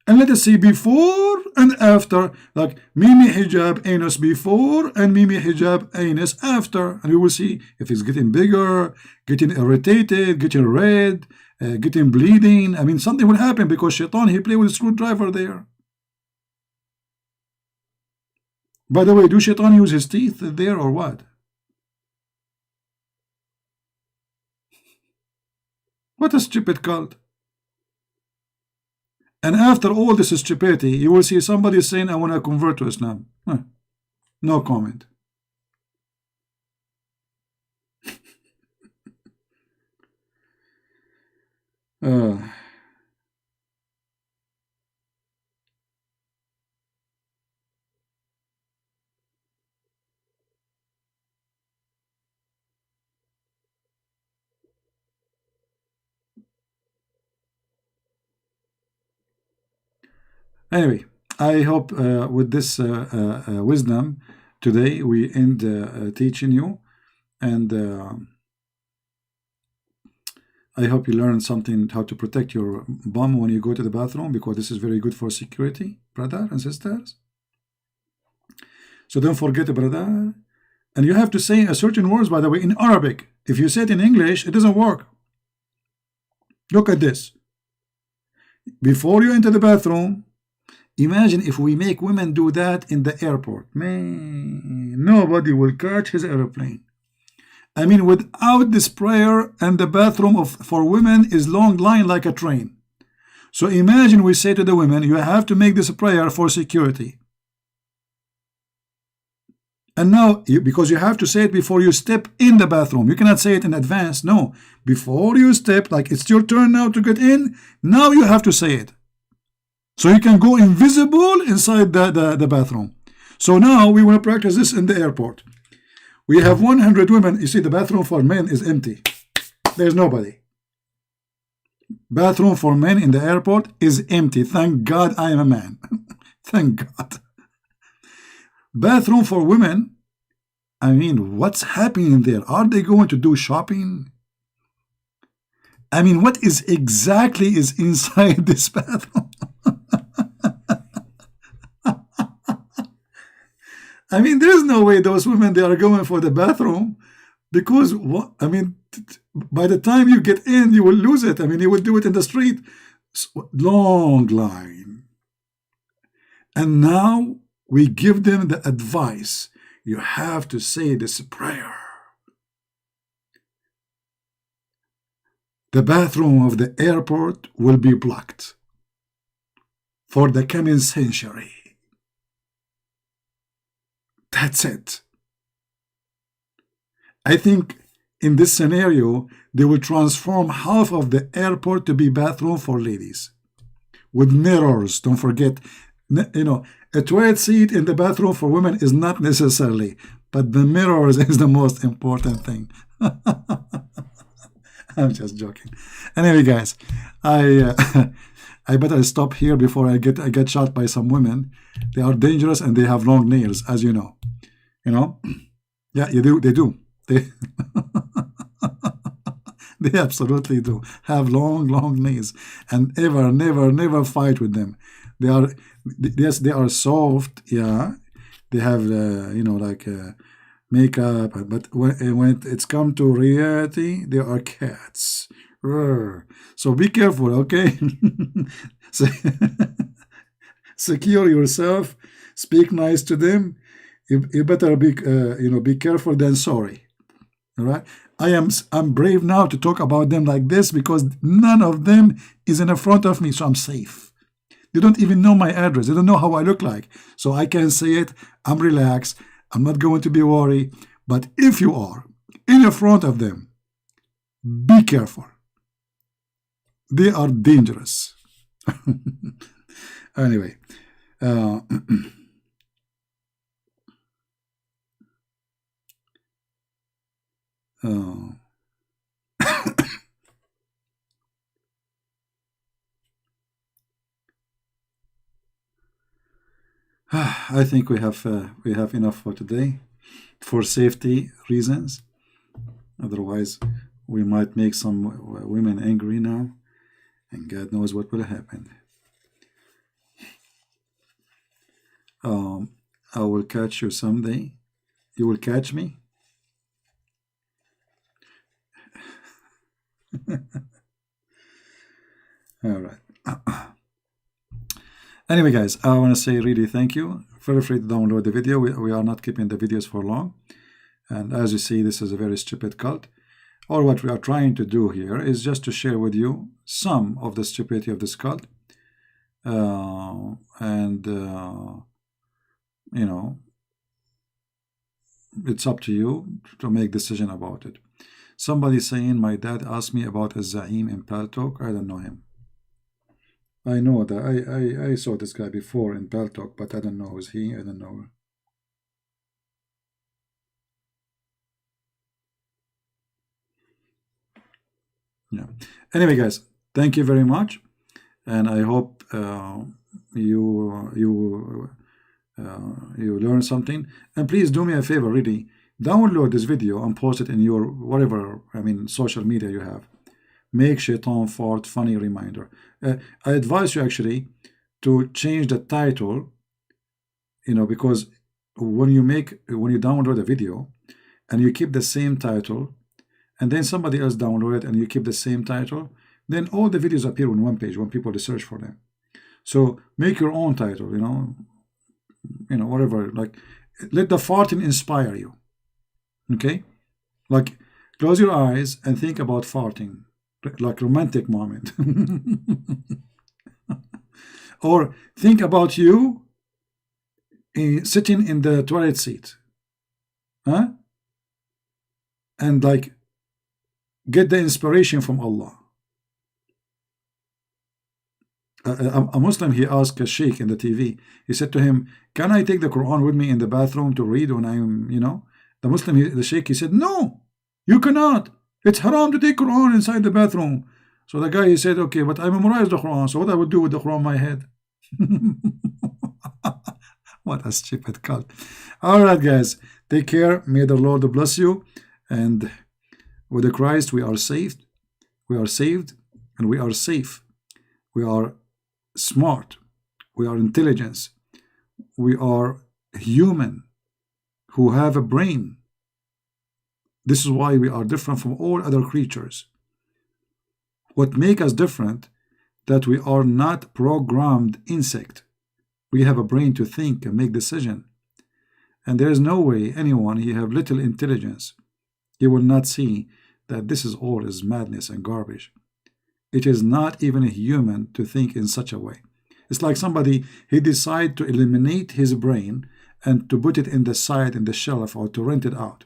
and let us see before and after, like Mimi hijab anus before and Mimi hijab anus after, and we will see if it's getting bigger, getting irritated, getting red, getting bleeding. I mean, something will happen because Shaitan, he play with a screwdriver there. By the way, do Shaitan use his teeth there or what? What a stupid cult. And after all this stupidity, you will see somebody saying, I want to convert to Islam. Huh. No comment. Uh, anyway, I hope with this wisdom today we end teaching you, and I hope you learned something how to protect your bum when you go to the bathroom, because this is very good for security, brother and sisters. So don't forget, brother. And you have to say a certain words, by the way, in Arabic. If you say it in English, it doesn't work. Look at this. Before you enter the bathroom, imagine if we make women do that in the airport. Man, nobody will catch his airplane. I mean, without this prayer, and the bathroom for women is long line like a train. So imagine we say to the women, you have to make this prayer for security. And now, because you have to say it before you step in the bathroom. You cannot say it in advance. No. Before you step, like it's your turn now to get in, now you have to say it. So you can go invisible inside the bathroom. So now we want to practice this in the airport. We have 100 women. You see, the bathroom for men is empty. There's nobody. Bathroom for men in the airport is empty. Thank God I am a man. Thank God. Bathroom for women, I mean, what's happening there? Are they going to do shopping? I mean, what is exactly is inside this bathroom? I mean, there's no way those women, they are going for the bathroom, because what? I mean, by the time you get in, you will lose it. I mean, you will do it in the street. Long line. And now we give them the advice. You have to say this prayer. The bathroom of the airport will be blocked for the coming century. That's it. I think in this scenario, they will transform half of the airport to be bathroom for ladies. With mirrors, don't forget. You know, a toilet seat in the bathroom for women is not necessarily, but the mirrors is the most important thing. I'm just joking. Anyway, guys, I better stop here before I get shot by some women. They are dangerous and they have long nails, as you know. You know? Yeah, you do. They do. They they absolutely do have long nails, and never fight with them. They are, yes, they are soft. Yeah, they have you know, like makeup, but when it's come to reality, they are cats. So be careful, okay? So, secure yourself. Speak nice to them. You better be you know, be careful than sorry. All right. I'm brave now to talk about them like this because none of them is in the front of me, so I'm safe. They don't even know my address. They don't know how I look like, so I can say it. I'm relaxed. I'm not going to be worried. But if you are in the front of them, be careful. They are dangerous. Anyway. I think we have enough for today, for safety reasons. Otherwise, we might make some women angry now, and God knows what will happen. I will catch you someday. You will catch me. All right. Anyway, guys, I want to say really thank you. Feel free to download the video. We are not keeping the videos for long. And as you see, this is a very stupid cult. All what we are trying to do here is just to share with you some of the stupidity of this cult. and you know, it's up to you to make decision about it. Somebody saying my dad asked me about a Zaim in Paltalk. I don't know him. I know that I saw this guy before in Paltalk, but I don't know who's he. I don't know. Yeah. Anyway, guys, thank you very much, and I hope you learn something. And please do me a favor, really, download this video and post it in your whatever, I mean, social media you have. Make Shaitan Fart funny reminder. I advise you actually to change the title, because when you download a video and you keep the same title, and then somebody else download it and you keep the same title, then all the videos appear on one page when people search for them. So make your own title, whatever. Like, let the farting inspire you. Okay, like close your eyes and think about farting, like romantic moment. Or think about you sitting in the toilet seat, huh? And like get the inspiration from Allah. A Muslim, he asked a sheikh in the TV. He said to him, "Can I take the Quran with me in the bathroom to read when I'm, The Muslim, the sheikh, he said, "No, you cannot. It's haram to take Quran inside the bathroom." So the guy, he said, "Okay, but I memorized the Quran, so what I would do with the Quran in my head?" What a stupid cult. All right, guys, take care. May the Lord bless you. And with the Christ, we are saved. We are saved, and we are safe. We are smart. We are intelligence. We are human who have a brain. This is why we are different from all other creatures. What makes us different, that we are not programmed insect. We have a brain to think and make decision. And there is no way anyone, he have little intelligence, he will not see that this is all is madness and garbage. It is not even a human to think in such a way. It's like somebody, he decide to eliminate his brain and to put it in the side, in the shelf, or to rent it out.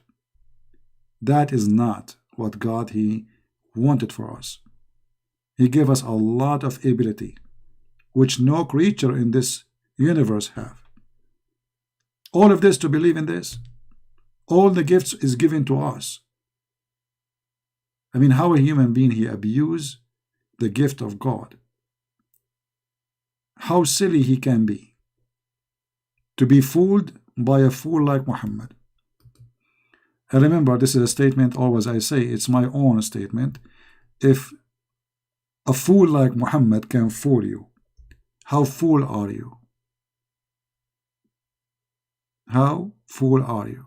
That is not what God, he wanted for us. He gave us a lot of ability, which no creature in this universe have. All of this, to believe in this, all the gifts is given to us. I mean, how a human being, he abuse the gift of God. How silly he can be to be fooled by a fool like Muhammad. And remember, this is a statement, always I say, it's my own statement. If a fool like Muhammad can fool you, how fool are you? How fool are you?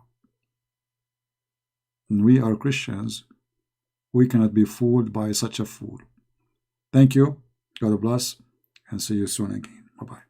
And we are Christians. We cannot be fooled by such a fool. Thank you. God bless. And see you soon again. Bye-bye.